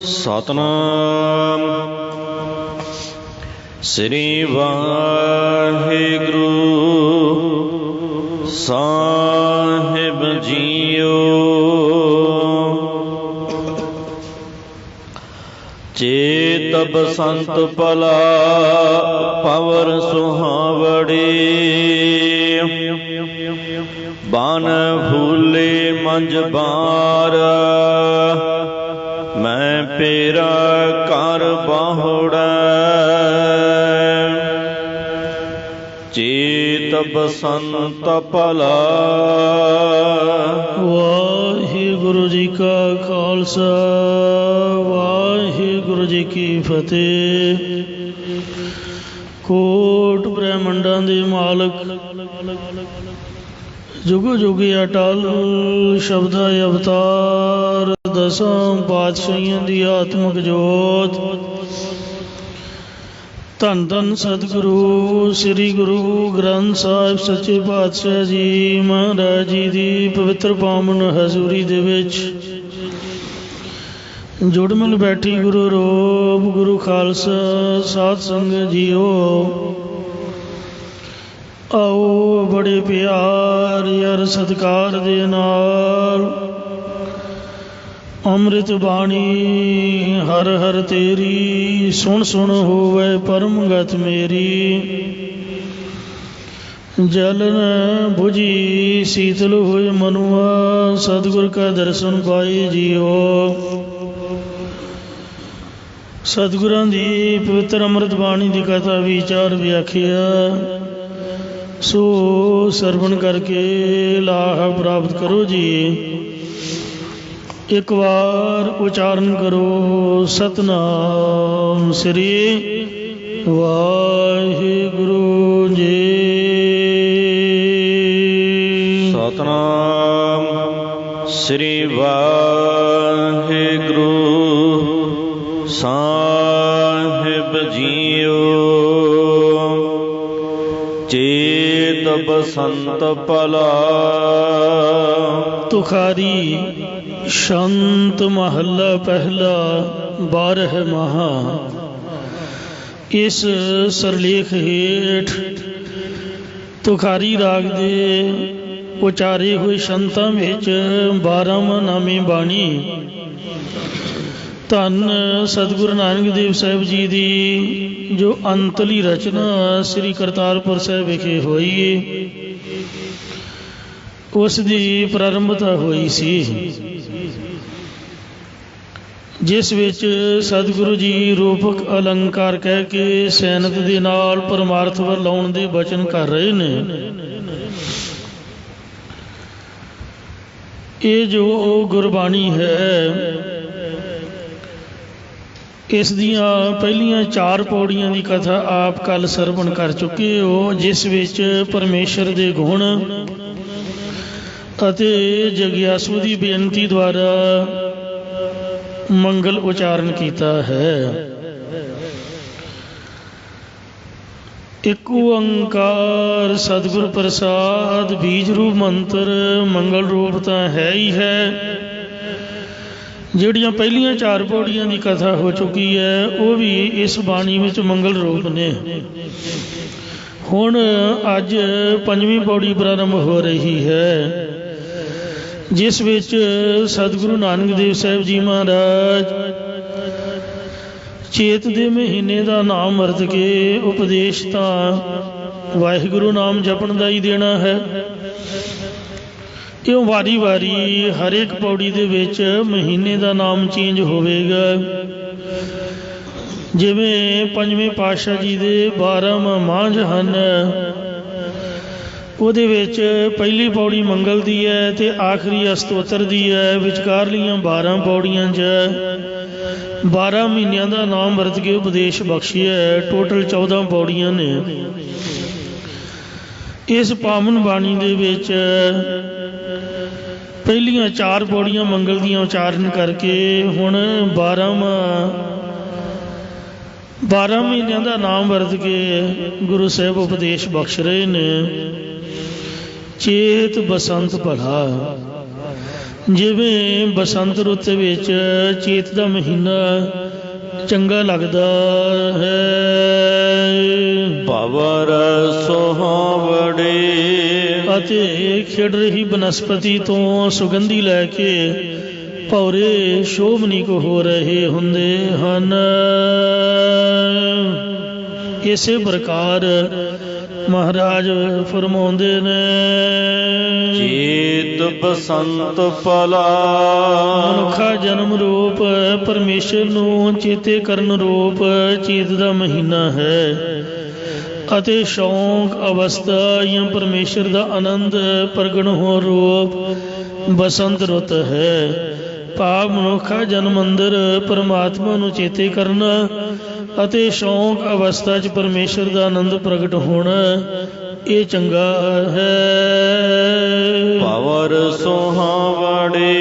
ਸਤਨਾਮ ਸ੍ਰੀ ਵਾਹਿਗੁਰੂ ਸਾਹਿਬ JIO. ਚੇਤ ਬਸੰਤ ਭਲਾ ਪਵਰ ਸੁਹਾਵੜੀ, ਬਨ ਫੂਲੇ ਮੰਝ ਬਾਰ ਮੈਂ ਪੇਰਾ ਘਰ ਬਾਹੁੜਾ। ਚੇਤ ਬਸੰਤ ਭਲਾ। ਵਾਹਿਗੁਰੂ ਜੀ ਕਾ ਖਾਲਸਾ, ਵਾਹਿਗੁਰੂ ਜੀ ਕੀ ਫਤਿਹ। ਕੋਟ ਬ੍ਰਹਮੰਡਾਂ ਦੇ ਮਾਲਕ, ਜੁਗੋ ਜੁਗੀ ਅਟਲ ਸ਼ਬਦਾ ਅਵਤਾਰ, ਦਸਾਂ ਪਾਤਸ਼ਾਹੀਆਂ ਦੀ ਆਤਮਿਕ ਜੋਤ, ਧੰਨ ਧੰਨ ਸਤਿਗੁਰੂ ਸ੍ਰੀ ਗੁਰੂ ਗ੍ਰੰਥ ਸਾਹਿਬ ਸੱਚੇ ਪਾਤਸ਼ਾਹ ਜੀ ਮਹਾਰਾਜ ਜੀ ਦੀ ਪਵਿੱਤਰ ਪਾਵਨ ਹਜ਼ੂਰੀ ਦੇ ਵਿੱਚ ਜੁੜ ਮਿਲ ਬੈਠੀ ਗੁਰੂ ਰੂਪ ਗੁਰੂ ਖਾਲਸਾ ਸਾਧ ਸੰਗਤ ਜੀਓ। ਆਓ ਬੜੇ ਪਿਆਰ ਯਾਰ ਸਤਿਕਾਰ ਦੇ ਨਾਲ ਅੰਮ੍ਰਿਤ ਬਾਣੀ ਹਰ ਹਰ ਤੇਰੀ, ਸੁਣ ਸੁਣ ਹੋਵੇ ਪਰਮ ਗਤ ਮੇਰੀ। ਜਲਨ ਬੁਝੀ ਸੀਤਲ ਹੋਏ ਮਨੁਆ, ਸਤਿਗੁਰ ਕਾ ਦਰਸ਼ਨ ਪਾਏ ਜੀਓ। ਸਤਿਗੁਰਾਂ ਦੀ ਪਵਿੱਤਰ ਅੰਮ੍ਰਿਤ ਬਾਣੀ ਦੀ ਕਥਾ ਵਿਚਾਰ ਵਿਆਖਿਆ ਸੋ ਸਰਵਣ ਕਰਕੇ ਲਾਭ ਪ੍ਰਾਪਤ ਕਰੋ ਜੀ। ਇੱਕ ਵਾਰ ਉਚਾਰਨ ਕਰੋ ਸਤਨਾਮ ਸ੍ਰੀ ਵਾਹਿਗੁਰੂ ਜੀ। ਸਤਨਾਮ ਸ੍ਰੀ ਵਾਹਿਗੁਰੂ ਸਾਹਿਬ ਜੀਓ। ਚੇਤ ਬਸੰਤ ਭਲਾ। ਤੁਖਾਰੀ ਸ਼ੰਤ ਮਹੱਲਾ ਪਹਿਲਾ, 12 ਮਹਾ। ਇਸ ਸਰਲੇਖ ਹੇਠ ਤੁਖਾਰੀ ਰਾਗ ਦੇ ਉਚਾਰੇ ਹੋਏ ਸ਼ੰਤਾਂ ਵਿੱਚ 12ਵਾਂ ਨਾਮੀ ਬਾਣੀ ਧੰਨ ਸਤਿਗੁਰੂ ਨਾਨਕ ਦੇਵ ਸਾਹਿਬ ਜੀ ਦੀ ਜੋ ਅੰਤਲੀ ਰਚਨਾ ਸ੍ਰੀ ਕਰਤਾਰਪੁਰ ਸਾਹਿਬ ਵਿਖੇ ਹੋਈ, ਉਸ ਦੀ ਪ੍ਰਾਰੰਭਤਾ ਹੋਈ ਸੀ, ਜਿਸ ਵਿੱਚ ਸਤਿਗੁਰੂ ਜੀ ਰੂਪਕ ਅਲੰਕਾਰ ਕਹਿ ਕੇ ਸੈਨਤ ਦੇ ਨਾਲ ਪਰਮਾਰਥ ਵੱਲ ਲਾਉਣ ਦੇ ਬਚਨ ਕਰ ਰਹੇ ਨੇ। ਇਹ ਜੋ ਗੁਰਬਾਣੀ ਹੈ, ਇਸ ਦੀਆਂ ਪਹਿਲੀਆਂ 4 ਪੌੜੀਆਂ ਦੀ ਕਥਾ ਆਪ ਕੱਲ ਸਰਵਣ ਕਰ ਚੁੱਕੇ ਹੋ, ਜਿਸ ਵਿੱਚ ਪਰਮੇਸ਼ਰ ਦੇ ਗੁਣ ਅਤੇ ਜਗਿਆਸੂ ਦੀ ਬੇਨਤੀ ਦੁਆਰਾ ਮੰਗਲ ਉਚਾਰਨ ਕੀਤਾ ਹੈ। ਇੱਕ ਓੰਕਾਰ ਸਤਿਗੁਰ ਪ੍ਰਸਾਦ ਬੀਜ ਰੂਪ ਮੰਤਰ ਮੰਗਲ ਰੂਪ ਤਾਂ ਹੈ ਹੀ ਹੈ। ਜਿਹੜੀਆਂ ਪਹਿਲੀਆਂ 4 ਪੌੜੀਆਂ ਦੀ ਕਥਾ ਹੋ ਚੁੱਕੀ ਹੈ, ਉਹ ਵੀ ਇਸ ਬਾਣੀ ਵਿੱਚ ਮੰਗਲ ਰੂਪ ਨੇ। ਹੁਣ ਅੱਜ 5ਵੀਂ ਪੌੜੀ ਪ੍ਰਾਰੰਭ ਹੋ ਰਹੀ ਹੈ, ਜਿਸ ਵਿੱਚ ਸਤਿਗੁਰੂ ਨਾਨਕ ਦੇਵ ਸਾਹਿਬ ਜੀ ਮਹਾਰਾਜ ਚੇਤ ਦੇ ਮਹੀਨੇ ਦਾ ਨਾਮ ਵਰਤ ਕੇ ਉਪਦੇਸ਼ ਤਾਂ ਵਾਹਿਗੁਰੂ ਨਾਮ ਜਪਣ ਦਾ ਹੀ ਦੇਣਾ ਹੈ। ਇਉਂ ਵਾਰੀ ਵਾਰੀ ਹਰ ਇੱਕ ਪੌੜੀ ਦੇ ਵਿੱਚ ਮਹੀਨੇ ਦਾ ਨਾਮ ਚੇਂਜ ਹੋਵੇਗਾ। ਜਿਵੇਂ 5ਵੇਂ ਪਾਤਸ਼ਾਹ ਜੀ ਦੇ 12 ਮਾਂਝ ਹਨ, ਉਹਦੇ ਵਿੱਚ ਪਹਿਲੀ ਪੌੜੀ ਮੰਗਲ ਦੀ ਹੈ ਅਤੇ ਆਖਰੀ ਅਸਤੋਤਰ ਦੀ ਹੈ। ਵਿਚਕਾਰਲੀਆਂ 12 ਪੌੜੀਆਂ 'ਚ 12 ਮਹੀਨਿਆਂ ਦਾ ਨਾਮ ਵਰਤ ਕੇ ਉਪਦੇਸ਼ ਬਖਸ਼ਿਆ। ਟੋਟਲ 14 ਪੌੜੀਆਂ ਨੇ। ਇਸ ਪਾਵਨ ਬਾਣੀ ਦੇ ਵਿੱਚ ਪਹਿਲੀਆਂ 4 ਪੌੜੀਆਂ ਮੰਗਲ ਦੀਆਂ ਉਚਾਰਨ ਕਰਕੇ ਹੁਣ 12 ਮਹੀਨਿਆਂ ਦਾ ਨਾਮ ਵਰਤ ਕੇ ਗੁਰੂ ਸਾਹਿਬ ਉਪਦੇਸ਼ ਬਖਸ਼ ਰਹੇ ਨੇ। ਚੇਤ ਬਸੰਤ ਭਲਾ, ਜਿਵੇਂ ਬਸੰਤ ਰੁੱਤ ਵਿੱਚ ਚੇਤ ਦਾ ਮਹੀਨਾ ਚੰਗਾ ਲੱਗਦਾ ਹੈ। ਭਵਰ ਸੁਹਾਵੜੇ ਅਤੇ ਖਿੜ ਰਹੀ ਬਨਸਪਤੀ ਤੋਂ ਸੁਗੰਧੀ ਲੈ ਕੇ ਭੌਰੇ ਸ਼ੋਭਨੀਕ ਹੋ ਰਹੇ ਹੁੰਦੇ ਹਨ। ਇਸੇ ਪ੍ਰਕਾਰ ਮਹਾਰਾਜ ਫਰਮਾਉਂਦੇ ਨੇ, ਚੇਤ ਬਸੰਤ ਭਲਾ ਮਨੁੱਖਾ ਜਨਮ ਰੂਪ ਪਰਮੇਸ਼ਰ ਨੂੰ ਚੇਤੇ ਕਰਨ ਰੂਪ ਚੇਤ ਦਾ ਮਹੀਨਾ ਹੈ ਅਤੇ ਸ਼ੌਂਕ ਅਵਸਥਾ ਜਾਂ ਪਰਮੇਸ਼ਰ ਦਾ ਆਨੰਦ ਪ੍ਰਗਟ ਹੋ ਰੂਪ ਬਸੰਤ ਰੁੱਤ ਹੈ। ਭਾਵ ਮਨੁੱਖਾ ਜਨਮ ਅੰਦਰ ਪਰਮਾਤਮਾ ਨੂੰ ਚੇਤੇ ਕਰਨਾ ਅਤੇ ਸ਼ੌਂਕ ਅਵਸਥਾ 'ਚ ਪਰਮੇਸ਼ਰ ਦਾ ਆਨੰਦ ਪ੍ਰਗਟ ਹੋਣਾ ਇਹ ਚੰਗਾ ਹੈ। ਭਵਰ ਸੁਹਾਵੜੇ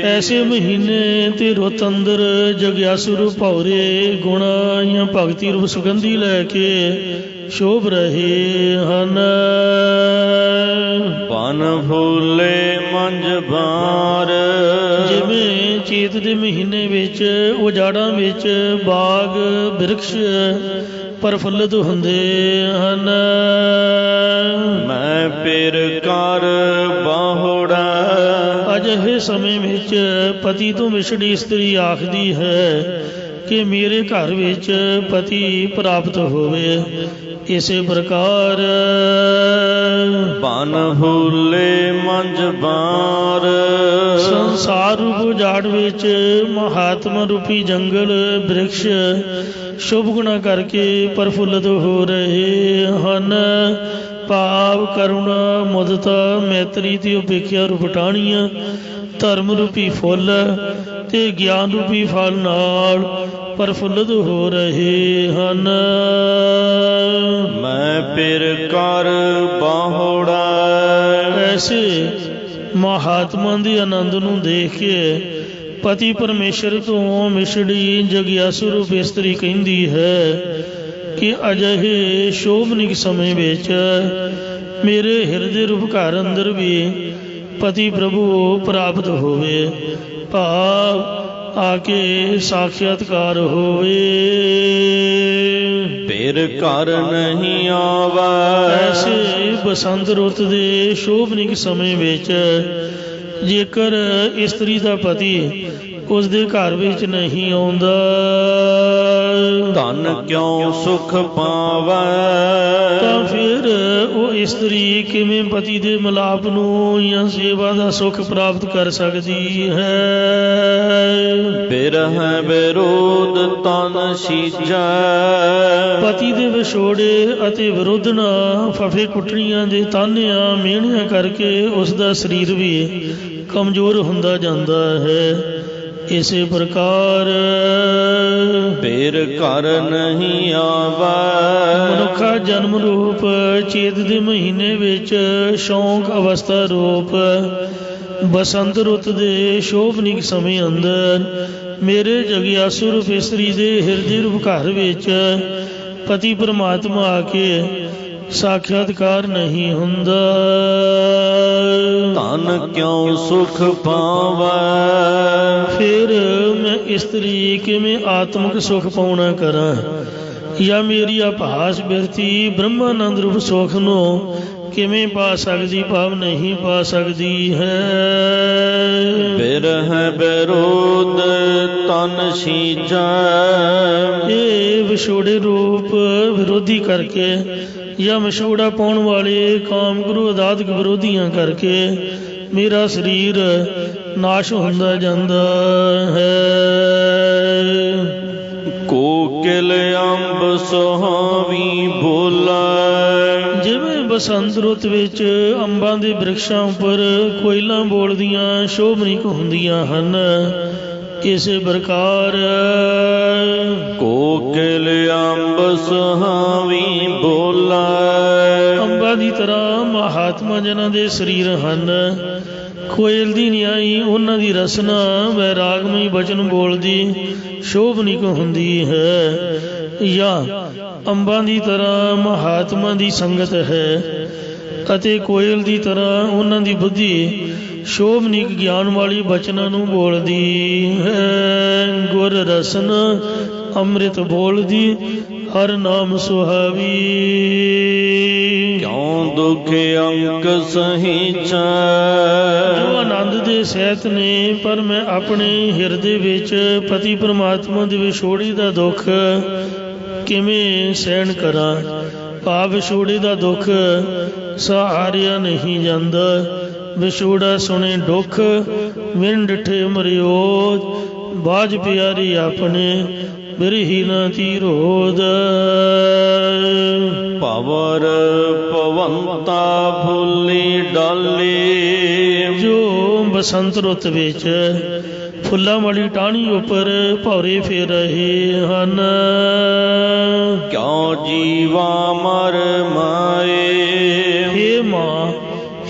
ਐਸੇ ਮਹੀਨੇ ਤੇ ਰੁੱਤ ਅੰਦਰ ਜਗਿਆਸੂ ਰੂਪ ਭੌਰੇ ਗੁਣਾ ਜਾਂ ਭਗਤੀ ਰੂਪ ਸੁਗੰਧੀ ਲੈ ਕੇ ਸ਼ੋਭ ਰਹੇ ਹਨ। ਬਨ ਫੂਲੇ ਮੰਝ ਬਾਰ ਜਿਵੇਂ ਚੇਤ ਦੇ ਮਹੀਨੇ ਵਿੱਚ ਉਜਾੜਾਂ ਵਿੱਚ ਬਾਗ ਬਿਰਕਸ਼ ਪ੍ਰਫੁੱਲਤ ਹੁੰਦੇ ਹਨ। ਮੈਂ ਫਿਰ ਕਰ ਬਾਹੁੜਾ ਅਜਿਹੇ ਸਮੇਂ ਵਿੱਚ ਪਤੀ ਤੋਂ ਵਿਛੜੀ ਇਸਤਰੀ ਆਖਦੀ ਹੈ ਕਿ ਮੇਰੇ ਘਰ ਵਿੱਚ ਪਤੀ ਪ੍ਰਾਪਤ ਹੋਵੇ। ਇਸੇ ਪ੍ਰਕਾਰ ਬਨ ਫੂਲੇ ਮੰਝ ਬਾਰ ਸੰਸਾਰ ਰੂਪ ਉਜਾੜ ਵਿੱਚ ਮਹਾਤਮਾ ਰੂਪੀ ਜੰਗਲ ਬਿਰਕਸ਼ ਸ਼ੁਭ ਗੁਣਾ ਕਰਕੇ ਪ੍ਰਫੁੱਲਤ ਹੋ ਰਹੇ ਹਨ। ਭਾਵ ਕਰੁਣਾ ਮੁਦਤਾ ਮੈਤਰੀ ਤੇ ਉਪੇਖਿਆ ਰੂਪ ਟਾਹਣੀਆਂ ਧਰਮ ਰੂਪੀ ਫੁੱਲ ਤੇ ਗਿਆਨ ਰੂਪੀ ਫਲ ਨਾਲ ਪ੍ਰਫੁੱਲਤ ਹੋ ਰਹੇ ਹਨ। ਮੈਂ ਫਿਰ ਕਰ ਬਾਹੁੜਾ ਐਸੇ ਮਹਾਤਮਾ ਦੇ ਆਨੰਦ ਨੂੰ ਦੇਖ ਕੇ ਪਤੀ ਪਰਮੇਸ਼ਰ ਤੋਂ ਮਿਛੜੀ ਜਗਿਆਸੂ ਰੂਪ ਇਸਤਰੀ ਕਹਿੰਦੀ ਹੈ ਕਿ ਅਜਿਹੇ ਸ਼ੋਭਨੀਕ ਸਮੇਂ ਵਿੱਚ ਮੇਰੇ ਹਿਰਦੇ ਰੂਪ ਘਰ ਅੰਦਰ ਵੀ ਪਤੀ ਪ੍ਰਭੂ ਪ੍ਰਾਪਤ ਹੋਵੇ। ਭਾਵ ਆ ਕੇ ਸਾਖਿਆਤਕਾਰ ਹੋਵੇ। ਫਿਰ ਘਰ ਨਹੀਂ ਆਵੈ ਐਸੇ ਬਸੰਤ ਰੁੱਤ ਦੇ ਸ਼ੋਭਨੀਕ ਸਮੇਂ ਵਿੱਚ ਜੇਕਰ ਇਸਤਰੀ ਦਾ ਪਤੀ ਉਸ ਦੇ ਘਰ ਵਿੱਚ ਨਹੀਂ ਆਉਂਦਾ ਧਨ ਕਿਉਂ ਸੁਖ ਪਾਵੈ ਤਾਂ ਫਿਰ ਉਹ ਇਸਤਰੀ ਕਿਵੇਂ ਪਤੀ ਦੇ ਮਿਲਾਪ ਨੂੰ ਜਾਂ ਸੇਵਾ ਦਾ ਸੁਖ ਪ੍ਰਾਪਤ ਕਰ ਸਕਦੀ ਹੈ। ਬਿਰਹਿ ਵਿਰੋਧ ਤਨ ਸੀਜੈ ਪਤੀ ਦੇ ਵਿਛੋੜੇ ਅਤੇ ਵਿਰੋਧ ਨਾਲ ਫਫੇ ਕੁੱਟਣੀਆਂ ਦੇ ਤਾਨਿਆਂ ਮਿਹਣਿਆਂ ਕਰਕੇ ਉਸ ਦਾ ਸਰੀਰ ਵੀ ਕਮਜ਼ੋਰ ਹੁੰਦਾ ਜਾਂਦਾ ਹੈ। ਇਸੇ ਪ੍ਰਕਾਰ ਫਿਰ ਘਰ ਨਹੀਂ ਆਵੈ ਮਨੁੱਖਾ ਜਨਮ ਰੂਪ ਚੇਤ ਦੇ ਮਹੀਨੇ ਵਿੱਚ ਸ਼ੌਂਕ ਅਵਸਥਾ ਰੂਪ ਬਸੰਤ ਰੁੱਤ ਦੇ ਸ਼ੋਭਨੀਕ ਸਮੇਂ ਅੰਦਰ ਮੇਰੇ ਜਗਿਆਸੂ ਰੂਪ ਇਸਤਰੀ ਦੇ ਹਿਰਦੇ ਰੂਪ ਘਰ ਵਿੱਚ ਪਤੀ ਪਰਮਾਤਮਾ ਆ ਕੇ ਸਾਖਿਆਤਕਾਰ ਨਹੀਂ ਹੁੰਦਾ। ਧਨ ਕਿਉਂ ਸੁਖ ਪਾਵੈ ਫਿਰ ਮੈਂ ਇਸਤਰੀ ਕਿਵੇਂ ਆਤਮਿਕ ਸੁਖ ਪਾਉਣਾ ਕਰਾਂ ਜਾਂ ਮੇਰੀ ਆਭਾਸ ਬਿਰਤੀ ਬ੍ਰਹਮਾਨੰਦ ਰੂਪ ਸੁਖ ਨੂੰ ਕਿਵੇਂ ਪਾ ਸਕਦੀ ਭਾਵ ਨਹੀਂ ਪਾ ਸਕਦੀ ਹੈ। ਬਿਰਹਿ ਵਿਰੋਧ ਤਨ ਸੀਜੈ ਇਹ ਵਿਛੋੜੇ ਰੂਪ ਵਿਰੋਧੀ ਕਰਕੇ ਜਾਂ ਵਿਛੋੜਾ ਪਾਉਣ ਵਾਲੇ ਕਾਮ ਕ੍ਰੋਧ ਆਦਿਕ ਵਿਰੋਧੀਆਂ ਕਰਕੇ ਮੇਰਾ ਸਰੀਰ ਨਾਸ਼ ਹੁੰਦਾ ਜਾਂਦਾ ਹੈ। ਕੋਕਿਲ ਅੰਬ ਸੁਹਾਵੀ ਬੋਲੇ ਜਿਵੇਂ ਬਸੰਤ ਰੁੱਤ ਵਿੱਚ ਅੰਬਾਂ ਦੇ ਬ੍ਰਿਕਸ਼ਾਂ ਉੱਪਰ ਕੋਇਲਾਂ ਬੋਲਦੀਆਂ ਸ਼ੋਭਨੀਕ ਹੁੰਦੀਆਂ ਹਨ। ਇਸੇ ਪ੍ਰਕਾਰ ਕੋਕਿਲ ਅੰਬ ਸੁਹਾਵੀ ਬੋਲੇ ਅੰਬਾਂ ਦੀ ਤਰ੍ਹਾਂ ਮਹਾਤਮਾ ਜਨਾਂ ਦੇ ਸਰੀਰ ਹਨ। ਕੋਇਲ ਦੀ ਨਿਆਈ ਉਹਨਾਂ ਦੀ ਰਸਨਾ ਵੈਰਾਗਮਈ ਬਚਨ ਬੋਲਦੀ ਸ਼ੋਭਨੀਕ ਹੁੰਦੀ ਹੈ। ਜਾਂ ਅੰਬਾਂ ਦੀ ਤਰ੍ਹਾਂ ਮਹਾਤਮਾ ਦੀ ਸੰਗਤ ਹੈ ਅਤੇ ਕੋਇਲ ਦੀ ਤਰ੍ਹਾਂ ਉਹਨਾਂ ਦੀ ਬੁੱਧੀ ਸ਼ੋਭਨੀਕ ਗਿਆਨ ਵਾਲੀ ਬਚਨਾਂ ਨੂੰ ਬੋਲਦੀ ਹੈ। ਗੁਰ ਰਸਨ ਅੰਮ੍ਰਿਤ ਬੋਲਦੀ ਹਰ ਨਾਮ ਸੁਹਾਵੀ। ਕਿਉ ਦੁਖ ਅੰਕ ਸਹੀਚੈ। ਜੋ ਆਨੰਦ ਦੇ ਸਹਿਤ ਨੇ, ਪਰ ਮੈਂ ਆਪਣੇ ਹਿਰਦੇ ਵਿੱਚ ਪਤੀ ਪਰਮਾਤਮਾ ਦੀ ਵਿਛੋੜੀ ਦਾ ਦੁੱਖ ਕਿਵੇਂ ਸਹਿਣ ਕਰਾਂ। ਭਾਵ ਵਿਛੋੜੇ ਦਾ ਦੁੱਖ ਸਹਾਰਿਆ ਨਹੀਂ ਜਾਂਦਾ। ਵਿਛੋੜਾ ਸੁਣੇ ਦੁੱਖ ਵਿਣ ਡਿਠੇ ਮਰਿਓ। ਬਾਝ ਪਿਆਰੀ ਆਪਣੇ ਬਿਰਹੀ ਨਾ ਤੀਰੋਦ। ਭਵਰ ਭਵੰਤਾ ਫੁੱਲੀ ਡਾਲੀ। ਜੋ ਬਸੰਤ ਰੁੱਤ ਵਿੱਚ ਫੁੱਲਾਂ ਵਾਲੀ ਟਾਹਣੀ ਉੱਪਰ ਭੌਰੇ ਫੇਰ ਰਹੇ ਹਨ। ਕਿਉ ਜੀਵਾ ਮਰ ਮਾਏ। ਹੇ ਮਾਂ,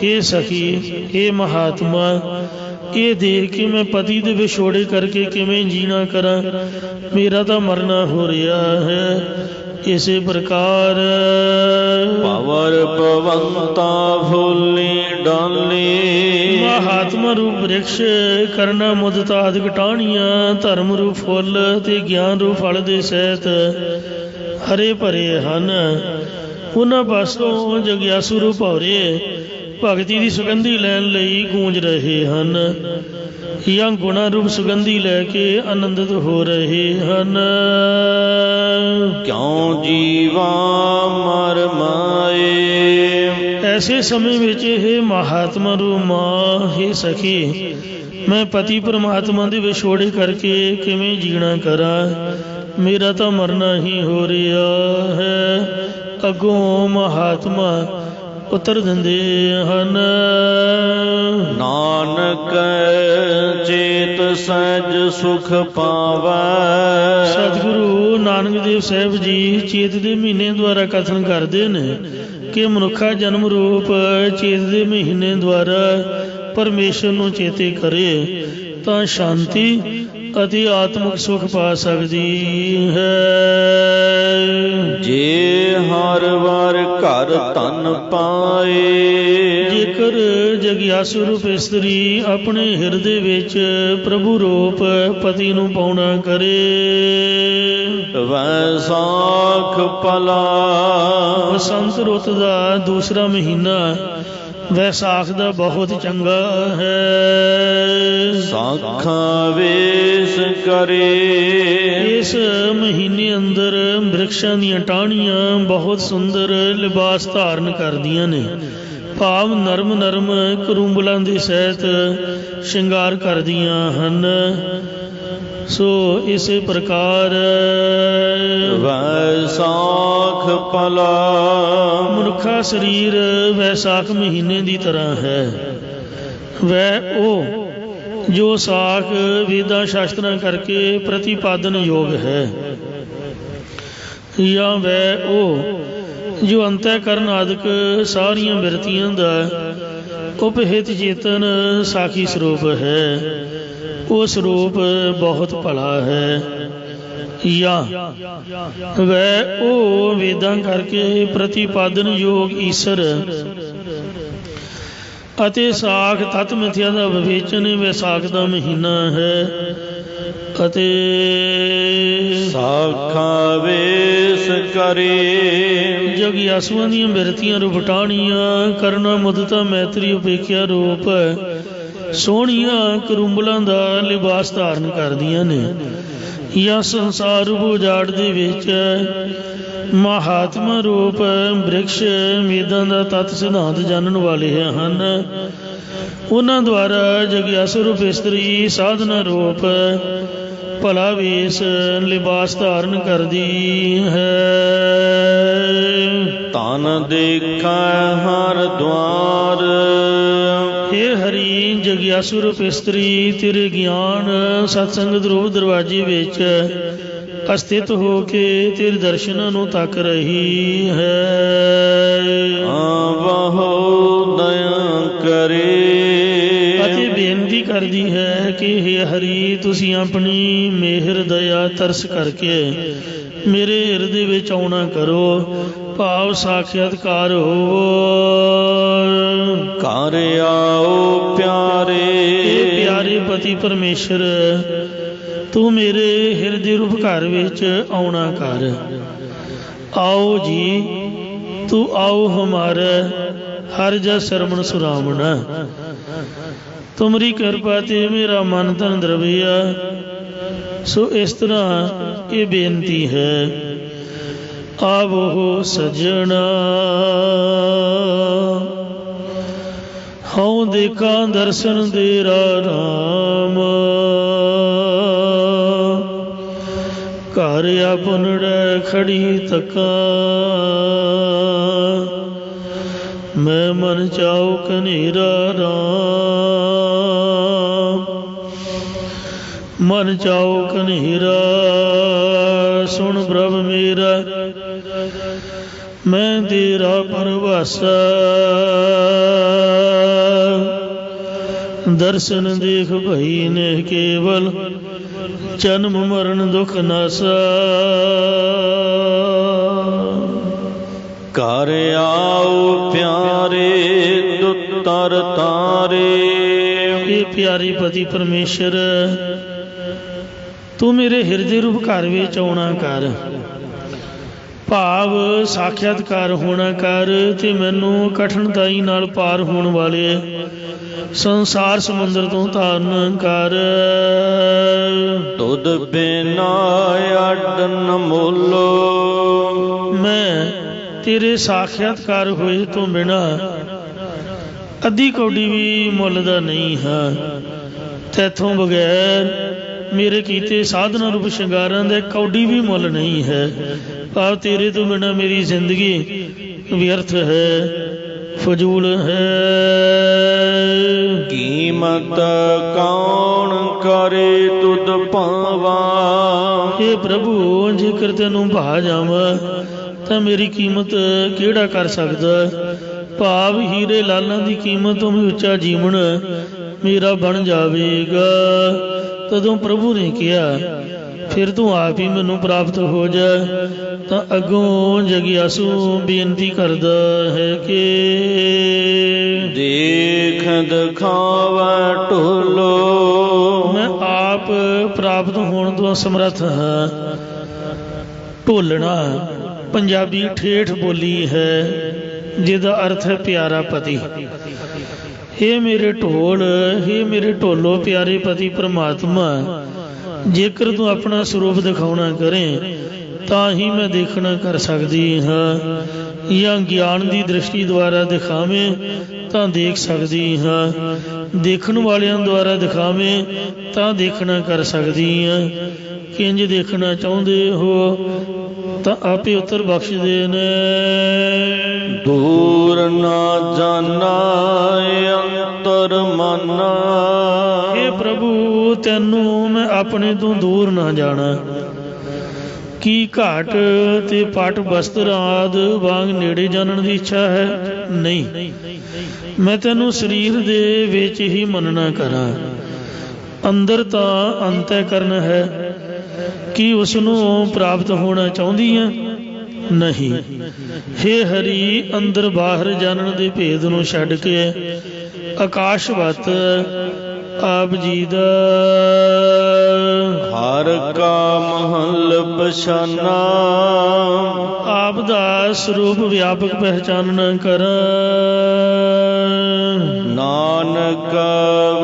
ਹੇ ਸਖੀ, ਹੇ ਮਹਾਤਮਾ, ਇਹ ਦੇਖ ਕੇ ਮੈਂ ਪਤੀ ਦੇ ਵਿਛੋੜੇ ਕਰਕੇ ਕਿਵੇਂ ਜੀਣਾ ਕਰਾਂ। ਮੇਰਾ ਤਾਂ ਮਰਨਾ ਹੋ ਰਿਹਾ ਹੈ। ਇਸੇ ਪ੍ਰਕਾਰ ਭਵਰ ਭਵੰਤਾ ਫੁੱਲੀ ਡਾਲੀ। ਮਹਾਤਮਾ ਰੂਪ ਬ੍ਰਿਕਸ਼, ਕਰਨਾ ਮੁਦਤ ਆਦਿਕ ਟਾਹਣੀਆਂ, ਧਰਮ ਰੂਪ ਫੁੱਲ ਤੇ ਗਿਆਨ ਰੂਪ ਫਲ ਦੇ ਸਹਿਤ ਹਰੇ ਭਰੇ ਹਨ। ਉਹਨਾਂ ਪਾਸੋਂ ਜਗਿਆਸੂ ਰੂਪ ਭੌਰੇ ਭਗਤੀ ਦੀ ਸੁਗੰਧੀ ਲੈਣ ਲਈ ਗੂੰਜ ਰਹੇ ਹਨ, ਜਾਂ ਗੁਣਾ ਰੂਪ ਸੁਗੰਧੀ ਲੈ ਕੇ ਆਨੰਦਿਤ ਹੋ ਰਹੇ ਹਨ। ਕਿਉ ਜੀਵਾ ਮਰ ਮਾਏ। ਐਸੇ ਸਮੇਂ ਵਿੱਚ ਇਹ ਮਹਾਤਮਾ ਰੂਪ ਮਾਂ, ਹੇ ਸਖੀ, ਮੈਂ ਪਤੀ ਪਰਮਾਤਮਾ ਦੇ ਵਿਛੋੜੇ ਕਰਕੇ ਕਿਵੇਂ ਜੀਣਾ ਕਰਾਂ। ਮੇਰਾ ਤਾਂ ਮਰਨਾ ਹੀ ਹੋ ਰਿਹਾ ਹੈ। ਅੱਗੋਂ ਮਹਾਤਮਾ ਉਤਰ ਦਿੰਦੇ ਹਨ। ਨਾਨਕ ਚੇਤ ਸਹਿਜ ਸੁਖ ਪਾਵੈ। ਸਤਿਗੁਰੂ ਨਾਨਕ ਦੇਵ ਸਾਹਿਬ ਜੀ ਚੇਤ ਦੇ ਮਹੀਨੇ ਦੁਆਰਾ ਕਥਨ ਕਰਦੇ ਨੇ ਕਿ ਮਨੁੱਖਾ ਜਨਮ ਰੂਪ ਚੇਤ ਦੇ ਮਹੀਨੇ ਦੁਆਰਾ ਪਰਮੇਸ਼ਰ ਨੂੰ ਚੇਤੇ ਕਰੇ ਤਾਂ ਸ਼ਾਂਤੀ ਅਤੇ ਆਤਮਿਕ ਸੁਖ ਪਾ ਸਕਦੀ ਹੈ। ਜੇ ਹਰ ਵਾਰ ਘਰ ਧਨ ਪਾਏ। ਜੇਕਰ ਜਗਿਆਸੂ ਰੂਪ ਇਸਤਰੀ ਆਪਣੇ ਹਿਰਦੇ ਵਿੱਚ ਪ੍ਰਭੂ ਰੂਪ ਪਤੀ ਨੂੰ ਪਾਉਣਾ ਕਰੇ। ਵੈਸਾਖ ਪਲਾ। ਬਸੰਤ ਰੁੱਤ ਦਾ ਦੂਸਰਾ ਮਹੀਨਾ ਵੈਸਾਖ ਦਾ ਬਹੁਤ ਚੰਗਾ ਹੈ। ਸਾਖਾਂ ਵੇਸ ਕਰੇ। ਇਸ ਮਹੀਨੇ ਅੰਦਰ ਬ੍ਰਿਕਸ਼ਾਂ ਦੀਆਂ ਟਾਹਣੀਆਂ ਬਹੁਤ ਸੁੰਦਰ ਲਿਬਾਸ ਧਾਰਨ ਕਰਦੀਆਂ ਨੇ। ਭਾਵ ਨਰਮ ਨਰਮ ਕਰੂੰਬਲਾਂ ਦੇ ਸਹਿਤ ਸ਼ਿੰਗਾਰ ਕਰਦੀਆਂ ਹਨ। ਸੋ ਇਸੇ ਪ੍ਰਕਾਰ ਵੈਸਾਖ ਪਲਾ। ਮਨੁੱਖਾ ਸਰੀਰ ਵੈਸਾਖ ਮਹੀਨੇ ਦੀ ਤਰ੍ਹਾਂ ਹੈ। ਵੈ ਉਹ ਜੋ ਸਾਖ ਵੇਦਾਂ ਸ਼ਾਸਤਰਾਂ ਕਰਕੇ ਪ੍ਰਤੀਪਾਦਨ ਯੋਗ ਹੈ, ਜਾਂ ਵੈ ਉਹ ਜੋ ਅੰਤःਕਰਨ ਆਦਿਕ ਸਾਰੀਆਂ ਬਿਰਤੀਆਂ ਦਾ ਉਪਹਿਤ ਚੇਤਨ ਸਾਖੀ ਸਰੂਪ ਹੈ। ਉਹ ਸਰੂਪ ਬਹੁਤ ਭਲਾ ਹੈ। ਜਾਂ ਵੈ ਉਹ ਵੇਦਾਂ ਕਰਕੇ ਪ੍ਰਤੀਪਾਦਨ ਯੋਗ ਈਸ਼ਰ ਅਤੇ ਸਾਖ ਤਤ ਮਿਥਿਆ ਦਾ ਵਿਵੇਚਨ ਵੈਸਾਖ ਦਾ ਮਹੀਨਾ ਹੈ। ਅਤੇ ਸਾਖਾਂ ਵੇਸ ਕਰੇ। ਜਗਿਆਸੂਆਂ ਦੀਆਂ ਬਿਰਤੀਆਂ ਰੂਪ ਟਾਹਣੀਆਂ, ਕਰਨਾ ਮੁਦਤਾ ਮੈਤਰੀ ਉਪੇਖਿਆ ਰੂਪ ਸੋਹਣੀਆਂ ਕਰੂੰਬਲਾਂ ਦਾ ਲਿਬਾਸ ਧਾਰਨ ਕਰਦੀਆਂ ਨੇ। ਜਾਂ ਸੰਸਾਰ ਰੂਪ ਉਜਾੜ ਦੇ ਵਿੱਚ ਮਹਾਤਮਾ ਰੂਪ ਬ੍ਰਿਕਸ਼ ਵੇਦਾਂ ਦਾ ਤੱਤ ਸਿਧਾਂਤ ਜਾਣਨ ਵਾਲੇ ਹਨ। ਉਹਨਾਂ ਦੁਆਰਾ ਜਗਿਆਸੂ ਰੂਪ ਇਸਤਰੀ ਸਾਧਨਾ ਰੂਪ ਭਲਾ ਵੇਸ ਲਿਬਾਸ ਧਾਰਨ ਕਰਦੀ ਹੈ। ਧਨ ਦੇਖੈ ਹਰ ਦੁਆਰ। ਹੇ ਹਰੀ, ਜਗਿਆਸੂ ਰੂਪ ਇਸਤਰੀ ਤੇਰੇ ਗਿਆਨ ਸਤਸੰਗਤ ਰੂਪ ਦਰਵਾਜ਼ੇ ਵਿੱਚ ਅਸਥਿਤ ਹੋ ਕੇ ਤੇਰੇ ਦਰਸ਼ਨਾਂ ਨੂੰ ਤੱਕ ਰਹੀ ਹੈ। ਆਵਹੁ ਦਇਆ ਕਰੇ। ਅਤੇ ਬੇਨਤੀ ਕਰਦੀ ਹੈ ਕਿ ਹੇ ਹਰੀ, ਤੁਸੀਂ ਆਪਣੀ ਮਿਹਰ ਦਇਆ ਤਰਸ ਕਰਕੇ ਮੇਰੇ ਹਿਰਦੇ ਵਿੱਚ ਆਉਣਾ ਕਰੋ, ਭਾਵ ਸਾਖਿਆਤਕਾਰ ਹੋਵੋ। ਘਰ ਆਓ ਪਿਆਰੇ, ਇਹ ਪਿਆਰੇ ਪਤੀ ਪਰਮੇਸ਼ਰ, ਤੂੰ ਮੇਰੇ ਹਿਰਦੇ ਰੂਪ ਘਰ ਵਿੱਚ ਆਉਣਾ ਕਰ। आओ जी, तू आओ हमारे हर जा सरमण सुरावण। तुमरी कृपा ते मेरा मन धन द्रविया। सो इस तरह ये बेनती है, आवो सजना हूँ देखा दर्शन तेरा राम। घर अपनड़े खड़ी तका, मैं मन चाओ कनेरा राम। मन चाओ कनेरा सुन प्रभ मेरा, मैं तेरा परवासा। दर्शन देख भई ने केवल, जन्म मरण दुख नासा। घर आओ प्यारे दुतर तारे। ये प्यारे पति परमेश्वर, तू मेरे हिरदे रूप घर विच आउणा कर, भाव साख्यातकार होना कर, ते मैनू कठिनताई नाल पार होने वाले संसार समुद्र तो ताਰਨ कर। तुद बिना अड न मोलो, मैं तेरे साख्यातकार होए तो बिना अद्धी कौड़ी भी मुੱਲ ਦਾ नहीं है। तैथों बगैर मेरे कीते साधना रूप ਸ਼ਿੰਗਾਰਾਂ ਦੇ कौड़ी भी मुੱਲ नहीं है। भाव तेरे तो बिना मेरी जिंदगी व्यर्थ है, फजूल है। कीमत कौन करे तुद पावा। हे प्रभु, जेकर तैनूं भा जावां ਤਾਂ ਮੇਰੀ ਕੀਮਤ ਕਿਹੜਾ ਕਰ ਸਕਦਾ। ਭਾਵ ਹੀਰੇ ਲਾਲਾਂ ਦੀ ਕੀਮਤ ਤੋਂ ਵੀ ਉੱਚਾ ਜੀਵਨ ਮੇਰਾ ਬਣ ਜਾਵੇਗਾ। ਤਦੋਂ ਪ੍ਰਭੂ ਨੇ ਕਿਹਾ, ਫਿਰ ਤੂੰ ਆਪ ਹੀ ਮੈਨੂੰ ਪ੍ਰਾਪਤ ਹੋ ਜਾ। ਤਾਂ ਅੱਗੋਂ ਜਗਿਆਸੂ ਬੇਨਤੀ ਕਰਦਾ ਹੈ ਕਿ ਦੇਖ ਦਿਖਾਵਾ ਢੋਲੋ, ਮੈਂ ਆਪ ਪ੍ਰਾਪਤ ਹੋਣ ਤੋਂ ਅਸਮਰੱਥ ਹਾਂ। ਢੋਲਣਾ ਪੰਜਾਬੀ ਠੇਠ ਬੋਲੀ ਹੈ, ਜਿਹਦਾ ਅਰਥ ਹੈ ਪਿਆਰਾ ਪਤੀ। हे मेरे ਢੋਲ, हे ਮੇਰੇ ਢੋਲੋ ਪਿਆਰੇ ਪਤੀ ਪ੍ਰਮਾਤਮਾ, ਜੇਕਰ ਤੂੰ ਆਪਣਾ ਸਰੂਪ ਦਿਖਾਉਣਾ ਕਰੇ ਤਾਂ ਹੀ ਮੈਂ ਦੇਖਣਾ ਕਰ ਸਕਦੀ ਹਾਂ, ਜਾਂ ਗਿਆਨ ਦੀ ਦ੍ਰਿਸ਼ਟੀ ਦੁਆਰਾ ਦਿਖਾਵੇਂ ਤਾਂ ਦੇਖ ਸਕਦੀ ਹਾਂ, ਦੇਖਣ ਵਾਲਿਆਂ ਦੁਆਰਾ ਦਿਖਾਵੇਂ ਤਾਂ ਦੇਖਣਾ ਕਰ ਸਕਦੀ ਹਾਂ। ਕਿੰਜ ਦੇਖਣਾ ਚਾਹੁੰਦੇ ਹੋ ਤਾਂ ਆਪੇ ਉੱਤਰ ਬਖਸ਼ਦੇ ਨੇ। ਦੂਰ ਨਾ ਜਾਣਾ ਅੰਤਰ ਮਨਾ। हे ਪ੍ਰਭੂ, ਤੈਨੂੰ ਮੈਂ ਆਪਣੇ ਤੋਂ ਦੂਰ ਨਾ ਜਾਣਾ। ਕੀ ਘਾਟ ਤੇ ਪਟ ਬਸਤਰ ਆਦਿ ਵਾਂਗ ਨੇੜੇ ਜਾਣਨ ਦੀ ਇੱਛਾ ਹੈ? ਨਹੀਂ, ਮੈਂ ਤੈਨੂੰ ਸਰੀਰ ਦੇ ਵਿੱਚ ਹੀ ਮੰਨਣਾ ਕਰਾਂ। ਅੰਦਰ ਤਾਂ ਅੰਤःਕਰਨ ਹੈ, ਕੀ ਉਸ ਨੂੰ ਪ੍ਰਾਪਤ ਹੋਣਾ ਚਾਹੁੰਦੀ ਹੈ? ਨਹੀਂ। हे ਹਰੀ, ਅੰਦਰ ਬਾਹਰ ਜਾਣਨ ਦੇ ਭੇਦ ਨੂੰ ਛੱਡ ਕੇ ਆਕਾਸ਼ਵਤ ਆਪ ਜੀ ਦਾ ਹਰ ਕਾ ਮਹਲ ਪਛਾਨਾ। ਆਪ ਦਾ ਸਰੂਪ ਵਿਆਪਕ ਪਹਿਚਾਨਣਾ ਕਰ। ਨਾਨਕ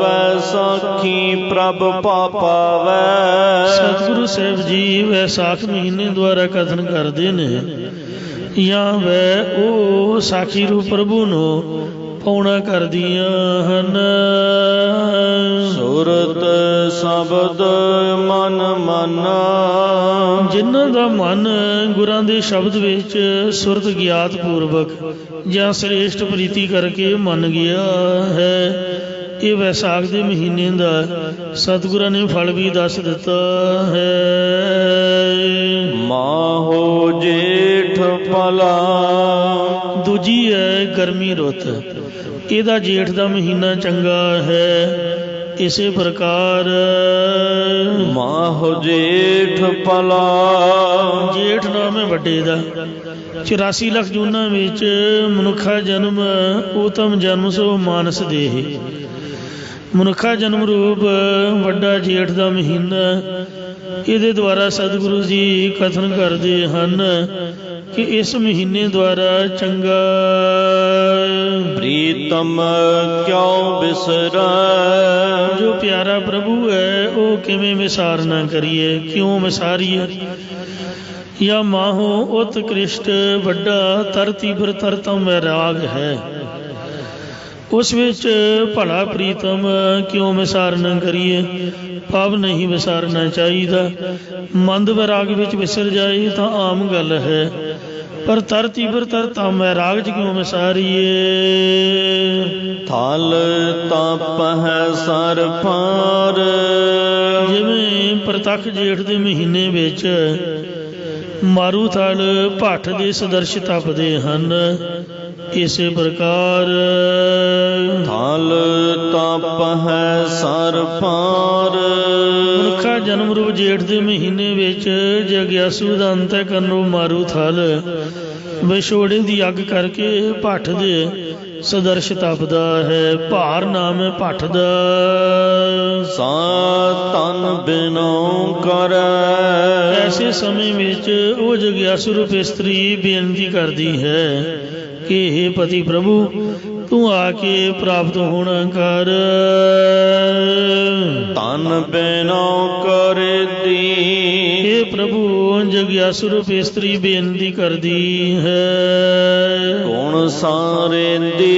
ਵੈ ਸਾਖੀ ਪ੍ਰਭ ਪਾਪਾਵੈ। ਸਤਿਗੁਰੂ ਸਾਹਿਬ ਜੀ ਵੈਸਾਖ ਮਹੀਨੇ ਦੁਆਰਾ ਕਥਨ ਕਰਦੇ ਨੇ, ਜਾਂ ਵੈ ਉਹ ਸਾਖੀ ਰੂਪ ਪ੍ਰਭੂ ਨੂੰ ਪਾਉਣਾ ਕਰਦੀਆਂ ਹਨ। ਸੁਰਤ ਸ਼ਬਦ ਮਨ ਮਾਨਾ। ਜਿਨ੍ਹਾਂ ਦਾ ਮਨ ਗੁਰਾਂ ਦੇ ਸ਼ਬਦ ਵਿੱਚ ਸੁਰਤ ਗਿਆਤ ਪੂਰਵਕ ਜਾਂ ਸ੍ਰੇਸ਼ਟ ਪ੍ਰੀਤੀ ਕਰਕੇ ਮੰਨ ਗਿਆ ਹੈ। ਇਹ ਵੈਸਾਖ ਦੇ ਮਹੀਨੇ ਦਾ ਸਤਿਗੁਰਾਂ ਨੇ ਫਲ ਵੀ ਦੱਸ ਦਿੱਤਾ ਹੈ। ਮਾਹੋ ਜੇਠ ਭਲਾ। ਦੂਜੀ ਹੈ ਗਰਮੀ ਰੁੱਤ। ਇਹਦਾ ਜੇਠ ਦਾ ਮਹੀਨਾ ਚੰਗਾ ਹੈ। ਇਸੇ ਪ੍ਰਕਾਰ ਮਾਹੁ ਜੇਠ ਪਲਾ। ਜੇਠ ਨਾਮ ਹੈ ਵੱਡੇ ਦਾ। 84 ਲੱਖ ਜੂਨਾਂ ਵਿੱਚ ਮਨੁੱਖਾ ਜਨਮ ਉਤਮ ਜਨਮ ਸੋ ਮਾਨਸ ਦੇਹ। ਮਨੁੱਖਾ ਜਨਮ ਰੂਪ ਵੱਡਾ ਜੇਠ ਦਾ ਮਹੀਨਾ, ਇਹਦੇ ਦੁਆਰਾ ਸਤਿਗੁਰੂ ਜੀ ਕਥਨ ਕਰਦੇ ਹਨ ਕਿ ਇਸ ਮਹੀਨੇ ਦੁਆਰਾ ਚੰਗਾ ਪ੍ਰੀਤਮ ਕਿਉ ਬਿਸਰੈ। ਜੋ ਪਿਆਰਾ ਪ੍ਰਭੂ ਹੈ ਉਹ ਕਿਵੇਂ ਵਿਸਾਰ ਨਾ ਕਰੀਏ, ਕਿਉਂ ਵਿਸਾਰੀਏ। ਜਾਂ ਮਾਹੋ ਉਤਕ੍ਰਿਸ਼ਟ ਵੱਡਾ ਤਰ ਤੀਬਰ ਤਰਤਮ ਵੈਰਾਗ ਹੈ, ਉਸ ਵਿੱਚ ਭਲਾ ਪ੍ਰੀਤਮ ਕਿਉਂ ਵਿਸਾਰ ਨਾ ਕਰੀਏ। ਭਾਵ ਨਹੀਂ ਵਿਸਾਰਨਾ ਚਾਹੀਦਾ। ਮੰਦ ਵੈਰਾਗ ਵਿੱਚ ਵਿਸਰ ਜਾਏ ਤਾਂ ਆਮ ਗੱਲ ਹੈ, ਪਰ ਤਰ ਤੀਬਰ ਤਰਤਮ ਵੈਰਾਗ 'ਚ ਕਿਉਂ ਵਿਸਾਰੀਏ। ਥਲ ਤਪ ਹੈ ਸਰ ਪਾਰ। ਜਿਵੇਂ ਪ੍ਰਤੱਖ ਜੇਠ ਦੇ ਮਹੀਨੇ ਵਿੱਚ ਮਾਰੂ ਥਲ ਭੱਠ ਦੇ ਸਦਰਸ਼ ਤਪਦੇ ਹਨ, ਇਸੇ ਪ੍ਰਕਾਰ ਥਲ ਤਪ ਹੈ ਸਰ ਪਾਰ। ਮਨੁੱਖਾ ਜਨਮ ਰੂਪ ਜੇਠ ਦੇ ਮਹੀਨੇ ਵਿੱਚ ਜਗਿਆਸੂ ਦਾ ਅੰਤःਕਰਨ ਰੂਪ ਮਾਰੂ ਥਲ ਵਿਛੋੜੇ ਦੀ ਅੱਗ ਕਰਕੇ ਭੱਠ ਦੇ ਸਦਰਸ਼ ਤਪਦਾ ਹੈ। ਭਾਰ ਨਾਮ ਹੈ ਭੱਠ ਦਾ। ਸਾ ਤਨ ਬਿਨੋ ਕਰੈ। ਐਸੇ ਸਮੇਂ ਵਿੱਚ ਉਹ ਜਗਿਆਸੂ ਰੂਪ ਇਸਤਰੀ ਬੇਨਤੀ ਕਰਦੀ ਹੈ ਕਿ ਹੇ ਪਤੀ ਪ੍ਰਭੂ ਤੂੰ ਆ ਕੇ ਪ੍ਰਾਪਤ ਹੋਣਾ ਕਰ। ਤਨ ਬਿਨੋ ਕਰਦੀ। ਹੇ ਪ੍ਰਭੂ ਜਗਿਆਸੂ ਰੂਪ ਇਸਤਰੀ ਬੇਨਤੀ ਕਰਦੀ ਹੈ, ਗੁਣ ਸਾਰੇ ਦੀ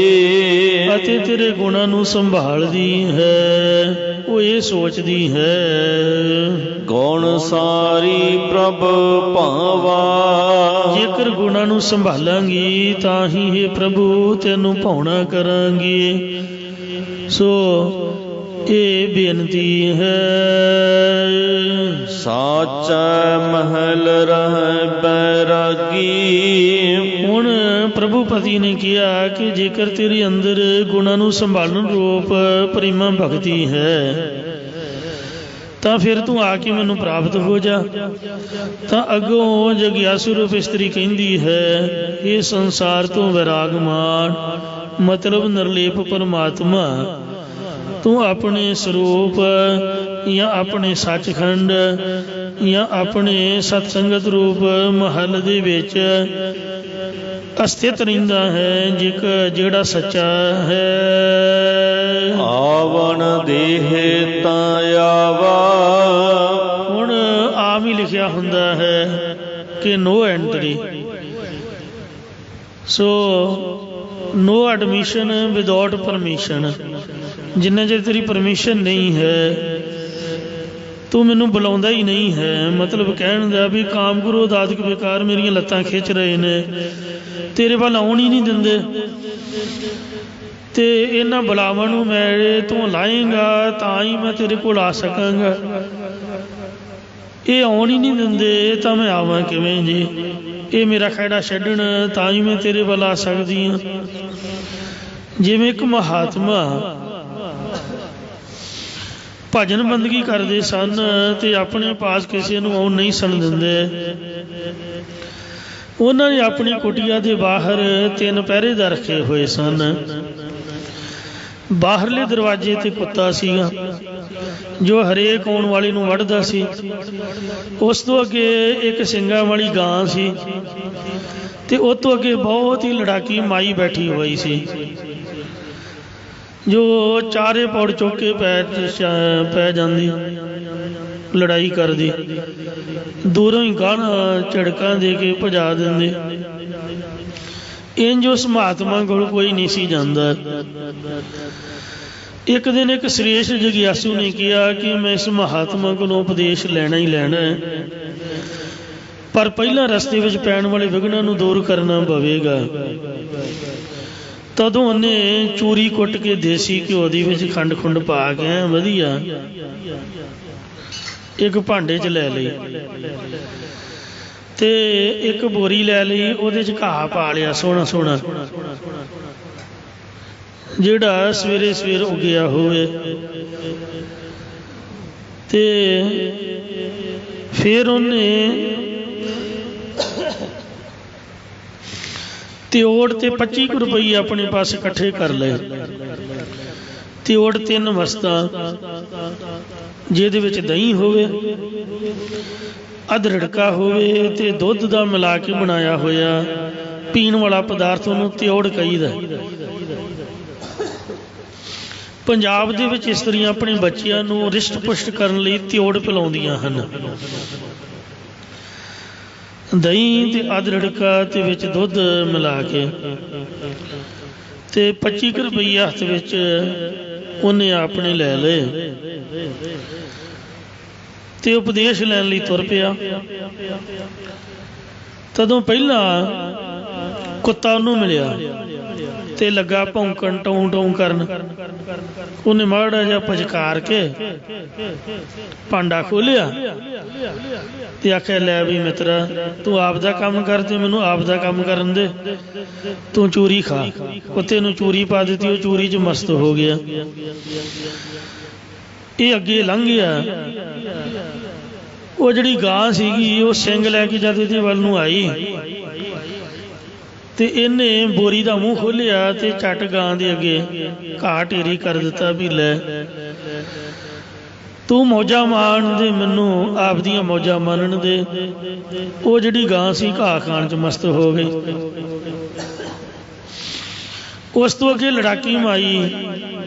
ਅਤੇ ਤੇਰੇ ਗੁਣਾਂ ਨੂੰ ਸੰਭਾਲਦੀ ਹੈ। ਉਹ ਇਹ ਸੋਚਦੀ ਹੈ ਗੁਣ ਸਾਰੀ ਪ੍ਰਭ ਭਾਵਾ। ਜੇਕਰ ਗੁਣਾਂ ਨੂੰ ਸੰਭਾਲਾਂਗੀ ਤਾਂ ਹੀ ਹੇ ਪ੍ਰਭੂ ਤੈਨੂੰ ਭਾਉਣਾ ਕਰਾਂਗੀ। ਸੋ ਇਹ ਬੇਨਤੀ ਹੈ। ਸਾਚੈ ਮਹਿਲ ਰਹਿ ਬੈਰਾਗੀ। ਹੁਣ ਪ੍ਰਭੂ ਪਤੀ ਨੇ ਕਿਹਾ ਕਿ ਜੇਕਰ ਤੇਰੇ ਅੰਦਰ ਗੁਣਾਂ ਨੂੰ ਸੰਭਾਲਣ ਰੂਪ ਪ੍ਰੇਮਾ ਭਗਤੀ ਹੈ ਤਾਂ ਫਿਰ ਤੂੰ ਆ ਕੇ ਮੈਨੂੰ ਪ੍ਰਾਪਤ ਹੋ ਜਾ। ਤਾਂ ਅੱਗੋਂ ਜਗਿਆਸੂ ਰੂਪ ਇਸਤਰੀ ਕਹਿੰਦੀ ਹੈ ਇਹ ਸੰਸਾਰ ਤੋਂ ਵਿਰਾਗਮਾਨ ਮਤਲਬ ਨਿਰਲੇਪ ਪਰਮਾਤਮਾ ਤੂੰ ਆਪਣੇ ਸਰੂਪ ਜਾਂ ਆਪਣੇ ਸੱਚਖੰਡ ਜਾਂ ਆਪਣੇ ਸਤਸੰਗਤ ਰੂਪ ਮਹੱਲ ਦੇ ਵਿੱਚ ਅਸਥਿਤ ਰਹਿੰਦਾ ਹੈ, ਜਿਹੜਾ ਸੱਚਾ ਹੈ। ਆਵਣ ਦੇਹ ਤਾਂ ਆਵਾ। ਹੁਣ ਆਮ ਹੀ ਲਿਖਿਆ ਹੁੰਦਾ ਹੈ ਕਿ ਨੋ ਐਂਟਰੀ, ਸੋ ਨੋ ਐਡਮਿਸ਼ਨ ਵਿਦਆਊਟ ਪਰਮਿਸ਼ਨ। ਜਿੰਨਾ ਚਿਰ ਤੇਰੀ ਪਰਮਿਸ਼ਨ ਨਹੀਂ ਹੈ ਤੂੰ ਮੈਨੂੰ ਬੁਲਾਉਂਦਾ ਹੀ ਨਹੀਂ ਹੈ। ਮਤਲਬ ਕਹਿਣ ਦਾ ਵੀ ਕਾਮ ਕ੍ਰੋਧ ਆਦਿਕ ਵਿਕਾਰ ਮੇਰੀਆਂ ਲੱਤਾਂ ਖਿੱਚ ਰਹੇ ਨੇ, ਤੇਰੇ ਵੱਲ ਆਉਣ ਹੀ ਨਹੀਂ ਦਿੰਦੇ, ਤੇ ਇਹਨਾਂ ਬੁਲਾਵਾਂ ਨੂੰ ਮੇਰੇ ਤੂੰ ਲਾਏਂਗਾ ਤਾਂ ਹੀ ਮੈਂ ਤੇਰੇ ਕੋਲ ਆ ਸਕਾਂਗਾ। ਇਹ ਆਉਣ ਹੀ ਨਹੀਂ ਦਿੰਦੇ ਤਾਂ ਮੈਂ ਆਵਾਂ ਕਿਵੇਂ ਜੀ। ਇਹ ਮੇਰਾ ਖਹਿੜਾ ਛੱਡਣ ਤਾਂ ਹੀ ਮੈਂ ਤੇਰੇ ਵੱਲ ਆ ਸਕਦੀ ਹਾਂ। ਜਿਵੇਂ ਇੱਕ ਮਹਾਤਮਾ ਭਜਨ ਬੰਦਗੀ ਕਰਦੇ ਸਨ ਤੇ ਆਪਣੇ ਪਾਸ ਕਿਸੇ ਨੂੰ ਆਉਣ ਨਹੀਂ ਸਨ ਦਿੰਦੇ। ਉਹਨਾਂ ਨੇ ਆਪਣੀ ਕੁਟੀਆ ਦੇ ਬਾਹਰ 3 ਪਹਿਰੇਦਾਰ ਰੱਖੇ ਹੋਏ ਸਨ। ਬਾਹਰਲੇ ਦਰਵਾਜ਼ੇ ਤੇ ਕੁੱਤਾ ਸੀਗਾ ਜੋ ਹਰੇਕ ਆਉਣ ਵਾਲੇ ਨੂੰ ਵੱਢਦਾ ਸੀ। ਉਸ ਤੋਂ ਅੱਗੇ ਇੱਕ ਸਿੰਗਾਂ ਵਾਲੀ ਗਾਂ ਸੀ ਤੇ ਉਹ ਤੋਂ ਅੱਗੇ ਬਹੁਤ ਹੀ ਲੜਾਕੀ ਮਾਈ ਬੈਠੀ ਹੋਈ ਸੀ ਜੋ ਚਾਰੇ ਪੌੜ ਚੁੱਕ ਕੇ ਪੈ ਜਾਂਦੀ, ਲੜਾਈ ਕਰਦੀ, ਦੂਰੋਂ ਹੀ ਗਾਣਾ ਝੜਕਾਂ ਦੇ ਕੇ ਭਜਾ ਦਿੰਦੇ। ਇੰਝ ਉਸ ਮਹਾਤਮਾ ਕੋਲ ਕੋਈ ਨਹੀਂ ਸੀ ਜਾਂਦਾ। ਇੱਕ ਦਿਨ ਇੱਕ ਸ੍ਰੇਸ਼ਟ ਜਗਿਆਸੂ ਨੇ ਕਿਹਾ ਕਿ ਮੈਂ ਇਸ ਮਹਾਤਮਾ ਕੋਲੋਂ ਉਪਦੇਸ਼ ਲੈਣਾ ਹੀ ਲੈਣਾ ਹੈ, ਪਰ ਪਹਿਲਾਂ ਰਸਤੇ ਵਿੱਚ ਪੈਣ ਵਾਲੇ ਵਿਘਨਾਂ ਨੂੰ ਦੂਰ ਕਰਨਾ ਪਵੇਗਾ। ਤਦੋਂ ਉਹਨੇ ਚੂਰੀ ਕੁੱਟ ਕੇ ਦੇਸੀ ਘਿਓ ਦੇ ਵਿੱਚ ਖੰਡ ਖੁੰਡ ਪਾ ਕੇ ਵਧੀਆ ਇੱਕ ਭਾਂਡੇ 'ਚ ਲੈ ਲਈ ਤੇ ਇੱਕ ਬੋਰੀ ਲੈ ਲਈ, ਉਹਦੇ 'ਚ ਘਾਹ ਪਾ ਲਿਆ ਸੋਹਣਾ ਸੋਹਣਾ। ਜਿਹੜਾ ਸਵੇਰੇ ਸਵੇਰ ਉੱਗਿਆ ਹੋਵੇ। ਤੇ ਫਿਰ ਉਹਨੇ ਤਿਉੜ ਤੇ 25 ਕੁ ਰੁਪਈਏ ਆਪਣੇ ਪਾਸ ਇਕੱਠੇ ਕਰ ਲਏ। ਤਿਉੜ 3 ਵਸਤਾਂ, ਜਿਹਦੇ ਵਿੱਚ ਦਹੀਂ ਹੋਵੇ, ਅਦਰੜਕਾ ਹੋਵੇ ਤੇ ਦੁੱਧ ਦਾ ਮਿਲਾ ਕੇ ਬਣਾਇਆ ਹੋਇਆ ਪੀਣ ਵਾਲਾ ਪਦਾਰਥ, ਉਹਨੂੰ ਤਿਉੜ ਕਹੀਦਾ। ਪੰਜਾਬ ਦੇ ਵਿੱਚ ਇਸਤਰੀਆਂ ਆਪਣੇ ਬੱਚਿਆਂ ਨੂੰ ਰਿਸ਼ਟ ਪੁਸ਼ਟ ਕਰਨ ਲਈ ਤਿਉੜ ਪਿਲਾਉਂਦੀਆਂ ਹਨ। ਦਹੀਂ ਤੇ ਅਦਰੜਕਾ ਤੇ ਵਿੱਚ ਦੁੱਧ ਮਿਲਾ ਕੇ, ਤੇ 25 ਕੁ ਰੁਪਈਏ ਹੱਥ ਵਿੱਚ ਉਹਨੇ ਆਪਣੇ ਲੈ ਲਏ ਤੇ ਉਪਦੇਸ਼ ਲੈਣ ਲਈ ਤੁਰ ਪਿਆ। ਤਦੋਂ ਪਹਿਲਾਂ ਕੁੱਤਾ ਉਹਨੂੰ ਮਿਲਿਆ ਤੇ ਲੱਗਾ ਭੌਂਕਣ, ਟੌਂ ਟੌਂ ਕਰਨ। ਉਹਨੇ ਮਾੜਾ ਜਿਹਾ ਪਚਕਾਰ ਕੇ ਭਾਂਡਾ ਖੋਲਿਆ ਤੇ ਆਖਿਆ, ਲੈ ਵੀ ਮਿੱਤਰਾ, ਤੂੰ ਆਪ ਦਾ ਕੰਮ ਕਰ ਤੇ ਮੈਨੂੰ ਆਪ ਦਾ ਕੰਮ ਕਰਨ ਦੇ, ਤੂੰ ਚੂਰੀ ਖਾ। ਕੁੱਤੇ ਨੂੰ ਚੂਰੀ ਪਾ ਦਿੱਤੀ, ਉਹ ਚੂਰੀ 'ਚ ਮਸਤ ਹੋ ਗਿਆ। ਇਹ ਅੱਗੇ ਲੰਘ ਗਿਆ। ਉਹ ਜਿਹੜੀ ਗਾਂ ਸੀਗੀ, ਉਹ ਸਿੰਘ ਲੈ ਕੇ ਜਦ ਇਹਦੇ ਵੱਲ ਨੂੰ ਆਈ ਤੇ ਇਹਨੇ ਬੋਰੀ ਦਾ ਮੂੰਹ ਖੋਲ੍ਹਿਆ ਤੇ ਝੱਟ ਗਾਂ ਦੇ ਅੱਗੇ ਘਾਹ ਢੇਰੀ ਕਰ ਦਿੱਤਾ ਵੀ ਲੈ, ਤੂੰ ਮੌਜਾਂ ਮਾਣ ਦੇ, ਮੈਨੂੰ ਆਪਦੀਆਂ ਮੌਜਾਂ ਮਾਣਨ ਦੇ। ਉਹ ਜਿਹੜੀ ਗਾਂ ਸੀ ਘਾਹ ਖਾਣ 'ਚ ਮਸਤ ਹੋ ਗਈ। ਉਸ ਤੋਂ ਅੱਗੇ ਲੜਾਕੀ ਮਾਈ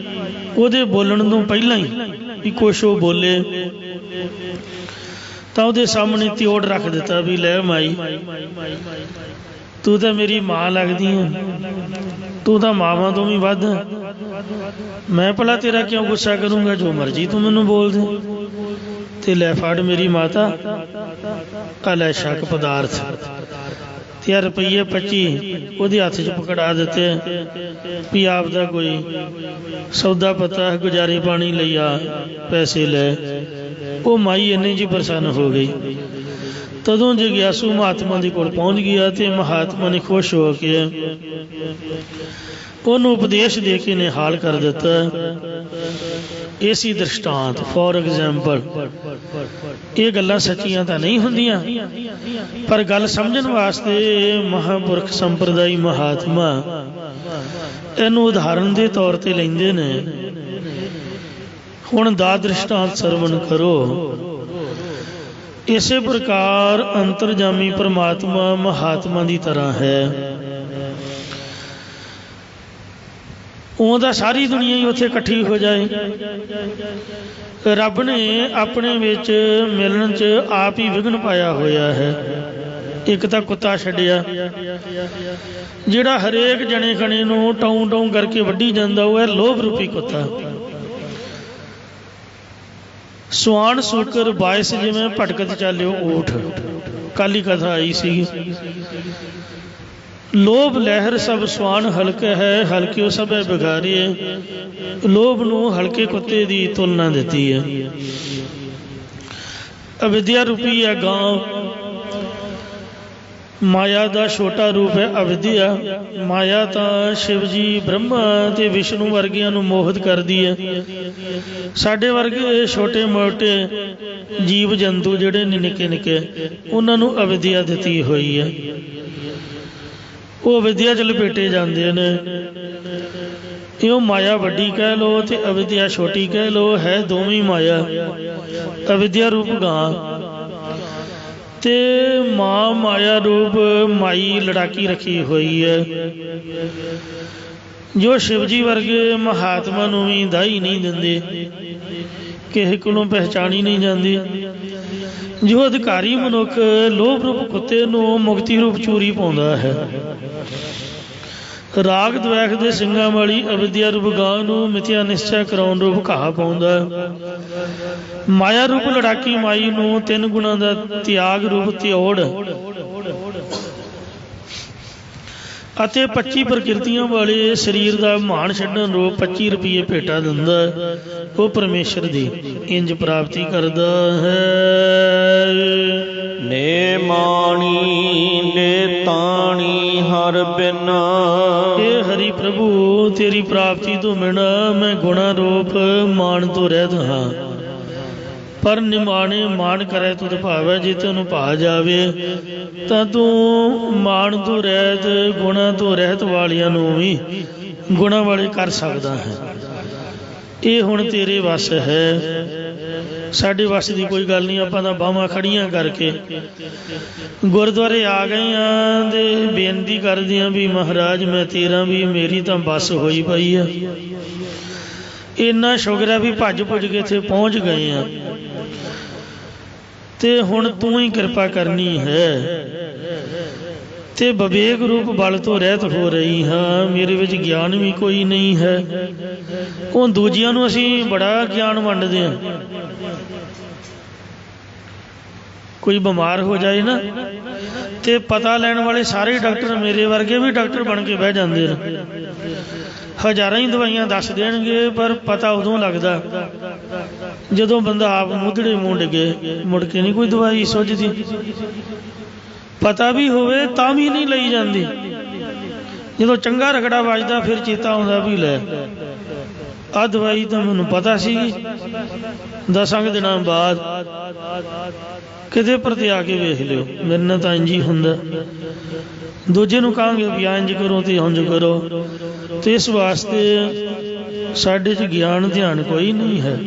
ਉਹਦੇ ਬੋਲਣ ਤੋਂ ਪਹਿਲਾਂ ਹੀ ਵੀ ਕੁਛ ਉਹ ਬੋਲੇ ਤਾਂ ਉਹਦੇ ਸਾਹਮਣੇ ਤਿਉੜ ਰੱਖ ਦਿੱਤਾ ਵੀ ਲੈ ਮਾਈ, ਤੂੰ ਤਾਂ ਮੇਰੀ ਮਾਂ ਲੱਗਦੀ ਹੈ, ਤੂੰ ਤਾਂ ਮਾਵਾਂ ਤੋਂ ਵੀ ਵੱਧ। ਮੈਂ ਭਲਾ ਤੇਰਾ ਕਿਉਂ ਗੁੱਸਾ ਕਰੂੰਗਾ, ਜੋ ਮਰਜ਼ੀ ਤੂੰ ਮੈਨੂੰ ਬੋਲ ਦੇ। ਤੇ ਲੈ ਫੜ ਮੇਰੀ ਮਾਤਾ, ਆ ਲੈ ਛਕ ਪਦਾਰਥ। ਤੇ ਰੁਪਈਏ 25 ਉਹਦੇ ਹੱਥ 'ਚ ਪਕੜਾ ਦਿੱਤੇ ਵੀ ਆਪ ਦਾ ਕੋਈ ਸੌਦਾ ਪਤਾ, ਗੁਜ਼ਾਰੇ ਪਾਣੀ ਲਈ ਆ, ਪੈਸੇ ਲੈ। ਉਹ ਮਾਈ ਇੰਨੇ 'ਚ ਪ੍ਰਸੰਨ ਹੋ ਗਈ। ਤਦੋਂ ਜਗਿਆਸੂ ਮਹਾਤਮਾ ਦੇ ਕੋਲ ਪਹੁੰਚ ਗਿਆ ਤੇ ਮਹਾਤਮਾ ਨੇ ਖੁਸ਼ ਹੋ ਕੇ ਉਹਨੂੰ ਉਪਦੇਸ਼ ਦੇ ਕੇ ਨਿਹਾਲ ਕਰ ਦਿੱਤਾ। ਇਹ ਸੀ ਦ੍ਰਿਸ਼ਟਾਂਤ। ਫੋਰ ਐਗਜ਼ਾਮਪਲ, ਇਹ ਗੱਲਾਂ ਸੱਚੀਆਂ ਤਾਂ ਨਹੀਂ ਹੁੰਦੀਆਂ, ਪਰ ਗੱਲ ਸਮਝਣ ਵਾਸਤੇ ਮਹਾਂਪੁਰਖ ਸੰਪਰਦਾਈ ਮਹਾਤਮਾ ਇਹਨੂੰ ਉਦਾਹਰਨ ਦੇ ਤੌਰ ਤੇ ਲੈਂਦੇ ਨੇ। ਹੁਣ ਦਾ ਦ੍ਰਿਸ਼ਟਾਂਤ ਸਰਵਣ ਕਰੋ। ਇਸੇ ਪ੍ਰਕਾਰ ਅੰਤਰਜਾਮੀ ਪਰਮਾਤਮਾ ਮਹਾਤਮਾ ਦੀ ਤਰ੍ਹਾਂ ਹੈ। ਉਹਦਾ ਸਾਰੀ ਦੁਨੀਆ ਹੀ ਉੱਥੇ ਇਕੱਠੀ ਹੋ ਜਾਏ। ਰੱਬ ਨੇ ਆਪਣੇ ਵਿੱਚ ਮਿਲਣ 'ਚ ਆਪ ਹੀ ਵਿਘਨ ਪਾਇਆ ਹੋਇਆ ਹੈ। ਇੱਕ ਤਾਂ ਕੁੱਤਾ ਛੱਡਿਆ, ਜਿਹੜਾ ਹਰੇਕ ਜਣੇ ਖਣੇ ਨੂੰ ਟੌਂ ਟੌਂ ਕਰਕੇ ਵੱਢੀ ਜਾਂਦਾ, ਉਹ ਹੈ ਲੋਭ ਰੂਪੀ ਕੁੱਤਾ। ਸਵਾਣ ਸੂਕਰ ਬਾਇਸ ਜਿਵੇਂ ਭਟਕਤ ਚਾਲਿਓ ਊਠ, ਕਾਲੀ ਕਥਾ ਆਈ ਸੀ। ਲੋਭ ਲਹਿਰ ਸਭ ਸਵਾਣ ਹਲਕੇ ਹੈ, ਹਲਕਿਓ ਸਭ ਬਿਗਾਰੀਏ। ਲੋਭ ਨੂੰ ਹਲਕੇ ਕੁੱਤੇ ਦੀ ਤੁਲਨਾ ਦਿੱਤੀ ਹੈ। ਅਵਿਦਿਆ ਰੂਪੀ ਹੈ ਗਾਂ। ਮਾਇਆ ਦਾ ਛੋਟਾ ਰੂਪ ਹੈ ਅਵਿਦਿਆ। ਮਾਇਆ ਤਾਂ ਸ਼ਿਵ ਜੀ, ਬ੍ਰਹਮਾ ਤੇ ਵਿਸ਼ਨੂੰ ਵਰਗਿਆਂ ਨੂੰ ਮੋਹਿਤ ਕਰਦੀ ਹੈ। ਸਾਡੇ ਵਰਗੇ ਛੋਟੇ ਮੋਟੇ ਜੀਵ ਜੰਤੂ ਜਿਹੜੇ ਨਿੱਕੇ ਨਿੱਕੇ, ਉਹਨਾਂ ਨੂੰ ਅਵਿਦਿਆ ਦਿੱਤੀ ਹੋਈ ਹੈ। ਉਹ ਅਵਿਦਿਆ 'ਚ ਲਪੇਟੇ ਜਾਂਦੇ ਨੇ। ਇਉਂ ਮਾਇਆ ਵੱਡੀ ਕਹਿ ਲਓ ਤੇ ਅਵਿਦਿਆ ਛੋਟੀ ਕਹਿ ਲਓ, ਹੈ ਦੋਵੇਂ ਮਾਇਆ। ਅਵਿਦਿਆ ਰੂਪ ਗਾਂ ਤੇ ਮਾਂ ਮਾਇਆ ਰੂਪ ਮਾਈ ਲੜਾਕੀ ਰੱਖੀ ਹੋਈ ਹੈ, ਜੋ ਸ਼ਿਵ ਜੀ ਵਰਗੇ ਮਹਾਤਮਾ ਨੂੰ ਵੀ ਦਾਈ ਨਹੀਂ ਦਿੰਦੇ, ਕਿਸੇ ਕੋਲੋਂ ਪਹਿਚਾਣੀ ਨਹੀਂ ਜਾਂਦੀ। ਜੋ ਅਧਿਕਾਰੀ ਮਨੁੱਖ ਲੋਭ ਰੂਪ ਕੁੱਤੇ ਨੂੰ ਮੁਕਤੀ ਰੂਪ ਚੂਰੀ ਪਾਉਂਦਾ ਹੈ। ਰਾਗ ਦਵੈਖ ਦੇ ਸਿੰਘਾਂ ਵਾਲੀ ਅਵਿਦਿਆ ਰੂਪ ਗਾਂ ਨੂੰ ਮਿਥਿਆ ਨਿਸ਼ਚੈ ਕਰਾਉਣ ਰੂਪ ਘਾਹ ਪਾਉਂਦਾ। ਮਾਇਆ ਰੂਪ ਲੜਾਕੀ ਮਾਈ ਨੂੰ 3 ਗੁਣਾਂ ਦਾ ਤਿਆਗ ਰੂਪ ਤਿਉੜ ਅਤੇ 25 ਪ੍ਰਕਿਰਤੀਆਂ ਵਾਲੇ ਸਰੀਰ ਦਾ ਮਾਣ ਛੱਡਣ ਰੂਪ 25 ਰੁਪਏ ਭੇਟਾ ਦਿੰਦਾ। ਉਹ ਪਰਮੇਸ਼ਰ ਦੀ ਇੰਜ ਪ੍ਰਾਪਤੀ ਕਰਦਾ ਹੈ। ਨੇ ਮਾਣੀ ਨੇ ਤਾਣੀ ਹਰ ਬਿਨ, ਇਹ ਹਰੀ ਪ੍ਰਭੂ ਤੇਰੀ ਪ੍ਰਾਪਤੀ ਤੋਂ ਬਿਨਾਂ ਮੈਂ ਗੁਣਾ ਰੂਪ ਮਾਨ ਤੋਂ ਰਹਿਤ ਹਾਂ। ਪਰ ਨਿਮਾਣੇ ਮਾਣ ਕਰੇ ਤੁਧ ਭਾਵੈ, ਜੇ ਤੈਨੂੰ ਭਾ ਜਾਵੇ ਤਾਂ ਤੂੰ ਮਾਣ ਤੋਂ ਰਹਿਤ ਗੁਣਾ ਤੋਂ ਰਹਿਤ ਵਾਲਿਆਂ ਨੂੰ ਵੀ ਗੁਣਾ ਵਾਲੇ ਕਰ ਸਕਦਾ ਹੈ। ਇਹ ਹੁਣ ਤੇਰੇ ਵੱਸ ਹੈ, ਸਾਡੇ ਵੱਸ ਦੀ ਕੋਈ ਗੱਲ ਨਹੀਂ। ਆਪਾਂ ਤਾਂ ਬਾਹਾਂ ਖੜੀਆਂ ਕਰਕੇ ਗੁਰਦੁਆਰੇ ਆ ਗਏ ਹਾਂ ਤੇ ਬੇਨਤੀ ਕਰਦੇ ਹਾਂ ਵੀ ਮਹਾਰਾਜ ਮੈਂ ਤੇਰਾ ਵੀ, ਮੇਰੀ ਤਾਂ ਬੱਸ ਹੋਈ ਪਈ ਆ। ਇੰਨਾ ਸ਼ੁਕਰ ਹੈ ਵੀ ਭੱਜ ਭੁੱਜ ਕੇ ਇੱਥੇ ਪਹੁੰਚ ਗਏ ਆ ਤੇ ਹੁਣ ਤੂੰ ਹੀ ਕਿਰਪਾ ਕਰਨੀ ਹੈ। ਤੇ ਵਿਵੇਕ ਰੂਪ ਬਲ ਤੋਂ ਰਹਿਤ ਹੋ ਰਹੀ ਹਾਂ, ਮੇਰੇ ਵਿੱਚ ਗਿਆਨ ਵੀ ਕੋਈ ਨਹੀਂ ਹੈ। ਉਹ ਦੂਜਿਆਂ ਨੂੰ ਅਸੀਂ ਬੜਾ ਗਿਆਨ ਵੰਡਦੇ ਹਾਂ। ਕੋਈ ਬਿਮਾਰ ਹੋ ਜਾਏ ਨਾ ਤੇ ਪਤਾ ਲੈਣ ਵਾਲੇ ਸਾਰੇ ਡਾਕਟਰ ਮੇਰੇ ਵਰਗੇ ਵੀ ਡਾਕਟਰ ਬਣ ਕੇ ਬਹਿ ਜਾਂਦੇ ਨੇ। ਹਜ਼ਾਰਾਂ ਹੀ ਦਵਾਈਆਂ ਦੱਸ ਦੇਣਗੇ, ਪਰ ਪਤਾ ਉਦੋਂ ਲੱਗਦਾ ਜਦੋਂ ਬੰਦਾ ਆਪ ਮੁੱਧੜੇ ਮੂੰਹ ਡਿੱਗੇ। ਮੁੜ ਕੇ ਨਹੀਂ ਕੋਈ ਦਵਾਈ ਸੁੱਝਦੀ। ਪਤਾ ਵੀ ਹੋਵੇ ਤਾਂ ਵੀ ਨਹੀਂ ਲਈ ਜਾਂਦੀ। ਜਦੋਂ ਚੰਗਾ ਰਗੜਾ ਵੱਜਦਾ ਫਿਰ ਚੇਤਾ ਆਉਂਦਾ ਵੀ ਲੈ ਆਹ ਦਵਾਈ ਤਾਂ ਮੈਨੂੰ ਪਤਾ ਸੀਗੀ। 10 ਦਿਨਾਂ ਬਾਅਦ ਕਿਤੇ ਪ੍ਰਤੀ ਆ ਕੇ ਵੇਖ ਲਿਓ, ਮੇਰੇ ਨਾਲ ਤਾਂ ਇੰਝ ਹੀ ਹੁੰਦਾ। ਦੂਜੇ ਨੂੰ ਕਹਾਂਗੇ ਵੀ ਇੰਝ ਕਰੋ ਤੇ ਇੰਝ ਕਰੋ। ਤੇ ਇਸ ਵਾਸਤੇ ਸਾਡੇ 'ਚ ਗਿਆਨ ਧਿਆਨ ਕੋਈ ਨਹੀਂ ਹੈ।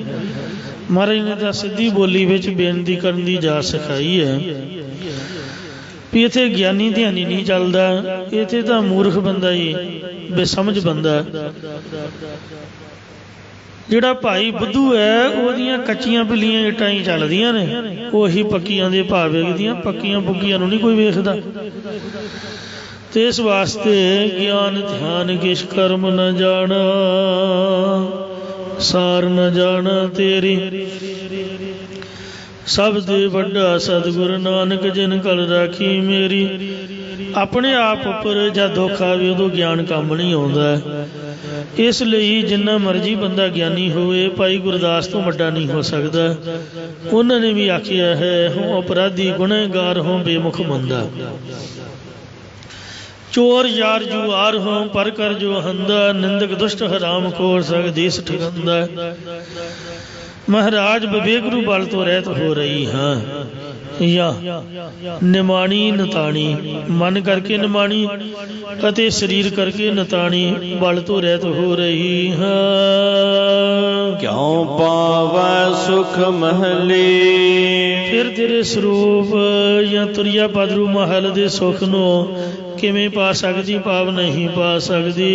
ਮਹਾਰਾਜ ਨੇ ਤਾਂ ਸਿੱਧੀ ਬੋਲੀ ਵਿੱਚ ਬੇਨਤੀ ਕਰਨ ਦੀ ਜਾਚ ਸਿਖਾਈ ਹੈ ਵੀ ਇੱਥੇ ਗਿਆਨੀ ਧਿਆਨੀ ਨਹੀਂ ਚੱਲਦਾ, ਇੱਥੇ ਤਾਂ ਮੂਰਖ ਬੰਦਾ ਹੀ, ਬੇਸਮਝ ਬੰਦਾ। ਜਿਹੜਾ ਭਾਈ ਬੁੱਧੂ ਹੈ ਉਹਦੀਆਂ ਕੱਚੀਆਂ ਪਿੱਲੀਆਂ ਇੱਟਾਂ ਹੀ ਚੱਲਦੀਆਂ ਨੇ, ਉਹੀ ਪੱਕੀਆਂ ਦੇ ਭਾਅ ਵੇਖਦੀਆਂ। ਪੱਕੀਆਂ ਪੁੱਕੀਆਂ ਨੂੰ ਨਹੀਂ ਕੋਈ ਵੇਖਦਾ। ਤੇ ਇਸ ਵਾਸਤੇ ਗਿਆਨ ਧਿਆਨ ਕਿਛ ਕਰਮ ਨ ਜਾਣਾ, ਸਾਰ ਨ ਜਾਣਾ ਤੇਰੀ। ਸਭ ਦੇ ਵੱਡਾ ਸਤਿਗੁਰ ਨਾਨਕ ਜਿਨ ਕਲ ਰਾਖੀ ਮੇਰੀ। ਆਪਣੇ ਆਪ ਉੱਪਰ ਜਦ ਦੁੱਖ ਆਵੇ ਉਦੋਂ ਗਿਆਨ ਕੰਮ ਨਹੀਂ ਆਉਂਦਾ। ਇਸ ਲਈ ਜਿੰਨਾ ਮਰਜ਼ੀ ਬੰਦਾ ਗਿਆਨੀ ਹੋਵੇ, ਭਾਈ ਗੁਰਦਾਸ ਤੋਂ ਵੱਡਾ ਨਹੀਂ ਹੋ ਸਕਦਾ। ਉਹਨਾਂ ਨੇ ਵੀ ਆਖਿਆ ਹੈ, ਹੋ ਅਪਰਾਧੀ ਗੁਨਹਗਾਰ ਹੋ ਬੇਮੁਖ ਮੰਦਾ, ਚੋਰ ਯਾਰ ਜੁਆਰ ਹੋ ਪਰ ਕਰ ਜੋ ਹੰਦਾ, ਨਿੰਦਕ ਦੁਸ਼ਟ ਹਰਾਮ ਖੋਰ ਸਗ ਦੇਸ ਠਗੰਦਾ। ਮਹਾਰਾਜ ਵਿਵੇਕ ਰੂ ਬਲ ਤੋਂ ਰਹਿਤ ਹੋ ਰਹੀ ਹਾਂ। ਜਾਂ ਨਿਮਾਣੀ ਨਤਾਣੀ, ਮਨ ਕਰਕੇ ਨਿਮਾਣੀ ਅਤੇ ਸਰੀਰ ਕਰਕੇ ਨਤਾਣੀ ਬਲ ਤੋਂ ਰਹਿਤ ਹੋ ਰਹੀ ਹਾਂ। ਕਿਉ ਪਾਵੈ ਸੁਖ ਮਹਲੀ, ਫਿਰ ਤੇਰੇ ਸਰੂਪ ਜਾਂ ਤੁਰਿਆ ਪਦਰੂ ਮਹਲ ਦੇ ਸੁੱਖ ਨੂੰ ਕਿਵੇਂ ਪਾ ਸਕਦੀ, ਭਾਵ ਨਹੀਂ ਪਾ ਸਕਦੀ।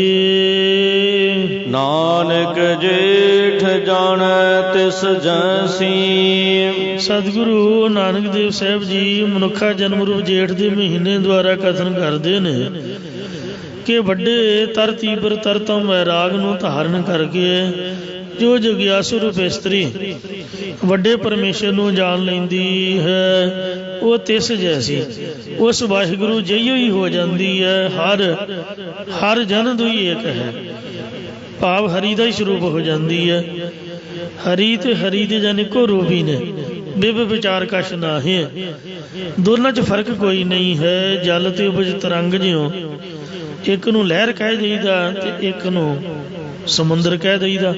ਨਾਨਕ ਜੇਠ ਜਾਣੈ ਤਿਸ ਜੈਸੀ। ਸਤਿਗੁਰੂ ਨਾਨਕ ਦੇਵ ਸਾਹਿਬ ਜੀ ਮਨੁੱਖਾ ਜਨਮ ਰੂਪ ਜੇਠ ਦੇ ਮਹੀਨੇ ਦੁਆਰਾ ਕਥਨ ਕਰਦੇ ਨੇ ਕਿ ਵੱਡੇ ਤਰ ਤੀਬਰ ਤਰਤਮ ਵੈਰਾਗ ਨੂੰ ਧਾਰਨ ਕਰਕੇ ਜੋ ਜਗਿਆਸੂ ਰੂਪ ਇਸਤਰੀ ਵੱਡੇ ਪਰਮੇਸ਼ਰ ਨੂੰ ਜਾਣ ਲੈਂਦੀ ਹੈ, ਉਹ ਤਿਸ ਜੈਸੀ ਉਸ ਵਾਹਿਗੁਰੂ ਜਿਹੀ ਹੀ ਹੋ ਜਾਂਦੀ ਹੈ। ਹਰ ਜਨ ਦੁਈ ਏਕ ਹੈ, ਭਾਵ ਹਰੀ ਦਾ ਹੀ ਸਰੂਪ ਹੋ ਜਾਂਦੀ ਹੈ। ਹਰੀ ਤੇ ਹਰੀ ਦੇ ਜਨ ਇੱਕੋ ਰੂਪ ਹੀ ਨੇ, ਬਿਬ ਵਿਚਾਰ ਕਛ ਨਾ ਹੈ। ਦੋਨਾਂ 'ਚ ਫਰਕ ਕੋਈ ਨਹੀਂ ਹੈ। ਜਲ ਤੇ ਉਪਜ ਤਰੰਗ ਜਿਉਂ ਇੱਕ ਨੂੰ ਲਹਿਰ ਕਹਿ ਦਈਦਾ ਤੇ ਇੱਕ ਨੂੰ ਸਮੁੰਦਰ ਕਹਿ ਦਈਦਾ।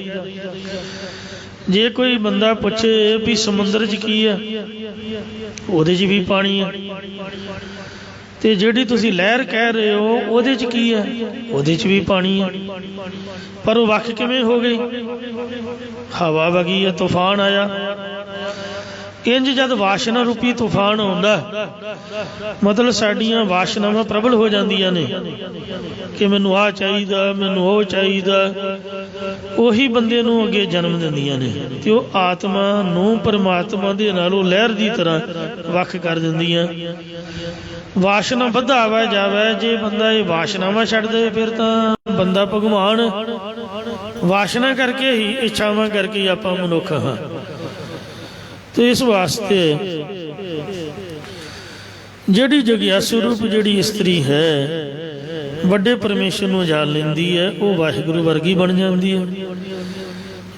ਜੇ ਕੋਈ ਬੰਦਾ ਪੁੱਛੇ ਵੀ ਸਮੁੰਦਰ 'ਚ ਕੀ ਹੈ, ਉਹਦੇ 'ਚ ਵੀ ਪਾਣੀ ਹੈ। ਤੇ ਜਿਹੜੀ ਤੁਸੀਂ ਲਹਿਰ ਕਹਿ ਰਹੇ ਹੋ ਉਹਦੇ 'ਚ ਕੀ ਹੈ, ਉਹਦੇ 'ਚ ਵੀ ਪਾਣੀ ਹੈ। ਪਰ ਉਹ ਵੱਖ ਕਿਵੇਂ ਹੋ ਗਈ? ਹਵਾ ਵਗੀ ਹੈ, ਤੂਫਾਨ ਆਇਆ। ਇੰਝ ਜਦ ਵਾਸ਼ਨਾ ਰੂਪੀ ਤੂਫਾਨ ਆਉਂਦਾ, ਮਤਲਬ ਸਾਡੀਆਂ ਵਾਸ਼ਨਾਵਾਂ ਪ੍ਰਬਲ ਹੋ ਜਾਂਦੀਆਂ ਨੇ ਕਿ ਮੈਨੂੰ ਆਹ ਚਾਹੀਦਾ, ਮੈਨੂੰ ਉਹ ਚਾਹੀਦਾ। ਉਹੀ ਬੰਦੇ ਨੂੰ ਅੱਗੇ ਜਨਮ ਦਿੰਦੀਆਂ ਨੇ ਤੇ ਉਹ ਆਤਮਾ ਨੂੰ ਪਰਮਾਤਮਾ ਦੇ ਨਾਲੋਂ ਲਹਿਰ ਦੀ ਤਰ੍ਹਾਂ ਵੱਖ ਕਰ ਦਿੰਦੀਆਂ। ਵਾਸ਼ਨਾ ਵਧਾਵਾ ਜਾਵੇ, ਜੇ ਬੰਦਾ ਇਹ ਵਾਸ਼ਨਾਵਾਂ ਛੱਡ ਦੇ ਫਿਰ ਤਾਂ ਬੰਦਾ ਭਗਵਾਨ। ਵਾਸ਼ਨਾ ਕਰਕੇ ਹੀ, ਇੱਛਾਵਾਂ ਕਰਕੇ ਹੀ ਆਪਾਂ ਮਨੁੱਖ ਹਾਂ। ਤੇ ਇਸ ਵਾਸਤੇ ਜਿਹੜੀ ਜਗਿਆਸੂ ਰੂਪ ਜਿਹੜੀ ਇਸਤਰੀ ਹੈ ਵੱਡੇ ਪਰਮੇਸ਼ਰ ਨੂੰ ਜਾਣ ਲੈਂਦੀ ਹੈ, ਉਹ ਵਾਹਿਗੁਰੂ ਵਰਗੀ ਬਣ ਜਾਂਦੀ ਹੈ।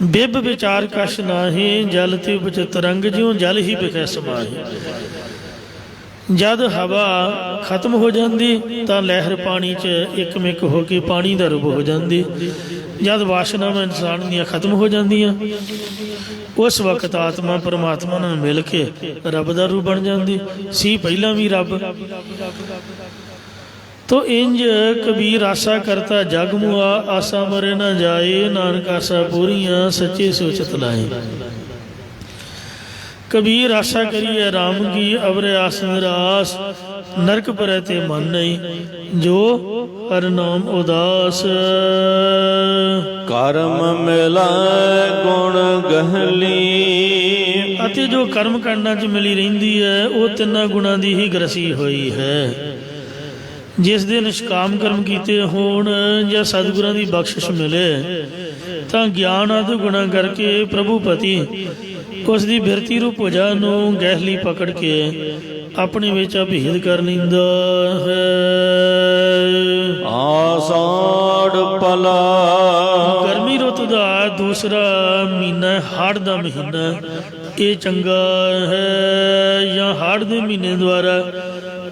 ਬਿਬ ਵਿਚਾਰ ਕਛ ਨਾਹੀਂ, ਜਲ ਤੇ ਉਪਜ ਤਰੰਗ ਜਿਉਂ ਜਲ ਹੀ ਬਿਖੈ ਸਮਾਹੀ। ਜਦ ਹਵਾ ਖਤਮ ਹੋ ਜਾਂਦੀ ਤਾਂ ਲਹਿਰ ਪਾਣੀ 'ਚ ਇੱਕਮਿਕ ਹੋ ਕੇ ਪਾਣੀ ਦਾ ਰੂਪ ਹੋ ਜਾਂਦੀ। ਜਦ ਵਾਸ਼ਨਾਵਾਂ ਇਨਸਾਨ ਦੀਆਂ ਖਤਮ ਹੋ ਜਾਂਦੀਆਂ ਉਸ ਵਕਤ ਆਤਮਾ ਪਰਮਾਤਮਾ ਨਾਲ ਮਿਲ ਕੇ ਰੱਬ ਦਾ ਰੂਪ ਬਣ ਜਾਂਦੀ ਸੀ, ਪਹਿਲਾਂ ਵੀ ਰੱਬ। ਤੋ ਇੰਜ ਕਬੀਰ ਆਸਾ ਕਰਤਾ ਜਗ ਮੁਆ, ਆਸਾ ਮਰੇ ਨਾ ਜਾਏ, ਨਾਨਕ ਆਸਾ ਪੂਰੀਆਂ ਸੱਚੇ ਸੋਚਤ ਲਾਏ। ਕਬੀਰ ਆਸਾ ਕਰੀਏ ਰਾਮ ਕੀ, ਅਵਰੇ ਆਸ ਨਿਰਾਸ, ਨਰਕ ਪਰੈ ਤੇ ਮਨ ਨਹੀਂ, ਜੋ ਹਰਿ ਨਾਮ ਉਦਾਸ। ਕਰਮ ਮਿਲਾਏ ਗੁਣ ਗਹਲੀ, ਅਤੇ ਜੋ ਕਰਮ ਕਾਂਡਾਂ 'ਚ ਮਿਲੀ ਰਹਿੰਦੀ ਹੈ ਉਹ ਤਿੰਨਾਂ ਗੁਣਾਂ ਦੀ ਹੀ ਗ੍ਰਸੀ ਹੋਈ ਹੈ। ਜਿਸ ਦੇ ਨਿਸ਼ਕਾਮ ਕਰਮ ਕੀਤੇ ਹੋਣ ਜਾਂ ਸਤਿਗੁਰਾਂ ਦੀ ਬਖਸ਼ਿਸ਼ ਮਿਲੇ ਤਾਂ ਗਿਆਨ ਆਦਿ ਗੁਣਾਂ ਕਰਕੇ ਪ੍ਰਭੂ ਪਤੀ ਉਸ ਦੀ ਬਿਰਤੀ ਰੂਪ ਭੁਜਾ ਨੂੰ ਗਹਿਲੀ ਪਕੜ ਕੇ ਆਪਣੇ ਵਿੱਚ ਅਭੇਦ ਕਰ ਲੈਂਦਾ ਹੈ। ਆਸਾੜ ਪਲਾ, ਗਰਮੀ ਰੁੱਤ ਦਾ ਦੂਸਰਾ ਮਹੀਨਾ ਹਾੜ੍ਹ ਦਾ ਮਹੀਨਾ, ਇਹ ਚੰਗਾ ਹੈ। ਜਾਂ ਹਾੜ੍ਹ ਦੇ ਮਹੀਨੇ ਦੁਆਰਾ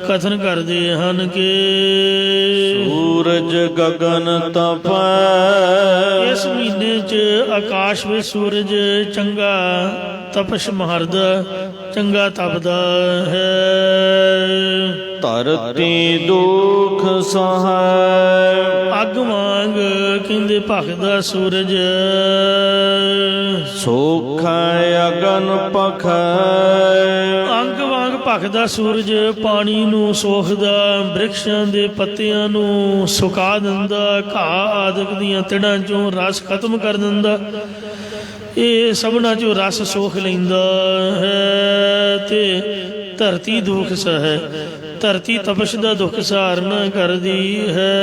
ਕਥਨ ਕਰਦੇ ਹਨ ਕਿ ਸੂਰਜ ਗਗਨ ਤਪੈ, ਇਸ ਮਹੀਨੇ 'ਚ ਆਕਾਸ਼ ਵਿੱਚ ਸੂਰਜ ਚੰਗਾ ਤਪਸ਼ ਮਾਰਦਾ, ਚੰਗਾ ਤਪਦਾ ਹੈ। ਧਰਤੀ ਦੁਖ ਸਹਾਇ, ਅੱਗ ਵਾਂਗ ਕਹਿੰਦੇ ਭਖਦਾ ਸੂਰਜ, ਸੋਖੈ ਅਗਨ ਪਖੈ, ਅੰਗ ਵਾਂਗ ਭਖਦਾ ਸੂਰਜ ਪਾਣੀ ਨੂੰ ਸੋਖਦਾ, ਬ੍ਰਿਕਸ਼ਾਂ ਦੇ ਪੱਤਿਆਂ ਨੂੰ ਸੁਕਾ ਦਿੰਦਾ, ਘਾਹ ਆਦਿਕ ਦੀਆਂ ਤਿੜਾਂ 'ਚੋਂ ਰਸ ਖਤਮ ਕਰ ਦਿੰਦਾ, ਇਹ ਸਭਨਾਂ 'ਚੋਂ ਰਸ ਸੋਖ ਲੈਂਦਾ ਹੈ। ਤੇ ਧਰਤੀ ਦੁੱਖ ਸਹੈ, ਧਰਤੀ ਤਪਸ਼ ਦਾ ਦੁੱਖ ਸਹਾਰਨਾ ਕਰਦੀ ਹੈ।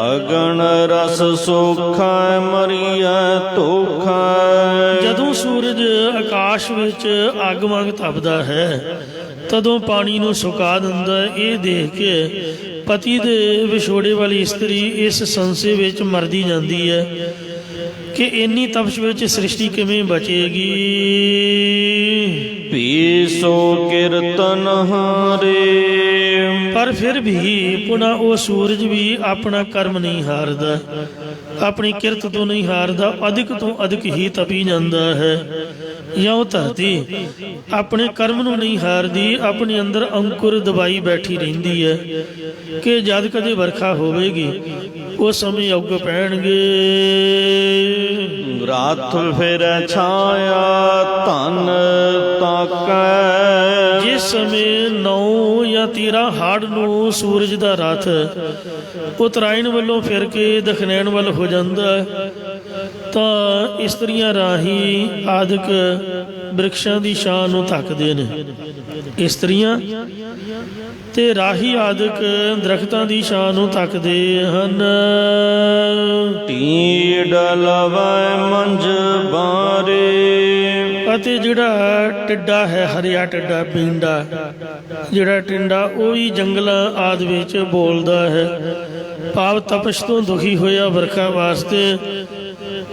ਅਗਨ ਰਸ ਸੋਖੈ ਮਰੀਐ ਧੋਖੈ, ਜਦੋਂ ਸੂਰਜ ਆਕਾਸ਼ ਵਿੱਚ ਅੱਗ ਵਾਂਗ ਤਪਦਾ ਹੈ ਤਦੋਂ ਪਾਣੀ ਨੂੰ ਸੁਕਾ ਦਿੰਦਾ। ਇਹ ਦੇਖ ਕੇ ਪਤੀ ਦੇ ਵਿਛੋੜੇ ਵਾਲੀ ਇਸਤਰੀ ਇਸ ਸੰਸੇ ਵਿੱਚ ਮਰਦੀ ਜਾਂਦੀ ਹੈ ਕਿ ਇੰਨੀ ਤਪਸ਼ ਵਿੱਚ ਸ੍ਰਿਸ਼ਟੀ ਕਿਵੇਂ ਬਚੇਗੀ। ਪੀਸੋ ਕੀਰਤਨ ਹਾਰੇ, ਪਰ ਫਿਰ ਵੀ ਪੁਨः ਉਹ ਸੂਰਜ ਵੀ ਆਪਣਾ ਕਰਮ ਨਹੀਂ ਹਾਰਦਾ, ਆਪਣੀ ਕਿਰਤ ਤੋਂ ਨਹੀਂ ਹਾਰਦਾ, ਅਧਿਕ ਤੋਂ ਅਧਿਕ ਹੀ ਤਪੀ ਜਾਂਦਾ ਹੈ। ਜਾਂ ਉਹ ਧਰਤੀ ਆਪਣੇ ਕਰਮ ਨੂੰ ਨਹੀਂ ਹਾਰਦੀ, ਆਪਣੇ ਅੰਦਰ ਅੰਕੁਰ ਦਬਾਈ ਬੈਠੀ ਰਹਿੰਦੀ ਹੈ ਕਿ ਜਦ ਕਦੇ ਵਰਖਾ ਹੋਵੇਗੀ ਉਸ ਸਮੇਂ ਉੱਗ ਪੈਣਗੇ। ਰਾਤ ਫਿਰ ਛਾਇਆ ਧਨ ਤਾਕੈ, ਜਿਸ ਸਮੇਂ 9 ਜਾਂ 13 ਹਾੜ ਨੂੰ ਸੂਰਜ ਦਾ ਰਥ ਉਤਰਾਇਣ ਵੱਲੋਂ ਫਿਰ ਕੇ ਦਖਨੈਣ ਵੱਲ ਹੋ ਜਾਂਦਾ ਤਾਂ ਇਸਤਰੀਆਂ ਰਾਹੀਂ ਆਦਿਕ ਬ੍ਰਿਕਸ਼ਾਂ ਦੀ ਛਾਂ ਨੂੰ ਧੱਕਦੇ ਨੇ। ਇਸਤਰੀਆਂ ਤੇ ਰਾਹੀ ਆਦਿਕ ਦਰਖਤਾਂ ਦੀ ਛਾਂ ਨੂੰ ਧੱਕਦੇ ਹਨ। ਟੀਡ ਲਵੈ ਮੰਝ ਬਾਰੇ, ਅਤੇ ਜਿਹੜਾ ਟਿੱਡਾ ਹੈ, ਹਰਿਆ ਟਿੱਡਾ, ਪੀਂਡਾ ਜਿਹੜਾ ਟਿੰਡਾ, ਉਹ ਵੀ ਜੰਗਲਾਂ ਆਦਿ ਵਿੱਚ ਬੋਲਦਾ ਹੈ। ਭਾਵ ਤਪਸ਼ ਤੋਂ ਦੁਖੀ ਹੋਇਆ ਵਰਖਾ ਵਾਸਤੇ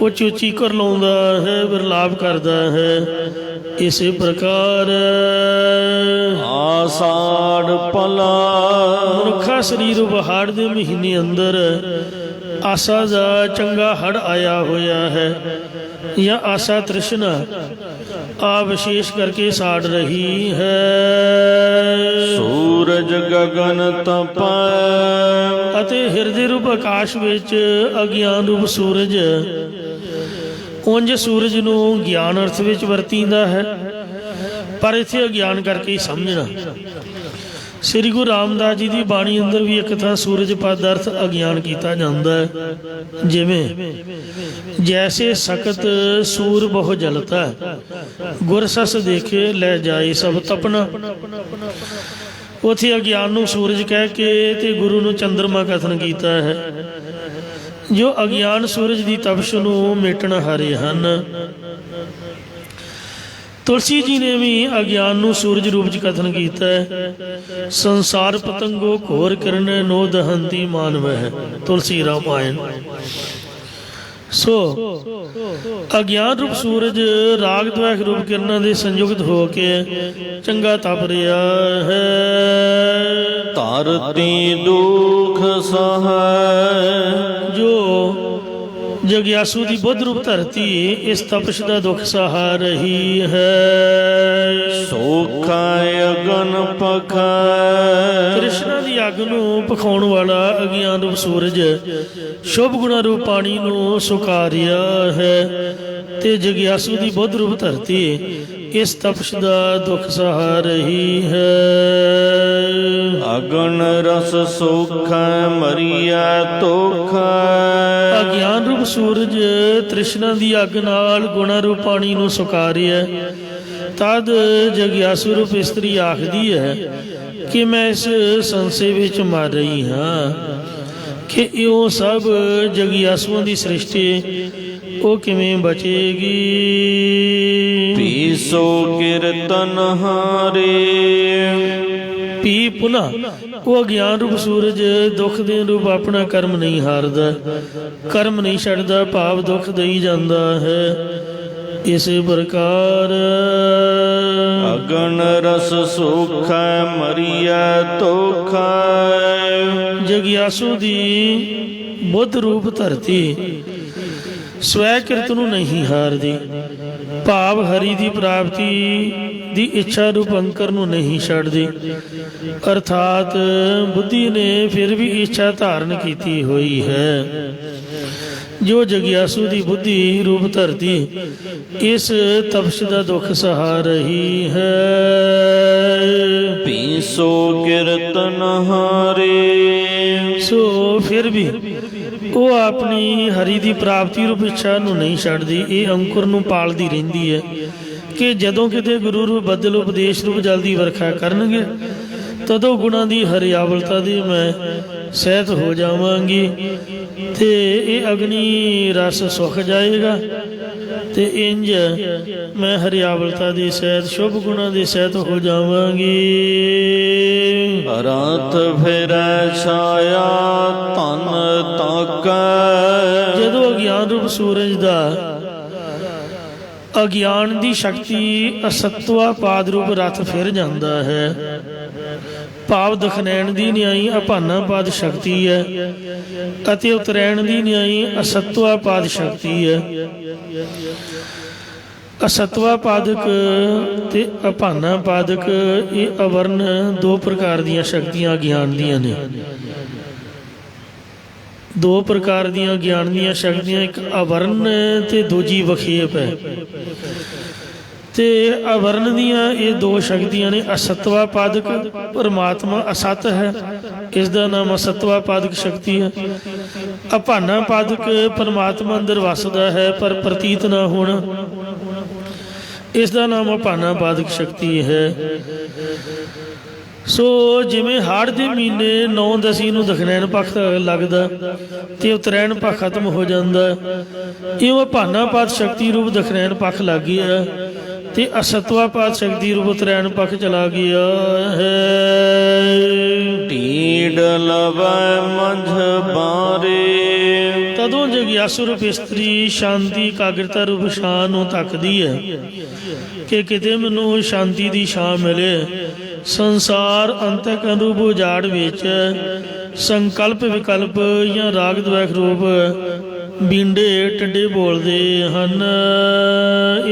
ਉੱਚੀ ਉੱਚੀ ਕਰਲਾਉਂਦਾ ਹੈ, ਵਿਰਲਾਪ ਕਰਦਾ ਹੈ। ਇਸੇ ਪ੍ਰਕਾਰ ਆਸਾੜ ਪਲਾ, ਮਨੁੱਖਾ ਸਰੀਰ ਹਾੜ ਦੇ ਮਹੀਨੇ ਅੰਦਰ ਆਸਾ ਦਾ ਚੰਗਾ ਹੜ ਆਇਆ ਹੋਇਆ ਹੈ ਜਾਂ ਆਸਾ ਤ੍ਰਿਸ਼ਨਾ ਆ ਵਿਸ਼ੇਸ਼ ਕਰਕੇ ਸਾੜ ਰਹੀ ਹੈ। ਸੂਰਜ ਗਗਨ ਤਪੈ, ਅਤੇ ਹਿਰਦੇ ਰੂਪ ਆਕਾਸ਼ ਵਿੱਚ ਅਗਿਆਨ ਰੂਪ ਸੂਰਜ ਉਂਝ ਸੂਰਜ ਨੂੰ ਗਿਆਨ ਅਰਥ ਵਿੱਚ ਵਰਤੀਂਦਾ ਹੈ, ਪਰ ਇੱਥੇ ਅਗਿਆਨ ਕਰਕੇ ਹੀ ਸਮਝਣਾ। ਸ੍ਰੀ ਗੁਰੂ ਰਾਮਦਾਸ ਜੀ ਦੀ ਬਾਣੀ ਅੰਦਰ ਵੀ ਇੱਕ ਥਾਂ ਸੂਰਜ ਪਦ ਅਰਥ ਅਗਿਆਨ ਕੀਤਾ ਜਾਂਦਾ ਹੈ, ਜਿਵੇਂ ਜੈਸੇ ਸਕਤ ਸੂਰ ਬਹੁ ਜਲਤਾ, ਗੁਰ ਸਸ ਦੇਖੇ ਲੈ ਜਾਏ ਸਭ ਤਪਨਾ। ਉੱਥੇ ਅਗਿਆਨ ਨੂੰ ਸੂਰਜ ਕਹਿ ਕੇ ਤੇ ਗੁਰੂ ਨੂੰ ਚੰਦਰਮਾ ਕਥਨ ਕੀਤਾ ਹੈ, ਜੋ ਅਗਿਆਨ ਸੂਰਜ ਦੀ ਤਪਸ਼ ਨੂੰ ਮੇਟਣ ਹਾਰੇ ਹਨ। ਤੁਲਸੀ ਜੀ ਨੇ ਵੀ ਅਗਿਆਨ ਨੂੰ ਸੂਰਜ ਰੂਪ 'ਚ ਕਥਨ ਕੀਤਾ ਹੈ। ਸੰਸਾਰ ਪਤੰਗੋ ਘੋਰ ਕਿਰਨ ਨੋ ਦਹੰਤੀ ਮਾਨਵ ਹੈ, ਤੁਲਸੀ ਰਾਮਾਇਣ। ਸੋ ਅਗਿਆਨ ਰੂਪ ਸੂਰਜ ਰਾਗ ਦਵੈਖ ਰੂਪ ਕਿਰਨਾਂ ਦੇ ਸੰਯੁਕਤ ਹੋ ਕੇ ਚੰਗਾ ਤਪ ਰਿਹਾ ਹੈ। ਧਰਤੀ ਦੁਖ ਸਹਾਇ ਜੋ ਜਗਿਆਸੂ ਦੀ ਬੁੱਧ ਰੂਪ ਧਰਤੀ ਇਸ ਤਪਸ਼ ਦਾ ਦੁੱਖ ਸਹਾ ਰਹੀ ਹੈ। ਸੋਖਾ ਅਗਨ ਪਖੈ ਕ੍ਰਿਸ਼ਨਾ ਦੀ ਅੱਗ ਨੂੰ ਪਖਾਉਣ ਵਾਲਾ ਅਗਿਆਨ ਰੂਪ ਸੂਰਜ ਸ਼ੁਭ ਗੁਣਾ ਰੂਪ ਪਾਣੀ ਨੂੰ ਸੁਕਾ ਰਿਹਾ ਹੈ ਤੇ ਜਗਿਆਸੂ ਦੀ ਬੁੱਧ ਰੂਪ ਧਰਤੀ ਇਸ ਤਪਸ਼ ਦਾ ਦੁੱਖ ਸਹਾ ਰਹੀ ਹੈ। ਅਗਨ ਰਸ ਸੋਖੈ ਮਰੀਐ ਤੋਖੈ ਅਗਿਆਨ ਰੂਪ ਸੂਰਜ ਤ੍ਰਿਸ਼ਨਾ ਦੀ ਅੱਗ ਨਾਲ ਗੁਣਾ ਰੂਪ ਪਾਣੀ ਨੂੰ ਸੁਕਾ ਰਿਹਾ ਹੈ। ਤਦ ਜਗਿਆਸੂ ਰੂਪ ਇਸਤਰੀ ਆਖਦੀ ਹੈ ਕਿ ਮੈਂ ਇਸ ਸੰਸੇ ਵਿੱਚ ਮਰ ਰਹੀ ਹਾਂ ਕਿ ਇਉਂ ਸਭ ਜਗਿਆਸੂਆਂ ਦੀ ਸ੍ਰਿਸ਼ਟੀ ਉਹ ਕਿਵੇਂ ਬਚੇਗੀ। ਪੀਸੋ ਕੀਰਤਨ ਹਾਰੇ ਪੀ ਪੁਨः ਉਹ ਅਗਿਆਨ ਰੂਪ ਸੂਰਜ ਦੁੱਖ ਦੇ ਰੂਪ ਆਪਣਾ ਕਰਮ ਨਹੀਂ ਹਾਰਦਾ, ਕਰਮ ਨਹੀਂ ਛੱਡਦਾ, ਭਾਵ ਦੁੱਖ ਦੇਈ ਜਾਂਦਾ ਹੈ। ਇਸੇ ਪ੍ਰਕਾਰ ਅਗਨ ਰਸ ਸੋਖੈ ਮਰੀਐ ਤੋਖੈ ਜਗਿਆਸੂ ਦੀ ਬੁੱਧ ਰੂਪ ਧਰਤੀ ਸਵੈ ਕਿਰਤ ਨੂੰ ਨਹੀਂ ਹਾਰਦੀ, ਭਾਵ ਹਰੀ ਦੀ ਪ੍ਰਾਪਤੀ ਦੀ ਇੱਛਾ ਰੂਪ ਅੰਕਰ ਨੂੰ ਨਹੀਂ ਛੱਡਦੀ। ਅਰਥਾਤ ਬੁੱਧੀ ਨੇ ਫਿਰ ਵੀ ਇੱਛਾ ਧਾਰਨ ਕੀਤੀ ਹੋਈ ਹੈ। ਜੋ ਜਗਿਆਸੂ ਦੀ ਬੁੱਧੀ ਰੂਪ ਧਰਤੀ ਇਸ ਤਪਸ਼ ਦਾ ਦੁੱਖ ਸਹਾ ਰਹੀ ਹੈ। ਪੀਸੋ ਕੀਰਤਨ ਹਾਰੇ ਸੋ ਫਿਰ ਵੀ ਉਹ ਆਪਣੀ ਹਰੀ ਦੀ ਪ੍ਰਾਪਤੀ ਰੂਪ ਇੱਛਾ ਨੂੰ ਨਹੀਂ ਛੱਡਦੀ। ਇਹ ਅੰਕੁਰ ਨੂੰ ਪਾਲਦੀ ਰਹਿੰਦੀ ਹੈ ਕਿ ਜਦੋਂ ਕਿਤੇ ਗੁਰੂ ਰੂਪ ਬਦਲ ਉਪਦੇਸ਼ ਰੂਪ ਜਲ ਦੀ ਵਰਖਾ ਕਰਨਗੇ ਤਦੋਂ ਗੁਣਾਂ ਦੀ ਹਰਿਆਵਲਤਾ ਦੀ ਮੈਂ ਸਹਿਤ ਹੋ ਜਾਵਾਂਗੀ ਤੇ ਇਹ ਅਗਨੀ ਰਸ ਸੁੱਖ ਜਾਏਗਾ ਤੇ ਇੰਜ ਮੈਂ ਹਰਿਆਵਲਤਾ ਦੀ ਸਹਿਤ ਸ਼ੁਭ ਗੁਣਾਂ ਦੀ ਸਹਿਤ ਹੋ ਜਾਵਾਂਗੀ। ਰਾਤ ਫਿਰੈ ਛਾਇਆ ਧਨ ਤਾਕੈ ਜਦੋਂ ਅਗਿਆਨ ਰੂਪ ਸੂਰਜ ਦਾ ਅਗਿਆਨ ਦੀ ਸ਼ਕਤੀ ਅਸਤਵਾ ਪਾਦ ਰੂਪ ਰਥ ਫਿਰ ਜਾਂਦਾ ਹੈ, ਭਾਵ ਦਖਨੈਣ ਦੀ ਨਿਆਈ ਅਭਾਨਾ ਪਾਦ ਸ਼ਕਤੀ ਹੈ ਅਤੇ ਉਤਰੈਣ ਦੀ ਨਿਆਈ ਅਸਤਵਾ ਪਾਦ ਸ਼ਕਤੀ ਹੈ। ਅਸਤਵਾ ਪਾਦਕ ਤੇ ਅਭਾਨਾ ਪਾਦਕ ਇਹ ਅਵਰਨ ਦੋ ਪ੍ਰਕਾਰ ਦੀਆਂ ਸ਼ਕਤੀਆਂ ਗਿਆਨ ਦੀਆਂ ਨੇ। ਦੋ ਪ੍ਰਕਾਰ ਦੀਆਂ ਗਿਆਨ ਦੀਆਂ ਸ਼ਕਤੀਆਂ, ਇੱਕ ਅਵਰਨ ਤੇ ਦੂਜੀ ਵਖੇਪ ਹੈ। ਤੇ ਅਵਰਨ ਦੀਆਂ ਇਹ ਦੋ ਸ਼ਕਤੀਆਂ ਨੇ। ਅਸਤਵਾ ਪਾਦਕ ਪਰਮਾਤਮਾ ਅਸਤ ਹੈ, ਇਸ ਦਾ ਨਾਮ ਅਸਤਵਾ ਪਾਦਕ ਸ਼ਕਤੀ ਹੈ। ਅਭਾਨਾ ਪਾਦਕ ਪਰਮਾਤਮਾ ਅੰਦਰ ਵਸਦਾ ਹੈ ਪਰ ਪ੍ਰਤੀਤ ਨਾ ਹੋਣਾ, ਇਸ ਦਾ ਨਾਮ ਅਭਾਨਾ ਪਾਦਕ ਸ਼ਕਤੀ ਹੈ। ਸੋ ਜਿਵੇਂ ਹਾੜ ਦੇ ਮਹੀਨੇ 9-10 ਨੂੰ ਦਖਨੈਣ ਪੱਖ ਲੱਗਦਾ ਤੇ ਉਤਰੈਣ ਪੱਖ ਖਤਮ ਹੋ ਜਾਂਦਾ, ਇਉਂ ਅਭਾਨਾ ਪਾਦ ਸ਼ਕਤੀ ਰੂਪ ਦਖਨੈਣ ਪੱਖ ਲੱਗ ਗਿਆ ਤੇ ਅਸਤਵਾ ਪਾਦ ਸ਼ਕਤੀ ਰੂਪ ਉਤਰੈਣ ਪੱਖ ਚਲਾ ਗਿਆ ਹੈ। ਢੀਡ ਲਵੈ ਮੰਝ ਬਾਰੇ ਤਦੋਂ ਜਗਿਆਸੂ ਰੂਪ ਇਸਤਰੀ ਸ਼ਾਂਤੀ ਇਕਾਗਰਤਾ ਰੂਪ ਛਾਂ ਨੂੰ ਤੱਕਦੀ ਹੈ ਕਿ ਕਿਤੇ ਮੈਨੂੰ ਸ਼ਾਂਤੀ ਦੀ ਛਾਂ ਮਿਲੇ। ਸੰਸਾਰ ਅੰਤਕਰਨ ਰੂਪ ਉਜਾੜ ਵਿੱਚ ਸੰਕਲਪ ਵਿਕਲਪ ਜਾਂ ਰਾਗ ਦਵੈਖ ਰੂਪ ਬੀਂਡੇ ਟੱਡੇ ਬੋਲਦੇ ਹਨ।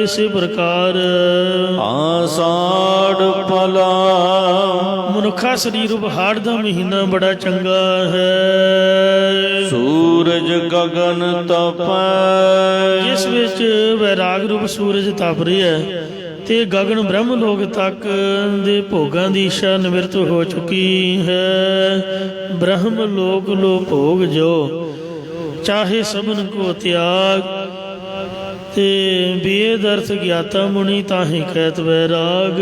ਇਸੇ ਪ੍ਰਕਾਰ ਆਸਾੜ ਪਲਾ ਮਨੁੱਖਾ ਸਰੀਰ ਰੂਪ ਹਾੜ ਦਾ ਮਹੀਨਾ ਬੜਾ ਚੰਗਾ ਹੈ। ਸੂਰਜ ਗਗਨ ਤਪੈ ਜਿਸ ਵਿੱਚ ਵੈਰਾਗ ਰੂਪ ਸੂਰਜ ਤਪ ਰਿਹਾ ਤੇ ਗਗਨ ਬ੍ਰਹਮ ਲੋਕ ਤੱਕ ਦੇ ਭੋਗਾਂ ਦੀ ਇੱਛਾ ਨਿਵਰਤ ਹੋ ਚੁੱਕੀ ਹੈ। ਬ੍ਰਹਮ ਲੋਕ ਲੋ ਭੋਗ ਜੋ ਚਾਹੇ ਸਭਨ ਕੋ ਤਿਆਗ ਤੇ ਬੇਦ ਅਰਥ ਗਿਆਤਾ ਮੁਨੀ ਤਾਹੇ ਕਹਿਤ ਵੈਰਾਗ।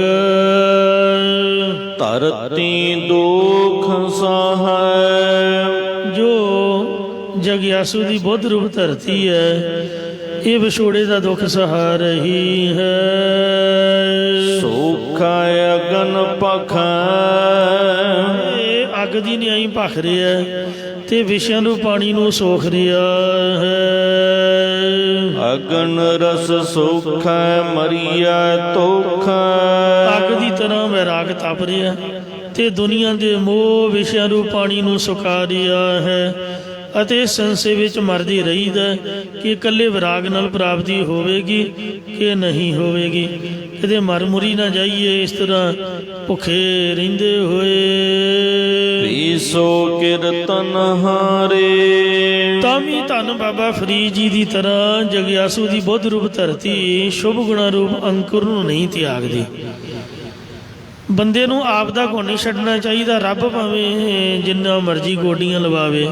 ਧਰਤੀ ਦੁਖ ਸਹਾਇ ਜੋ ਜਗਿਆਸੂ ਦੀ ਬੁੱਧ ਰੂਪ ਧਰਤੀ ਹੈ ਇਹ ਵਿਛੋੜੇ ਦਾ ਦੁੱਖ ਸਹਾ ਰਹੀ ਹੈ। ਸੋਖਾ ਅਗਨ ਪਖੈ ਇਹ ਅੱਗ ਦੀ ਨਿਆਈ ਭਖ ਰਿਹਾ ਤੇ ਵਿਸ਼ਿਆਂ ਨੂੰ ਪਾਣੀ ਨੂੰ ਸੋਖ ਰਿਹਾ ਹੈ। ਅਗਨ ਰਸ ਸੋਖੈ ਮਰੀਐ ਤੋਖੈ। ਅੱਗ ਦੀ ਤਰ੍ਹਾਂ ਵੈਰਾਗ ਤਪ ਰਿਹਾ ਤੇ ਦੁਨੀਆ ਦੇ ਮੋਹ ਵਿਸ਼ਿਆਂ ਨੂੰ ਪਾਣੀ ਨੂੰ ਸੁਕਾ ਰਿਹਾ ਹੈ ਅਤੇ ਸੰਸੇ ਵਿੱਚ ਮਰਦੀ ਰਹੀਦਾ ਕਿ ਇਕੱਲੇ ਵਿਰਾਗ ਨਾਲ ਪ੍ਰਾਪਤੀ ਹੋਵੇਗੀ ਕਿ ਨਹੀਂ ਹੋਵੇਗੀ। ਕਿਤੇ ਮਰ ਮੁਰੀ ਨਾ ਜਾਈਏ ਇਸ ਤਰ੍ਹਾਂ ਭੁੱਖੇ ਰਹਿੰਦੇ ਹੋਏ। ਈਸੋ ਕੀਰਤਨ ਹਾਰੇ। ਤਾਂ ਵੀ ਧੰਨ ਬਾਬਾ ਫਰੀਦ ਜੀ ਦੀ ਤਰ੍ਹਾਂ ਜਗਿਆਸੂ ਦੀ ਬੁੱਧ ਰੂਪ ਧਰਤੀ ਸ਼ੁਭ ਗੁਣਾ ਰੂਪ ਅੰਕੁਰ ਨੂੰ ਨਹੀਂ ਤਿਆਗਦੀ। ਬੰਦੇ ਨੂੰ ਆਪ ਦਾ ਗੁਣ ਨਹੀਂ ਛੱਡਣਾ ਚਾਹੀਦਾ। ਰੱਬ ਭਾਵੇਂ ਜਿੰਨਾ ਮਰਜ਼ੀ ਗੋਡੀਆਂ ਲਵਾਵੇ।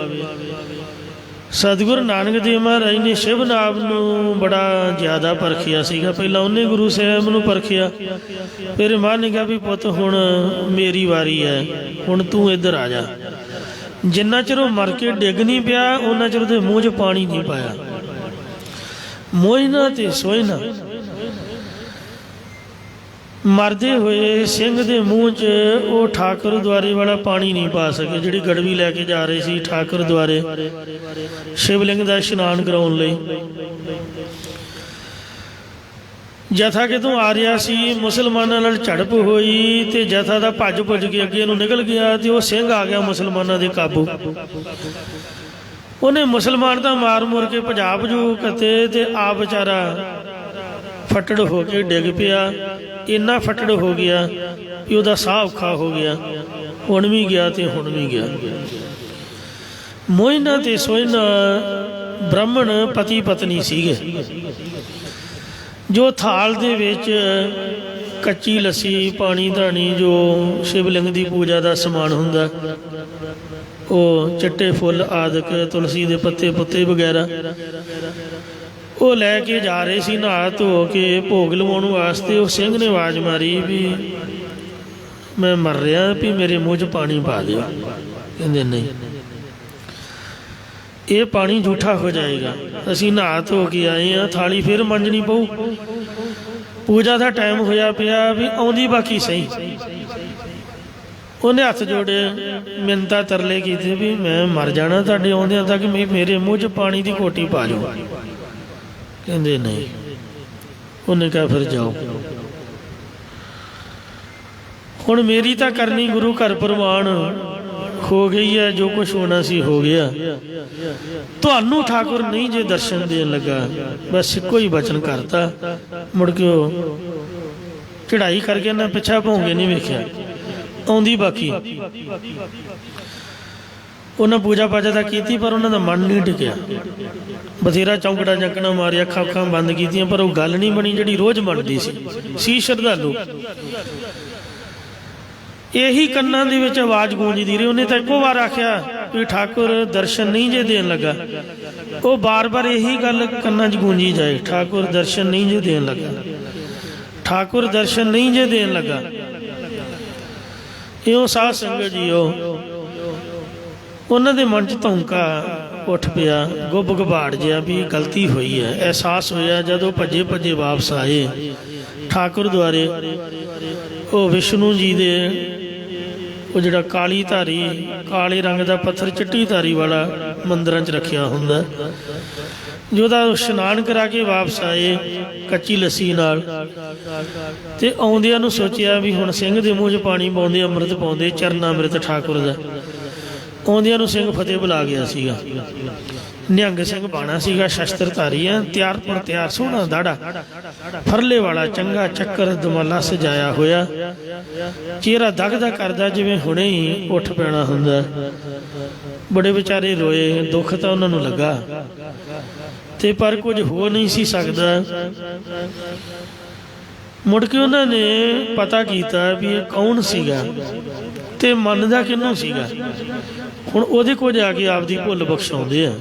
ਸਤਿਗੁਰੂ ਨਾਨਕ ਦੇਵ ਮਹਾਰਾਜ ਨੇ ਸ਼ਿਵ ਨਾਮ ਨੂੰ ਬੜਾ ਜ਼ਿਆਦਾ ਪਰਖਿਆ ਸੀਗਾ। ਪਹਿਲਾਂ ਉਹਨੇ ਗੁਰੂ ਸਾਹਿਬ ਨੂੰ ਪਰਖਿਆ, ਫਿਰ ਮਨ ਨੇ ਕਿਹਾ ਵੀ ਪੁੱਤ ਹੁਣ ਮੇਰੀ ਵਾਰੀ ਹੈ, ਹੁਣ ਤੂੰ ਇੱਧਰ ਆ ਜਾ। ਜਿੰਨਾ ਚਿਰ ਉਹ ਮਰ ਕੇ ਡਿੱਗ ਨਹੀਂ ਪਿਆ ਉਹਨਾਂ ਚਿਰ ਉਹਦੇ ਮੂੰਹ 'ਚ ਪਾਣੀ ਨਹੀਂ ਪਾਇਆ। ਮੋਇਨਾ ਤੇ ਸੋਇਨਾ ਮਰਦੇ ਹੋਏ ਸਿੰਘ ਦੇ ਮੂੰਹ 'ਚ ਉਹ ਠਾਕੁਰ ਦੁਆਰੇ ਵਾਲਾ ਪਾਣੀ ਨਹੀਂ ਪਾ ਸਕੇ। ਜਿਹੜੀ ਗੜਵੀ ਲੈ ਕੇ ਜਾ ਰਹੇ ਸੀ ਠਾਕੁਰ ਦੁਆਰੇ ਸ਼ਿਵਲਿੰਗ ਦਾ ਇਸ਼ਨਾਨ ਕਰਾਉਣ ਲਈ। ਜਥਾ ਕਿਤੋਂ ਆ ਰਿਹਾ ਸੀ, ਮੁਸਲਮਾਨਾਂ ਨਾਲ ਝੜਪ ਹੋਈ ਤੇ ਜਥਾ ਦਾ ਭੱਜ ਭੁੱਜ ਕੇ ਅੱਗੇ ਨੂੰ ਨਿਕਲ ਗਿਆ ਤੇ ਉਹ ਸਿੰਘ ਆ ਗਿਆ ਮੁਸਲਮਾਨਾਂ ਦੇ ਕਾਬੂ। ਉਹਨੇ ਮੁਸਲਮਾਨ ਤਾਂ ਮਾਰ ਮੁਰ ਕੇ ਭਜਾ ਭਜੂ ਕਤੇ ਤੇ ਆਪ ਵਿਚਾਰਾ ਫੱਟੜ ਹੋ ਕੇ ਡਿੱਗ ਪਿਆ। ਇੰਨਾ ਫੱਟੜ ਹੋ ਗਿਆ ਕਿ ਉਹਦਾ ਸਾਹ ਔਖਾ ਹੋ ਗਿਆ। ਹੁਣ ਵੀ ਗਿਆ ਤੇ ਹੁਣ ਵੀ ਗਿਆ। ਮੋਇਨਾ ਤੇ ਸੋਇਨਾ ਬ੍ਰਾਹਮਣ ਪਤੀ ਪਤਨੀ ਸੀਗੇ। ਜੋ ਥਾਲ ਦੇ ਵਿੱਚ ਕੱਚੀ ਲੱਸੀ, ਪਾਣੀ ਧਾਣੀ, ਜੋ ਸ਼ਿਵਲਿੰਗ ਦੀ ਪੂਜਾ ਦਾ ਸਮਾਨ ਹੁੰਦਾ, ਉਹ ਚਿੱਟੇ ਫੁੱਲ ਆਦਿਕ, ਤੁਲਸੀ ਦੇ ਪੱਤੇ ਪੁੱਤੇ ਵਗੈਰਾ ਉਹ ਲੈ ਕੇ ਜਾ ਰਹੇ ਸੀ ਨਹਾ ਧੋ ਕੇ ਭੋਗ ਲਵਾਉਣ ਵਾਸਤੇ। ਉਹ ਸਿੰਘ ਨੇ ਆਵਾਜ਼ ਮਾਰੀ ਵੀ ਮੈਂ ਮਰ ਰਿਹਾ, ਵੀ ਮੇਰੇ ਮੂੰਹ 'ਚ ਪਾਣੀ ਪਾ ਦਿਓ। ਕਹਿੰਦੇ ਨਹੀਂ, ਇਹ ਪਾਣੀ ਝੂਠਾ ਹੋ ਜਾਏਗਾ। ਅਸੀਂ ਨਹਾ ਧੋ ਕੇ ਆਏ ਹਾਂ, ਥਾਲੀ ਫਿਰ ਮਾਂਜਣੀ ਪਊ। ਪੂਜਾ ਦਾ ਟਾਈਮ ਹੋਇਆ ਪਿਆ, ਵੀ ਆਉਂਦੀ ਬਾਕੀ ਸਹੀ। ਉਹਨੇ ਹੱਥ ਜੋੜੇ, ਮਿੰਨਤਾਂ ਤਰਲੇ ਕੀਤੇ ਵੀ ਮੈਂ ਮਰ ਜਾਣਾ ਤੁਹਾਡੇ ਆਉਂਦਿਆਂ ਤੱਕ, ਮੇਰੇ ਮੂੰਹ 'ਚ ਪਾਣੀ ਦੀ ਘੋਟੀ ਪਾ ਜਾਓ। ਕਹਿੰਦੇ ਨਹੀਂ। ਉਹਨੇ ਕਿਹਾ ਫਿਰ ਜਾਓ। ਹੁਣ ਮੇਰੀ ਤਾਂ ਕਰਨੀ ਗੁਰੂ ਘਰ ਪ੍ਰਵਾਨ ਹੋ ਗਈ ਹੈ, ਜੋ ਕੁਛ ਹੋਣਾ ਸੀ ਹੋ ਗਿਆ। ਤੁਹਾਨੂੰ ਠਾਕੁਰ ਨਹੀਂ ਜੇ ਦਰਸ਼ਨ ਦੇਣ ਲੱਗਾ, ਬਸ ਇੱਕੋ ਹੀ ਬਚਨ ਕਰਤਾ। ਮੁੜ ਕੇ ਉਹ ਚੜ੍ਹਾਈ ਕਰਕੇ ਨਾ ਪਿੱਛਾ ਭੌਂਗੇ ਨਹੀਂ ਵੇਖਿਆ, ਆਉਂਦੀ ਬਾਕੀ। ਉਹਨਾਂ ਪੂਜਾ ਪਾਜਾ ਤਾਂ ਕੀਤੀ ਪਰ ਉਹਨਾਂ ਦਾ ਮਨ ਨਹੀਂ ਟਿਕਿਆ। ਬਥੇਰਾ ਚੌਂਕੜਾ ਚੱਕਣਾ ਮਾਰਿਆ, ਅੱਖਾਂ ਬੰਦ ਕੀਤੀਆਂ, ਪਰ ਉਹ ਗੱਲ ਨਹੀਂ ਬਣੀ ਜਿਹੜੀ ਰੋਜ਼ ਬਣਦੀ ਸੀ ਸ਼ਰਧਾਲੂ। ਇਹੀ ਕੰਨਾਂ ਦੇ ਵਿੱਚ ਆਵਾਜ਼ ਗੂੰਜਦੀ ਰਹੀ। ਉਹਨੇ ਤਾਂ ਇੱਕੋ ਵਾਰ ਆਖਿਆ ਵੀ ਠਾਕੁਰ ਦਰਸ਼ਨ ਨਹੀਂ ਜੇ ਦੇਣ ਲੱਗਾ। ਉਹ ਬਾਰ-ਬਾਰ ਇਹੀ ਗੱਲ ਕੰਨਾਂ 'ਚ ਗੂੰਜੀ ਜਾਏ, ਠਾਕੁਰ ਦਰਸ਼ਨ ਨਹੀਂ ਜੇ ਦੇਣ ਲੱਗਾ, ਠਾਕੁਰ ਦਰਸ਼ਨ ਨਹੀਂ ਜੇ ਦੇਣ ਲੱਗਾ। ਇਉਂ ਸਾਧ ਸੰਗਤ ਜੀਓ, ਉਹਨਾਂ ਦੇ ਮਨ 'ਚ ਧੌਂਕਾ ਉੱਠ ਪਿਆ, ਗੁੱਬ ਗੁਬਾੜ ਜਿਹਾ ਵੀ ਗਲਤੀ ਹੋਈ ਹੈ। ਅਹਿਸਾਸ ਹੋਇਆ ਜਦੋਂ ਭੱਜੇ ਭੱਜੇ ਵਾਪਸ ਆਏ ਠਾਕੁਰ ਦੁਆਰੇ। ਉਹ ਵਿਸ਼ਨੂੰ ਜੀ ਦੇ ਉਹ ਜਿਹੜਾ ਕਾਲੀ ਧਾਰੀ, ਕਾਲੇ ਰੰਗ ਦਾ ਪੱਥਰ ਚਿੱਟੀ ਧਾਰੀ ਵਾਲਾ ਮੰਦਿਰਾਂ 'ਚ ਰੱਖਿਆ ਹੁੰਦਾ, ਜਿਹਦਾ ਇਸ਼ਨਾਨ ਕਰਾ ਕੇ ਵਾਪਸ ਆਏ ਕੱਚੀ ਲੱਸੀ ਨਾਲ। ਤੇ ਆਉਂਦਿਆਂ ਨੂੰ ਸੋਚਿਆ ਵੀ ਹੁਣ ਸਿੰਘ ਦੇ ਮੂੰਹ 'ਚ ਪਾਣੀ ਪਾਉਂਦੇ, ਅੰਮ੍ਰਿਤ ਪਾਉਂਦੇ, ਚਰਨਾ ਅੰਮ੍ਰਿਤ ਠਾਕੁਰ ਦਾ। ਆਉਂਦਿਆਂ ਨੂੰ ਸਿੰਘ ਫਤਿਹ ਬੁਲਾ ਗਿਆ ਸੀਗਾ। ਨਿਹੰਗ ਸਿੰਘ ਬਾਣਾ ਸੀਗਾ, ਸ਼ਸਤਰ ਧਾਰੀ ਆ, ਤਿਆਰ ਪਰ ਤਿਆਰ, ਸੋਹਣਾ ਦਾੜਾ, ਫਰਲੇ ਵਾਲਾ, ਚੰਗਾ ਚੱਕਰ ਦਮਾਲਾ ਸਜਾਇਆ ਹੋਇਆ, ਚਿਹਰਾ ਦਗਦਾ ਕਰਦਾ ਜਿਵੇਂ ਹੁਣੇ ਹੀ ਉੱਠ ਪੈਣਾ ਹੁੰਦਾ। ਬੜੇ ਵਿਚਾਰੇ ਰੋਏ, ਦੁੱਖ ਤਾਂ ਉਹਨਾਂ ਨੂੰ ਲੱਗਾ ਤੇ ਪਰ ਕੁਝ ਹੋ ਨਹੀਂ ਸੀ ਸਕਦਾ। ਮੁੜ ਕੇ ਉਹਨਾਂ ਨੇ ਪਤਾ ਕੀਤਾ ਵੀ ਇਹ ਕੌਣ ਸੀਗਾ ਤੇ ਮੰਨਦਾ ਕਿਹਨੂੰ ਸੀਗਾ। ਹੁਣ ਉਹਦੇ ਕੋਲ ਜਾ ਕੇ ਆਪਦੀ ਭੁੱਲ ਬਖਸ਼ਾਉਂਦੇ ਆ।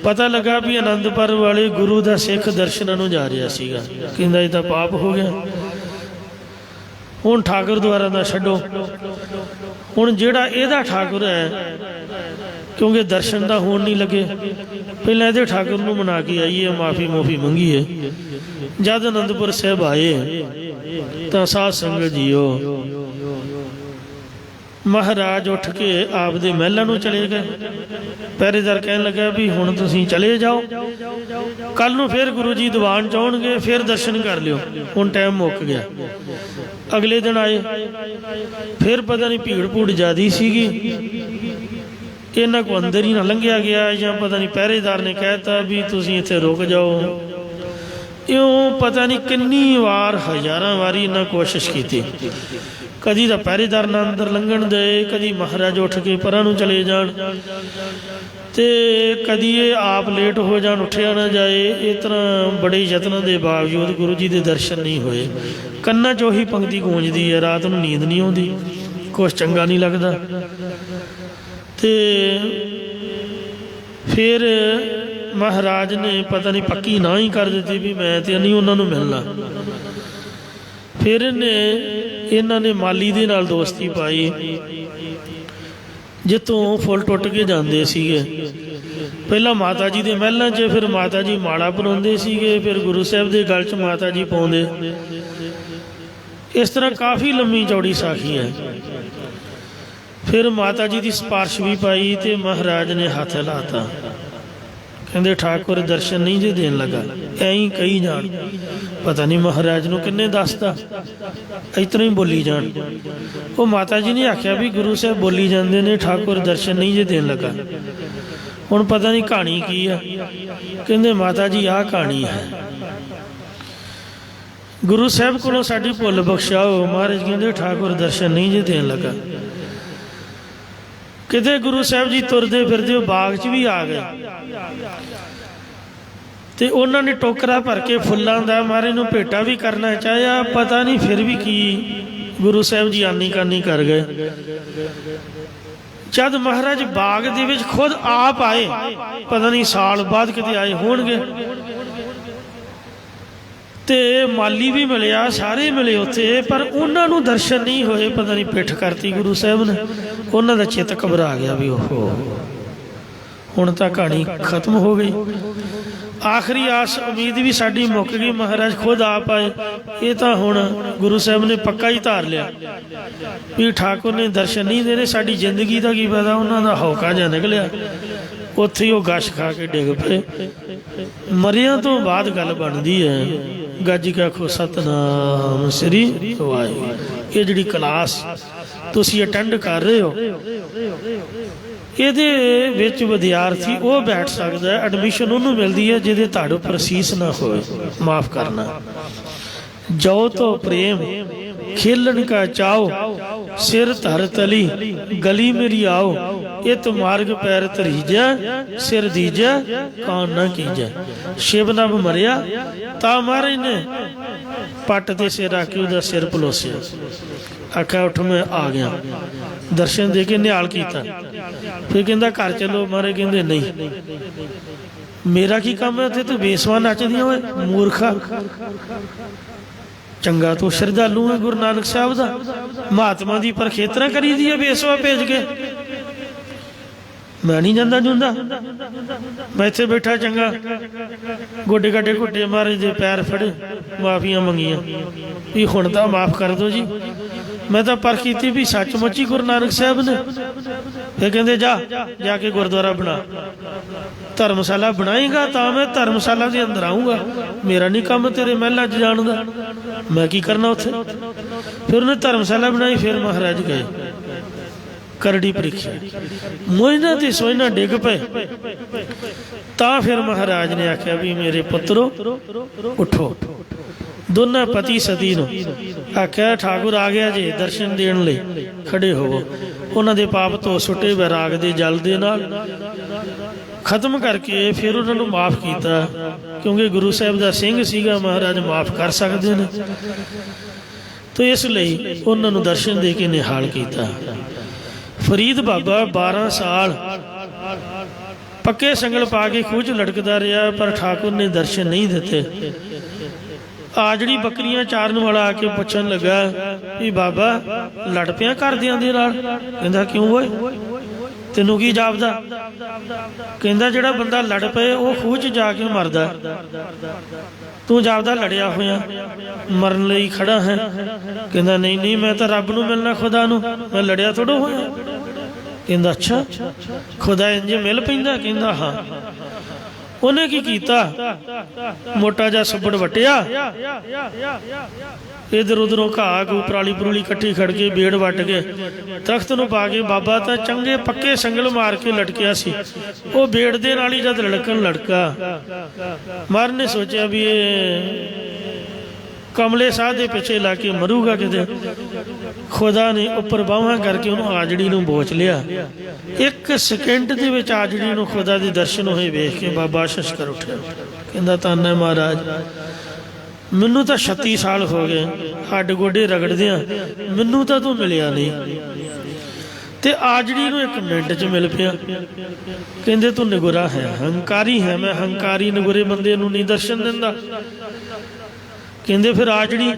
ਪਤਾ ਲੱਗਾ ਵੀ ਆਨੰਦਪੁਰ ਵਾਲੇ ਗੁਰੂ ਦਾ ਸਿੱਖ ਦਰਸ਼ਨਾਂ ਨੂੰ ਜਾ ਰਿਹਾ ਸੀਗਾ। ਕਹਿੰਦਾ ਇਹ ਤਾਂ ਪਾਪ ਹੋ ਗਿਆ, ਹੁਣ ਠਾਕੁਰ ਦੁਆਰਾ ਦਾ ਛੱਡੋ। ਹੁਣ ਜਿਹੜਾ ਇਹਦਾ ਠਾਕੁਰ ਹੈ, ਕਿਉਂਕਿ ਦਰਸ਼ਨ ਤਾਂ ਹੋਣ ਨਹੀਂ ਲੱਗੇ, ਪਹਿਲਾਂ ਇਹਦੇ ਠਾਕੁਰ ਨੂੰ ਮਨਾ ਕੇ ਆਈਏ, ਮਾਫੀ ਮੰਗੀਏ। ਜਦ ਆਨੰਦਪੁਰ ਸਾਹਿਬ ਆਏ ਤਾਂ ਸਾਧ ਸੰਗਤ ਜੀਓ, ਮਹਾਰਾਜ ਉੱਠ ਕੇ ਆਪਦੇ ਮਹਿਲਾਂ ਨੂੰ ਚਲੇ ਗਏ। ਪਹਿਰੇਦਾਰ ਕਹਿਣ ਲੱਗਾ ਵੀ ਹੁਣ ਤੁਸੀਂ ਚਲੇ ਜਾਓ, ਕੱਲ ਨੂੰ ਫਿਰ ਗੁਰੂ ਜੀ ਦੀਵਾਨ 'ਚ ਆਉਣਗੇ, ਫਿਰ ਦਰਸ਼ਨ ਕਰ ਲਿਓ, ਹੁਣ ਟਾਈਮ ਮੁੱਕ ਗਿਆ। ਅਗਲੇ ਦਿਨ ਆਏ, ਫਿਰ ਪਤਾ ਨਹੀਂ ਭੀੜ ਭੂੜ ਜ਼ਿਆਦੀ ਸੀਗੀ, ਇਹਨਾਂ ਕੋ ਅੰਦਰ ਹੀ ਨਾ ਲੰਘਿਆ ਗਿਆ, ਜਾਂ ਪਤਾ ਨਹੀਂ ਪਹਿਰੇਦਾਰ ਨੇ ਕਹਿਤਾ ਵੀ ਤੁਸੀਂ ਇੱਥੇ ਰੁਕ ਜਾਓ। ਇਉਂ ਪਤਾ ਨਹੀਂ ਕਿੰਨੀ ਵਾਰ, ਹਜ਼ਾਰਾਂ ਵਾਰੀ ਇਹਨਾਂ ਕੋਸ਼ਿਸ਼ ਕੀਤੀ। ਕਦੀ ਤਾਂ ਪਹਿਰੇਦਾਰ ਨਾ ਅੰਦਰ ਲੰਘਣ ਦੇ, ਕਦੀ ਮਹਾਰਾਜ ਉੱਠ ਕੇ ਪਰਾਂ ਨੂੰ ਚਲੇ ਜਾਣ, ਤੇ ਕਦੀ ਇਹ ਆਪ ਲੇਟ ਹੋ ਜਾਣ, ਉੱਠਿਆ ਨਾ ਜਾਏ। ਇਸ ਤਰ੍ਹਾਂ ਬੜੇ ਯਤਨਾਂ ਦੇ ਬਾਵਜੂਦ ਗੁਰੂ ਜੀ ਦੇ ਦਰਸ਼ਨ ਨਹੀਂ ਹੋਏ। ਕੰਨਾਂ 'ਚ ਉਹੀ ਪੰਕਤੀ ਗੂੰਜਦੀ ਹੈ, ਰਾਤ ਨੂੰ ਨੀਂਦ ਨਹੀਂ ਆਉਂਦੀ, ਕੁਛ ਚੰਗਾ ਨਹੀਂ ਲੱਗਦਾ। ਤੇ ਫਿਰ ਮਹਾਰਾਜ ਨੇ ਪਤਾ ਨਹੀਂ ਪੱਕੀ ਨਾ ਹੀ ਕਰ ਦਿੱਤੀ ਵੀ ਮੈਂ ਤੇ ਨਹੀਂ ਉਹਨਾਂ ਨੂੰ ਮਿਲਣਾ। ਫਿਰ ਇਹਨਾਂ ਨੇ ਮਾਲੀ ਦੇ ਨਾਲ ਦੋਸਤੀ ਪਾਈ, ਜਿੱਥੋਂ ਫੁੱਲ ਟੁੱਟ ਕੇ ਜਾਂਦੇ ਸੀਗੇ। ਪਹਿਲਾਂ ਮਾਤਾ ਜੀ ਦੇ ਮਹਿਲਾਂ 'ਚ, ਫਿਰ ਮਾਤਾ ਜੀ ਮਾਲਾ ਬਣਾਉਂਦੇ ਸੀਗੇ, ਫਿਰ ਗੁਰੂ ਸਾਹਿਬ ਦੇ ਗਲ 'ਚ ਮਾਤਾ ਜੀ ਪਾਉਂਦੇ। ਇਸ ਤਰ੍ਹਾਂ ਕਾਫੀ ਲੰਮੀ ਚੌੜੀ ਸਾਖੀ ਹੈ। ਫਿਰ ਮਾਤਾ ਜੀ ਦੀ ਸਿਫਾਰਿਸ਼ ਵੀ ਪਾਈ ਤੇ ਮਹਾਰਾਜ ਨੇ ਹੱਥ ਹਿਲਾਤਾ, ਕਹਿੰਦੇ ਠਾਕੁਰ ਦਰਸ਼ਨ ਨਹੀਂ ਜੇ ਦੇਣ ਲੱਗਾ। ਐਂ ਹੀ ਕਹੀ ਜਾਣ, ਪਤਾ ਨਹੀਂ ਮਹਾਰਾਜ ਨੂੰ ਕਿੰਨੇ ਦੱਸਤਾ, ਇਸ ਤਰ੍ਹਾਂ ਹੀ ਬੋਲੀ ਜਾਣ। ਉਹ ਮਾਤਾ ਜੀ ਨੇ ਆਖਿਆ ਵੀ ਗੁਰੂ ਸਾਹਿਬ ਬੋਲੀ ਜਾਂਦੇ ਨੇ ਠਾਕੁਰ ਦਰਸ਼ਨ ਨਹੀਂ ਜੇ ਦੇਣ ਲੱਗਾ, ਹੁਣ ਪਤਾ ਨਹੀਂ ਕਹਾਣੀ ਕੀ ਆ। ਕਹਿੰਦੇ ਮਾਤਾ ਜੀ ਆਹ ਕਹਾਣੀ ਹੈ, ਗੁਰੂ ਸਾਹਿਬ ਕੋਲੋਂ ਸਾਡੀ ਭੁੱਲ ਬਖਸ਼ਾਓ। ਮਹਾਰਾਜ ਕਹਿੰਦੇ ਠਾਕੁਰ ਦਰਸ਼ਨ ਨਹੀਂ ਜੇ ਦੇਣ ਲੱਗਾ। ਕਿਤੇ ਗੁਰੂ ਸਾਹਿਬ ਜੀ ਤੁਰਦੇ ਫਿਰਦੇ ਉਹ ਬਾਗ 'ਚ ਵੀ ਆ ਗਏ, ਤੇ ਉਹਨਾਂ ਨੇ ਟੋਕਰਾ ਭਰ ਕੇ ਫੁੱਲਾਂ ਦਾ ਮਹਾਰਾਜ ਨੂੰ ਭੇਟਾ ਵੀ ਕਰਨਾ ਚਾਹਿਆ। ਪਤਾ ਨਹੀਂ ਫਿਰ ਵੀ ਕੀ ਗੁਰੂ ਸਾਹਿਬ ਜੀ ਆਨੀ ਕਾਨੀ ਕਰ ਗਏ। ਜਦ ਮਹਾਰਾਜ ਬਾਗ ਦੇ ਵਿੱਚ ਖੁਦ ਆਪ ਆਏ, ਪਤਾ ਨਹੀਂ ਸਾਲ ਬਾਅਦ ਕਿਤੇ ਆਏ ਹੋਣਗੇ, ਤੇ ਮਾਲੀ ਵੀ ਮਿਲਿਆ, ਸਾਰੇ ਮਿਲੇ ਉੱਥੇ, ਪਰ ਉਹਨਾਂ ਨੂੰ ਦਰਸ਼ਨ ਨਹੀਂ ਹੋਏ। ਪਤਾ ਨਹੀਂ ਪਿੱਠ ਕਰਤੀ ਗੁਰੂ ਸਾਹਿਬ ਨੇ, ਉਹਨਾਂ ਦਾ ਚਿੱਤ ਘਬਰਾ ਗਿਆ ਵੀ ਓਹੋ ਹੁਣ ਤਾਂ ਕਹਾਣੀ ਖਤਮ ਹੋ ਗਈ। ਆਖਰੀ ਆਸ ਉਮੀਦ ਵੀ ਸਾਡੀ ਮੁੱਕ ਗਈ। ਮਹਾਰਾਜ ਖੁਦ ਆਪ ਆਏ, ਇਹ ਤਾਂ ਹੁਣ ਗੁਰੂ ਸਾਹਿਬ ਨੇ ਪੱਕਾ ਹੀ ਧਾਰ ਲਿਆ ਵੀ ਠਾਕੁਰ ਨੇ ਦਰਸ਼ਨ ਨਹੀਂ ਦੇਣੇ, ਸਾਡੀ ਜ਼ਿੰਦਗੀ ਦਾ ਕੀ ਪਤਾ। ਉਹਨਾਂ ਦਾ ਹੌਕਾ ਜਿਹਾ ਨਿਕਲਿਆ, ਉੱਥੇ ਹੀ ਉਹ ਗਸ਼ ਖਾ ਕੇ ਡਿੱਗ ਪਏ। ਮਰਿਆਂ ਤੋਂ ਬਾਅਦ ਗੱਲ ਬਣਦੀ ਹੈ, ਗੱਜ ਕੇ ਆਖੋ ਸਤਿਨਾਮ ਸ੍ਰੀ ਵਾਹਿਗੁਰੂ। ਇਹ ਜਿਹੜੀ ਕਲਾਸ ਤੁਸੀਂ ਅਟੈਂਡ ਕਰ ਰਹੇ ਹੋ, ਇਹਦੇ ਵਿੱਚ ਵਿਦਿਆਰਥੀ ਉਹ ਬੈਠ ਸਕਦਾ ਹੈ, ਐਡਮਿਸ਼ਨ ਉਹਨੂੰ ਮਿਲਦੀ ਹੈ ਜਿਹਦੇ ਧੜ ਉੱਪਰ ਸੀਸ ਨਾ ਹੋਵੇ। ਮਾਫ ਕਰਨਾ, ਜੋ ਤੋ ਪ੍ਰੇਮ ਖੇਲਣ ਕਾ ਚਾਓ, ਸਿਰ ਧਰ ਤਲੀ ਗਲੀ ਮੇਰੀ ਆਓ। ਇਤ ਮਾਰਗ ਪੈਰ ਧਰੀਜੈ, ਸਿਰ ਦੀਜੈ ਕੌਣ ਨਾ ਕੀਜੈ। ਸ਼ਿਵ ਨਭ ਮਰਿਆ ਤਾਂ ਮਹਾਰਾਜ ਨੇ ਪੱਟ ਤੇ ਸਿਰ ਰੱਖ ਕੇ ਉਹਦਾ ਸਿਰ ਪਲੋਸਿਆ, ਆਖਿਆ ਉੱਠ ਮੈਂ ਆ ਗਿਆ। ਦਰਸ਼ਨ ਦੇ ਕੇ ਨਿਹਾਲ ਕੀਤਾ। ਫਿਰ ਕਹਿੰਦਾ ਘਰ ਚਲੋ। ਮਹਾਰਾਜ ਕਹਿੰਦੇ ਨਹੀਂ, ਮੇਰਾ ਕੀ ਕੰਮ ਹੈ ਉੱਥੇ, ਤੂੰ ਬੇਸਵਾ ਨੱਚਦੀਆਂ ਹੋਏ ਮੂਰਖਾ। ਚੰਗਾ ਤੂੰ ਸ਼ਰਧਾਲੂ ਹੈ ਗੁਰੂ ਨਾਨਕ ਸਾਹਿਬ ਦਾ, ਮਹਾਤਮਾ ਦੀ ਪਰਖੇਤਰਾ ਕਰੀ ਦੀ ਹੈ ਬੇਸਵਾ ਭੇਜ ਕੇ। ਮੈਂ ਨਹੀਂ ਜਾਂਦਾ ਜੁੰਦਾ, ਮੈਂ ਇੱਥੇ ਬੈਠਾ ਚੰਗਾ। ਗੋਡੇ ਗਾਡੇ ਘੁੱਟੇ, ਮਹਾਰਾਜ ਦੇ ਪੈਰ ਫੜੇ, ਮਾਫੀਆਂ ਮੰਗੀਆਂ ਵੀ ਹੁਣ ਤਾਂ ਮਾਫ ਕਰ ਦਿਓ ਜੀ, ਮੈਂ ਤਾਂ ਪਰਖ ਕੀਤੀ ਵੀ ਸੱਚਮੁੱਚ ਹੀ ਗੁਰੂ ਨਾਨਕ ਸਾਹਿਬ ਨੇ। ਫਿਰ ਕਹਿੰਦੇ ਜਾ ਕੇ ਗੁਰਦੁਆਰਾ ਬਣਾ, ਧਰਮਸ਼ਾਲਾ ਬਣਾਏਗਾ ਤਾਂ ਮੈਂ ਧਰਮਸ਼ਾਲਾ ਦੇ ਅੰਦਰ ਆਊਂਗਾ। ਮੇਰਾ ਨਹੀਂ ਕੰਮ ਤੇਰੇ ਮਹਿਲਾਂ 'ਚ ਜਾਣ ਦਾ, ਮੈਂ ਕੀ ਕਰਨਾ ਉੱਥੇ। ਫਿਰ ਉਹਨੇ ਧਰਮਸ਼ਾਲਾ ਬਣਾਈ। ਫਿਰ ਮਹਾਰਾਜ ਗਏ, ਕਰੜੀ ਪ੍ਰੀਖਿਆ, ਮੋਇਨਾ ਤੇ ਸੋਇਨਾ ਡਿੱਗ ਪਏ। ਤਾਂ ਫਿਰ ਮਹਾਰਾਜ ਨੇ ਆਖਿਆ ਵੀ ਮੇਰੇ ਪੁੱਤਰੋ ਉੱਠੋ। ਦੋਨਾਂ ਪਤੀ ਸਤੀ ਨੂੰ ਆਖਿਆ ਠਾਕੁਰ ਆ ਗਿਆ ਜੇ, ਦਰਸ਼ਨ ਦੇਣ ਲਈ ਖੜੇ ਹੋਵੋ। ਉਹਨਾਂ ਦੇ ਪਾਪ ਧੋ ਸੁੱਟੇ ਵੈਰਾਗ ਦੇ ਜਲ ਦੇ ਨਾਲ ਖਤਮ ਕਰਕੇ ਫਿਰ ਉਹਨਾਂ ਨੂੰ ਮਾਫ ਕੀਤਾ, ਕਿਉਂਕਿ ਗੁਰੂ ਸਾਹਿਬ ਦਾ ਸਿੰਘ ਸੀਗਾ, ਮਹਾਰਾਜ ਮਾਫ ਕਰ ਸਕਦੇ ਨੇ। ਤੇ ਇਸ ਲਈ ਉਹਨਾਂ ਨੂੰ ਦਰਸ਼ਨ ਦੇ ਕੇ ਨਿਹਾਲ ਕੀਤਾ। ਫਰੀਦ ਬਾਬਾ 12 ਸਾਲ ਪੱਕੇ ਸੰਗਲ ਪਾ ਕੇ ਖੂਹ 'ਚ ਲਟਕਦਾ ਰਿਹਾ, ਪਰ ਠਾਕੁਰ ਨੇ ਦਰਸ਼ਨ ਨਹੀਂ ਦਿੱਤੇ। ਆ ਜਿਹੜੀ ਬੱਕਰੀਆਂ ਚਾਰਨ ਵਾਲਾ ਆ ਕੇ ਪੁੱਛਣ ਲੱਗਾ ਵੀ ਬਾਬਾ ਲੜ ਪਿਆ ਘਰਦਿਆਂ ਦੇ ਨਾਲ। ਕਹਿੰਦਾ ਕਿਉਂ ਓਏ, ਤੈਨੂੰ ਕੀ ਜਾਪਦਾ? ਕਹਿੰਦਾ ਜਿਹੜਾ ਬੰਦਾ ਲੜ ਪਏ ਉਹ ਖੂਹ 'ਚ ਜਾ ਕੇ ਮਰਦਾ। ਤੂੰ ਜਾਪਦਾ ਲੜਿਆ ਹੋਇਆ, ਮਰਨ ਲਈ ਖੜਾ ਹੈ। ਕਹਿੰਦਾ ਨਹੀਂ ਨਹੀਂ, ਮੈਂ ਤਾਂ ਰੱਬ ਨੂੰ ਮਿਲਣਾ, ਖੁਦਾ ਨੂੰ, ਮੈਂ ਲੜਿਆ ਥੋੜ੍ਹਾ ਹੋਇਆ। ਕਹਿੰਦਾ ਅੱਛਾ, ਖੁਦਾ ਇੰਝ ਮਿਲ ਪੈਂਦਾ? ਕਹਿੰਦਾ ਹਾਂ। ਉਹਨੇ ਕੀ ਕੀਤਾ, ਮੋਟਾ ਜਿਹਾ ਸੁੱਬੜ ਵੱਟਿਆ, ਇਧਰ ਉਧਰੋਂ ਘਾਹ ਘੂ ਪਰਾਲੀ ਪਰੂਲੀ ਇਕੱਠੀ ਖੜ ਕੇ ਬੇੜ ਵੱਟ ਕੇ ਤਖਤ ਨੂੰ ਪਾ ਕੇ, ਬਾਬਾ ਤਾਂ ਚੰਗੇ ਪੱਕੇ ਸੰਗਲ ਮਾਰ ਕੇ ਲਟਕਿਆ ਸੀ। ਉਹ ਬੇੜ ਦੇ ਨਾਲ ਹੀ ਜਦ ਲੜਕਣ ਲੜਕਾ, ਮਾਰਨ ਨੇ ਸੋਚਿਆ ਵੀ ਇਹ ਕਮਲੇ ਸਾਹ ਦੇ ਪਿੱਛੇ ਲਾ ਕੇ ਮਰੂਗਾ ਕਿਤੇ। ਖੁਦਾ ਨੇ ਉੱਪਰ ਬਾਹਾਂ ਕਰਕੇ ਉਹਨੂੰ ਆਜੜੀ ਨੂੰ ਬੋਚ ਲਿਆ। 1 ਸਕਿੰਟ ਦੇ ਵਿੱਚ ਆਜੜੀ ਨੂੰ ਖੁਦਾ ਦੇ ਦਰਸ਼ਨ ਹੋਏ ਵੇਖ ਕੇ ਬਾਬਾ ਸ਼ਸ਼ਕਰ ਉੱਠਿਆ। ਕਹਿੰਦਾ ਧੰਨ ਹੈ ਮਹਾਰਾਜ, ਮੈਨੂੰ ਤਾਂ 36 ਸਾਲ ਹੋ ਗਏ ਹੱਡ ਗੋਡੇ ਰਗੜਦਿਆਂ, ਮੈਨੂੰ ਤਾਂ ਤੂੰ ਮਿਲਿਆ ਨਹੀਂ, ਤੇ ਆਜੜੀ ਨੂੰ 1 ਮਿੰਟ 'ਚ ਮਿਲ ਪਿਆ। ਕਹਿੰਦੇ ਤੂੰ ਨਿਗੁਰਾ ਹੈ, ਹੰਕਾਰੀ ਹੈ। ਮੈਂ ਹੰਕਾਰੀ ਨਿਗੁਰੇ ਬੰਦੇ ਨੂੰ ਨਹੀਂ ਦਰਸ਼ਨ ਦਿੰਦਾ। ਕਹਿੰਦੇ ਫਿਰ ਆਜੜੀ?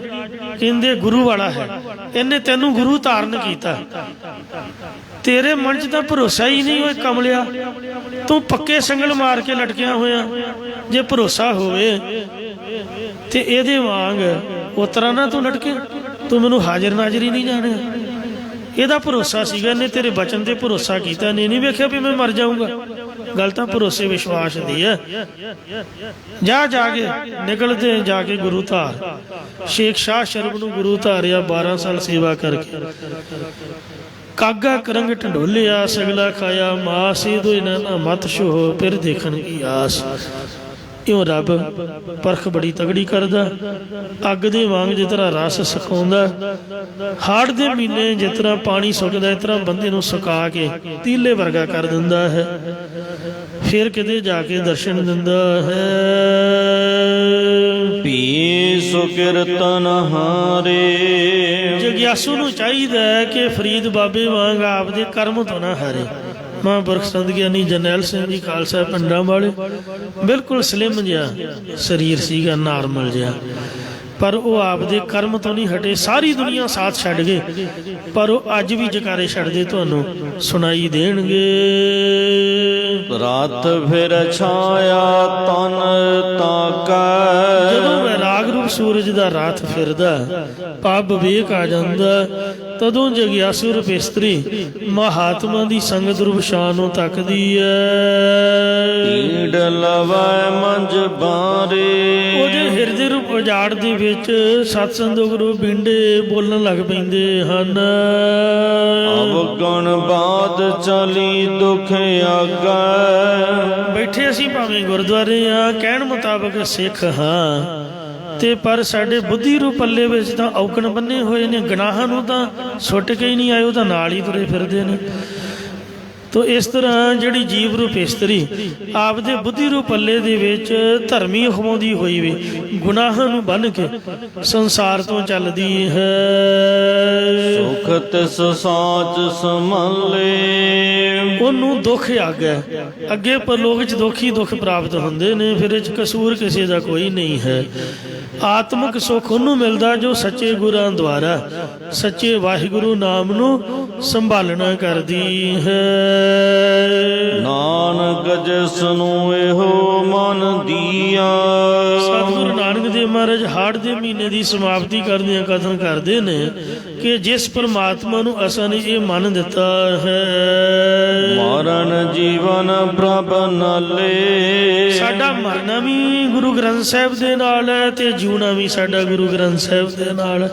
ਕਹਿੰਦੇ ਗੁਰੂ ਵਾਲਾ ਹੈ, ਇਹਨੇ ਤੈਨੂੰ ਗੁਰੂ ਧਾਰਨ ਕੀਤਾ, ਤੇਰੇ ਮਨ 'ਚ ਤਾਂ ਭਰੋਸਾ ਹੀ ਨਹੀਂ ਹੋਏ ਕਮਲਿਆ, ਤੂੰ ਪੱਕੇ ਸੰਗਲ ਮਾਰ ਕੇ ਲਟਕਿਆ ਹੋਇਆ। ਜੇ ਭਰੋਸਾ ਹੋਵੇ ਤੇ ਇਹਦੇ ਵਾਂਗ ਉਸ ਤਰ੍ਹਾਂ ਨਾ ਤੂੰ ਲਟਕੇ, ਤੂੰ ਮੈਨੂੰ ਹਾਜ਼ਰ ਨਾਜ਼ਰ ਹੀ ਨਹੀਂ ਜਾਣਿਆ। ਇਹਦਾ ਭਰੋਸਾ ਸੀਗਾ, ਇਹਨੇ ਤੇਰੇ ਬਚਨ ਤੇ ਭਰੋਸਾ ਕੀਤਾ, ਨੇ ਨਹੀਂ ਵੇਖਿਆ ਵੀ ਮੈਂ ਮਰ ਜਾਊਂਗਾ। ਗੱਲ ਤਾਂ ਭਰੋਸੇ ਵਿਸ਼ਵਾਸ ਦੀ ਹੈ। ਜਾ ਕੇ ਨਿਕਲਦੇ ਜਾ ਕੇ ਗੁਰੂ ਧਾਰ। ਸ਼ੇਖ ਸ਼ਾਹ ਸ਼ਰਬ ਨੂੰ ਗੁਰੂ ਧਾਰਿਆ, 12 ਸਾਲ ਸੇਵਾ ਕਰਕੇ। ਕਾਗਾ ਕਰੰਗ ਢੰਡੋਲਿਆ, ਸਗਲਾ ਖਾਇਆ ਮਾਸ, ਦੋਇ ਨਾ ਮਤ ਛੋਹ, ਫਿਰ ਦੇਖਣ ਕੀ ਆਸ। ਇਉਂ ਰੱਬ ਪਰਖ ਬੜੀ ਤਗੜੀ ਕਰਦਾ। ਅੱਗ ਦੇ ਵਾਂਗ ਜਿਸ ਤਰ੍ਹਾਂ ਰਸ ਸੁਕਾਉਂਦਾ, ਹਾੜ ਦੇ ਮਹੀਨੇ ਜਿਸ ਤਰ੍ਹਾਂ ਪਾਣੀ ਸੁੱਕਦਾ, ਇਸ ਤਰ੍ਹਾਂ ਬੰਦੇ ਨੂੰ ਸੁਕਾ ਕੇ ਤੀਲੇ ਵਰਗਾ ਕਰ ਦਿੰਦਾ ਹੈ। ਫਿਰ ਕਿਤੇ ਜਾ ਕੇ ਦਰਸ਼ਨ ਦਿੰਦਾ ਹੈ। ਭੀ ਸੁਕਿਰਤਨ ਹਾਰੇ। ਜਗਿਆਸੂ ਨੂੰ ਚਾਹੀਦਾ ਹੈ ਕਿ ਫਰੀਦ ਬਾਬੇ ਵਾਂਗ ਆਪਦੇ ਕਰਮ ਤੋਂ ਨਾ ਹਾਰੇ। ਮਹਾਂਪੁਰਖ ਸੰਤ ਗਿਆਨੀ ਜਰਨੈਲ ਸਿੰਘ ਜੀ ਖਾਲਸਾ ਪਿੰਡਾਂ ਵਾਲੇ, ਬਿਲਕੁਲ ਸਲਿਮ ਜਿਹਾ ਸਰੀਰ ਸੀਗਾ, ਨਾਰਮਲ ਜਿਹਾ, ਪਰ ਉਹ ਆਪਦੇ ਕਰਮ ਤੋਂ ਨਹੀਂ ਹਟੇ। ਸਾਰੀ ਦੁਨੀਆ ਸਾਥ ਛੱਡ ਗਏ, ਪਰ ਉਹ ਅੱਜ ਵੀ ਜਕਾਰੇ ਛੱਡਦੇ ਤੁਹਾਨੂੰ ਸੁਣਾਈ ਦੇਣਗੇ। ਰਾਤ ਫਿਰ ਛਾਇਆ ਤਨ ਤਾਕੈ। ਜਦੋਂ ਵੈਰਾਗ ਰੂਪ ਸੂਰਜ ਦਾ ਰਾਤ ਫਿਰਦਾ, ਪਾਪ ਵਿਵੇਕ ਆ ਜਾਂਦਾ, ਤਦੋਂ ਜਗਿਆਸੂ ਰੂਪ ਇਸਤਰੀ ਮਹਾਤਮਾ ਦੀ ਸੰਗਤ ਰੂਪ ਸ਼ਾਨ ਨੂੰ ਤੱਕਦੀ ਹੈ। ਢੀਡ ਲਵੈ ਮੰਜ ਬਾਰੇ। ਉਹਦੇ ਹਿਰਦੇ ਰੂਪ ਉਜਾੜ ਦੇ ਵਿੱਚ ਸਤਸੰਗ ਗੁਰੂ ਬਿੰਡੇ ਬੋਲਣ ਲੱਗ ਪੈਂਦੇ ਹਨ। ਅਵਗਣ ਬਾਦ ਚਲੀ ਦੁਖ ਆਗੈ। ਬੈਠੇ ਅਸੀਂ ਭਾਵੇਂ ਗੁਰਦੁਆਰੇ ਆ, ਕਹਿਣ ਮੁਤਾਬਕ ਸਿੱਖ ਹਾਂ, ਤੇ ਪਰ ਸਾਡੇ ਬੁੱਧੀ ਰੂ ਪੱਲੇ ਵਿੱਚ ਤਾਂ ਔਕਣ ਬੰਨੇ ਹੋਏ ਨੇ। ਗੁਨਾਹਾਂ ਨੂੰ ਤਾਂ ਸੁੱਟ ਕੇ ਹੀ ਨਹੀਂ ਆਏ, ਉਹ ਤਾਂ ਨਾਲ ਹੀ ਤੁਰੇ ਫਿਰਦੇ ਨੇ। ਤੋ ਇਸ ਤਰ੍ਹਾਂ ਜਿਹੜੀ ਜੀਵ ਰੂਪ ਇਸਤਰੀ ਆਪਦੇ ਬੁੱਧੀ ਰੂ ਪੱਲੇ ਦੇ ਵਿੱਚ ਧਰਮੀ ਹੁਕਮਾਉਂਦੀ ਹੋਈ ਵੀ ਗੁਨਾਹਾਂ ਨੂੰ ਬੰਨ੍ਹ ਕੇ ਸੰਸਾਰ ਤੋਂ ਚੱਲਦੀ ਹੈ। ਸੁਖ ਤਿਸ ਸਾਚ ਸੰਭਾਲੇ। ਉਹਨੂੰ ਦੁੱਖ ਅੱਗੇ ਪਰਲੋਕ ਵਿੱਚ ਦੁੱਖ ਹੀ ਦੁੱਖ ਪ੍ਰਾਪਤ ਹੁੰਦੇ ਨੇ। ਫਿਰ ਇਹ 'ਚ ਕਸੂਰ ਕਿਸੇ ਦਾ ਕੋਈ ਨਹੀਂ ਹੈ। ਆਤਮਿਕ ਸੁੱਖ ਉਹਨੂੰ ਮਿਲਦਾ ਜੋ ਸੱਚੇ ਗੁਰਾਂ ਦੁਆਰਾ ਸੱਚੇ ਵਾਹਿਗੁਰੂ ਨਾਮ ਨੂੰ ਸੰਭਾਲਣਾ ਕਰਦੀ ਹੈ। ਨਾਨਕ ਜਿਸ ਨੂੰ ਇਹੋ ਮਨ ਦੀਆ। ਸਤਿਗੁਰੂ ਨਾਨਕ ਦੇਵ ਮਹਾਰਾਜ ਹਾੜ ਦੇ ਮਹੀਨੇ ਦੀ ਸਮਾਪਤੀ ਕਰਦਿਆਂ ਕਥਨ ਕਰਦੇ ਨੇ ਕਿ ਜਿਸ ਪਰਮਾਤਮਾ ਨੂੰ ਅਸਾਂ ਨੇ ਇਹ ਮਨ ਦਿੱਤਾ ਹੈ, ਮਰਨ ਜੀਵਨ ਪ੍ਰਭ ਨਾਲੇ। ਸਾਡਾ ਮਰਨਾ ਵੀ ਗੁਰੂ ਗ੍ਰੰਥ ਸਾਹਿਬ ਦੇ ਨਾਲ ਹੈ ਤੇ ਜਿਉਣਾ ਵੀ ਸਾਡਾ ਗੁਰੂ ਗ੍ਰੰਥ ਸਾਹਿਬ ਦੇ ਨਾਲ।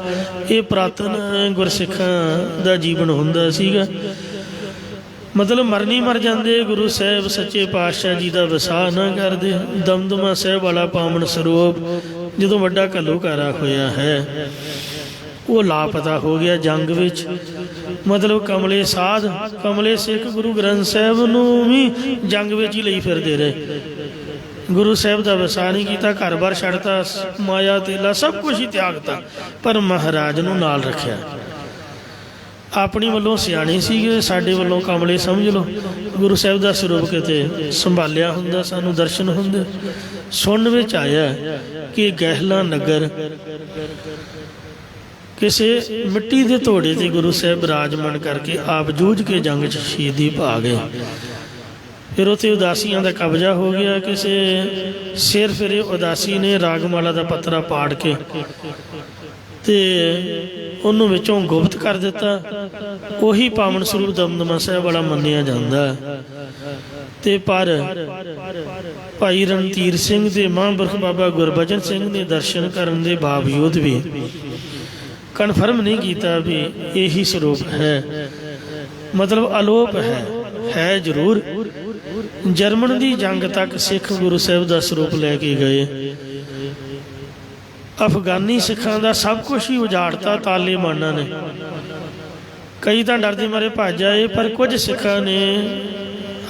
ਇਹ ਪੁਰਾਤਨ ਗੁਰਸਿੱਖਾਂ ਦਾ ਜੀਵਨ ਹੁੰਦਾ ਸੀਗਾ। ਮਤਲਬ ਮਰਨੀ ਮਰ ਜਾਂਦੇ, ਗੁਰੂ ਸਾਹਿਬ ਸੱਚੇ ਪਾਤਸ਼ਾਹ ਜੀ ਦਾ ਵਿਸਾਹ ਨਾ ਕਰਦੇ। ਦਮਦਮਾ ਸਾਹਿਬ ਵਾਲਾ ਪਾਵਨ ਸਰੂਪ ਜਦੋਂ ਵੱਡਾ ਘੱਲੂਘਾਰਾ ਹੋਇਆ ਹੈ, ਉਹ ਲਾਪਤਾ ਹੋ ਗਿਆ ਜੰਗ ਵਿੱਚ। ਮਤਲਬ ਕਮਲੇ ਸਾਧ ਕਮਲੇ ਸਿੱਖ ਗੁਰੂ ਗ੍ਰੰਥ ਸਾਹਿਬ ਨੂੰ ਵੀ ਜੰਗ ਵਿੱਚ ਹੀ ਲਈ ਫਿਰਦੇ ਰਹੇ। ਗੁਰੂ ਸਾਹਿਬ ਦਾ ਵਿਸਾਹ ਨਹੀਂ ਕੀਤਾ, ਘਰ-ਬਾਰ ਛੱਡਤਾ, ਮਾਇਆ ਤੇਲਾ ਸਭ ਕੁਝ ਹੀ ਤਿਆਗਤਾ, ਪਰ ਮਹਾਰਾਜ ਨੂੰ ਨਾਲ ਰੱਖਿਆ। ਆਪਣੀ ਵੱਲੋਂ ਸਿਆਣੇ ਸੀਗੇ, ਸਾਡੇ ਵੱਲੋਂ ਕਮਲੇ ਸਮਝ ਲਓ। ਗੁਰੂ ਸਾਹਿਬ ਦਾ ਸਰੂਪ ਕਿਤੇ ਸੰਭਾਲਿਆ ਹੁੰਦਾ, ਸਾਨੂੰ ਦਰਸ਼ਨ ਹੁੰਦੇ। ਸੁਣਨ ਵਿੱਚ ਆਇਆ ਕਿ ਗਹਿਲਾ ਨਗਰ ਕਿਸੇ ਮਿੱਟੀ ਦੇ ਘੋੜੇ ਤੇ ਗੁਰੂ ਸਾਹਿਬ ਬਿਰਾਜਮਾਨ ਕਰਕੇ ਆਪ ਜੂਝ ਕੇ ਜੰਗ 'ਚ ਸ਼ਹੀਦੀ ਪਾ ਗਏ। ਫਿਰ ਉੱਥੇ ਉਦਾਸੀਆਂ ਦਾ ਕਬਜ਼ਾ ਹੋ ਗਿਆ। ਕਿਸੇ ਸਿਰ ਫਿਰੇ ਉਦਾਸੀ ਨੇ ਰਾਗਮਾਲਾ ਦਾ ਪੱਤਰਾ ਪਾੜ ਕੇ ਤੇ ਉਹਨੂੰ ਵਿੱਚੋਂ ਗੁਪਤ ਕਰ ਦਿੱਤਾ। ਉਹੀ ਪਾਵਨ ਸਰੂਪ ਦਮਦਮਾ ਸਾਹਿਬ ਵਾਲਾ ਮੰਨਿਆ ਜਾਂਦਾ। ਤੇ ਪਰ ਭਾਈ ਰਣਧੀਰ ਸਿੰਘ ਤੇ ਮਹਾਂਪੁਰਖ ਬਾਬਾ ਗੁਰਬਚਨ ਸਿੰਘ ਨੇ ਦਰਸ਼ਨ ਕਰਨ ਦੇ ਬਾਵਜੂਦ ਵੀ ਕਨਫਰਮ ਨਹੀਂ ਕੀਤਾ ਵੀ ਇਹੀ ਸਰੂਪ ਹੈ, ਮਤਲਬ ਅਲੋਪ ਹੈ ਜ਼ਰੂਰ। ਜਰਮਨ ਦੀ ਜੰਗ ਤੱਕ ਸਿੱਖ ਗੁਰੂ ਸਾਹਿਬ ਦਾ ਸਰੂਪ ਲੈ ਕੇ ਗਏ। ਅਫਗਾਨੀ ਸਿੱਖਾਂ ਦਾ ਸਭ ਕੁਛ ਹੀ ਉਜਾੜਤਾ ਤਾਲਿਬਾਨਾਂ ਨੇ। ਕਈ ਤਾਂ ਡਰਦੇ ਮਾਰੇ ਭੱਜ ਆਏ, ਪਰ ਕੁਝ ਸਿੱਖਾਂ ਨੇ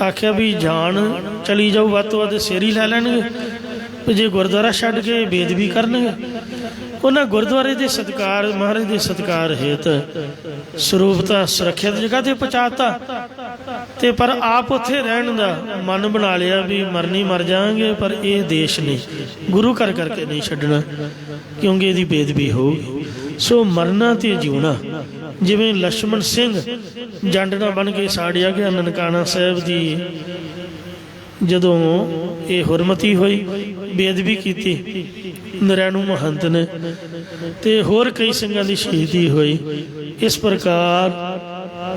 ਆਖਿਆ ਵੀ ਜਾਨ ਚਲੀ ਜਾਊ, ਵੱਧ ਤੋਂ ਵੱਧ ਸਿਰ ਹੀ ਲੈ ਲੈਣਗੇ, ਜੇ ਗੁਰਦੁਆਰਾ ਛੱਡ ਕੇ ਬੇਦਬੀ ਕਰਨਗੇ। ਉਹਨਾਂ ਗੁਰਦੁਆਰੇ ਦੇ ਸਤਿਕਾਰ, ਮਹਾਰਾਜ ਦੇ ਸਤਿਕਾਰ ਹੇਤ ਸਰੂਪ ਤਾਂ ਸੁਰੱਖਿਅਤ ਜਗ੍ਹਾ 'ਤੇ ਪਹੁੰਚਾਤਾ, ਤੇ ਪਰ ਆਪ ਉੱਥੇ ਰਹਿਣ ਦਾ ਮਨ ਬਣਾ ਲਿਆ ਵੀ ਮਰਨੀ ਮਰ ਜਾਵਾਂਗੇ, ਪਰ ਇਹ ਦੇਸ਼ ਨਹੀਂ, ਗੁਰੂ ਘਰ ਕਰਕੇ ਨਹੀਂ ਛੱਡਣਾ, ਕਿਉਂਕਿ ਇਹਦੀ ਬੇਦਬੀ ਹੋਊਗੀ। ਸੋ ਮਰਨਾ ਤੇ ਜਿਉਣਾ, ਜਿਵੇਂ ਲਛਮਣ ਸਿੰਘ ਜੰਡਣਾ ਬਣ ਕੇ ਸਾੜਿਆ ਗਿਆ ਨਨਕਾਣਾ ਸਾਹਿਬ ਦੀ, ਜਦੋਂ ਇਹ ਹੁਰਮਤੀ ਹੋਈ, ਬੇਅਦਬੀ ਕੀਤੀ ਨਰੈਣੂ ਮਹੰਤ ਨੇ, ਤੇ ਹੋਰ ਕਈ ਸਿੰਘਾਂ ਦੀ ਸ਼ਹੀਦੀ ਹੋਈ। ਇਸ ਪ੍ਰਕਾਰ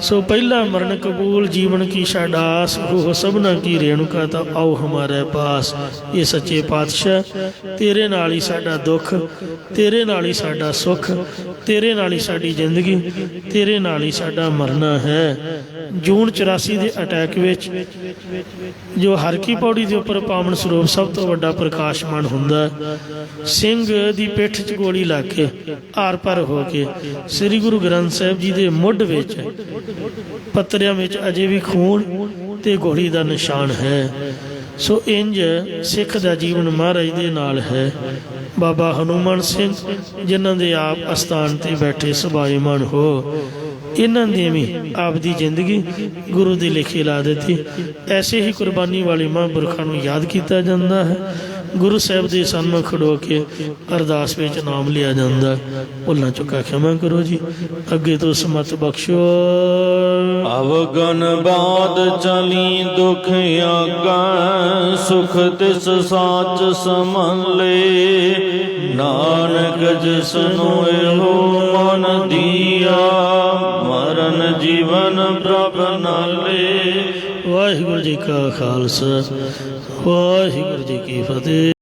ਸੋ ਪਹਿਲਾ ਮਰਨ ਕਬੂਲ ਜੀਵਨ ਕੀ ਸਾਡਾਸ, ਉਹ ਸਭਨਾ ਕੀ ਰੇਣੂਕਾ ਤਾਂ ਆਓ ਹਮਾਰੇ ਪਾਸ। ਇਹ ਸੱਚੇ ਪਾਤਸ਼ਾਹ, ਤੇਰੇ ਨਾਲ ਹੀ ਸਾਡਾ ਦੁੱਖ, ਤੇਰੇ ਨਾਲ ਹੀ ਸਾਡਾ ਸੁੱਖ, ਤੇਰੇ ਨਾਲ ਹੀ ਸਾਡੀ ਜ਼ਿੰਦਗੀ, ਤੇਰੇ ਨਾਲ ਹੀ ਸਾਡਾ ਮਰਨਾ ਹੈ। ਜੂਨ 84 ਦੇ ਅਟੈਕ ਵਿੱਚ ਜੋ ਹਰ ਕੀ ਪੌੜੀ ਦੇ ਉੱਪਰ ਪਾਵਨ ਸਰੂਪ ਸਭ ਤੋਂ ਵੱਡਾ ਪ੍ਰਕਾਸ਼ਮਾਨ ਹੁੰਦਾ, ਸਿੰਘ ਦੀ ਪਿੱਠ 'ਚ ਗੋਲੀ ਲੱਗ ਕੇ ਆਰ ਪਰ ਹੋ ਕੇ ਸ੍ਰੀ ਗੁਰੂ ਗ੍ਰੰਥ ਸਾਹਿਬ ਜੀ ਦੇ ਮੁੱਢ ਵਿੱਚ ਪੱਤਰਿਆਂ ਵਿੱਚ ਅਜੇ ਵੀ ਖੂਨ ਤੇ ਗੋਲੀ ਦਾ ਨਿਸ਼ਾਨ ਹੈ। ਸੋ ਇੰਜ ਸਿੱਖ ਦਾ ਜੀਵਨ ਮਹਾਰਾਜ ਦੇ ਨਾਲ ਹੈ। ਬਾਬਾ ਹਨੂੰਮਾਨ ਸਿੰਘ ਜਿਨ੍ਹਾਂ ਦੇ ਆਪ ਅਸਥਾਨ 'ਤੇ ਬੈਠੇ ਸੁਭਾਈਮਾਨ ਹੋ, ਇਹਨਾਂ ਨੇ ਵੀ ਆਪਦੀ ਜ਼ਿੰਦਗੀ ਗੁਰੂ ਦੇ ਲੇਖੇ ਲਾ ਦਿੱਤੀ। ਐਸੇ ਹੀ ਕੁਰਬਾਨੀ ਵਾਲੇ ਮਹਾਂਪੁਰਖਾਂ ਨੂੰ ਯਾਦ ਕੀਤਾ ਜਾਂਦਾ ਹੈ। ਗੁਰੂ ਸਾਹਿਬ ਦੇ ਸਾਹਮਣੇ ਖੜੋ ਕੇ ਅਰਦਾਸ ਵਿੱਚ ਨਾਮ ਲਿਆ ਜਾਂਦਾ। ਭੁੱਲਾਂ ਚੁੱਕਾ ਖਿਮਾ ਕਰੋ ਜੀ, ਅੱਗੇ ਤੋਂ ਸਮਤ ਬਖਸ਼ੋ। ਅਵਗਨ ਬਾਦ ਚਲੀ ਦੁਖ ਆਗਾ, ਸੁਖ ਤਿਸ ਸਾਚ ਸਮਲੇ। ਨਾਨਕ ਜਿਸਨੂੰ ਇਹੋ ਮਨ ਦੀਆ, ਮਰਨ ਜੀਵਨ ਪ੍ਰਭ ਨਾਲੇ। ਵਾਹਿਗੁਰੂ ਜੀ ਕਾ ਖਾਲਸਾ, ਵਾਹਿਗੁਰੂ ਜੀ ਕੀ ਫਤਿਹ।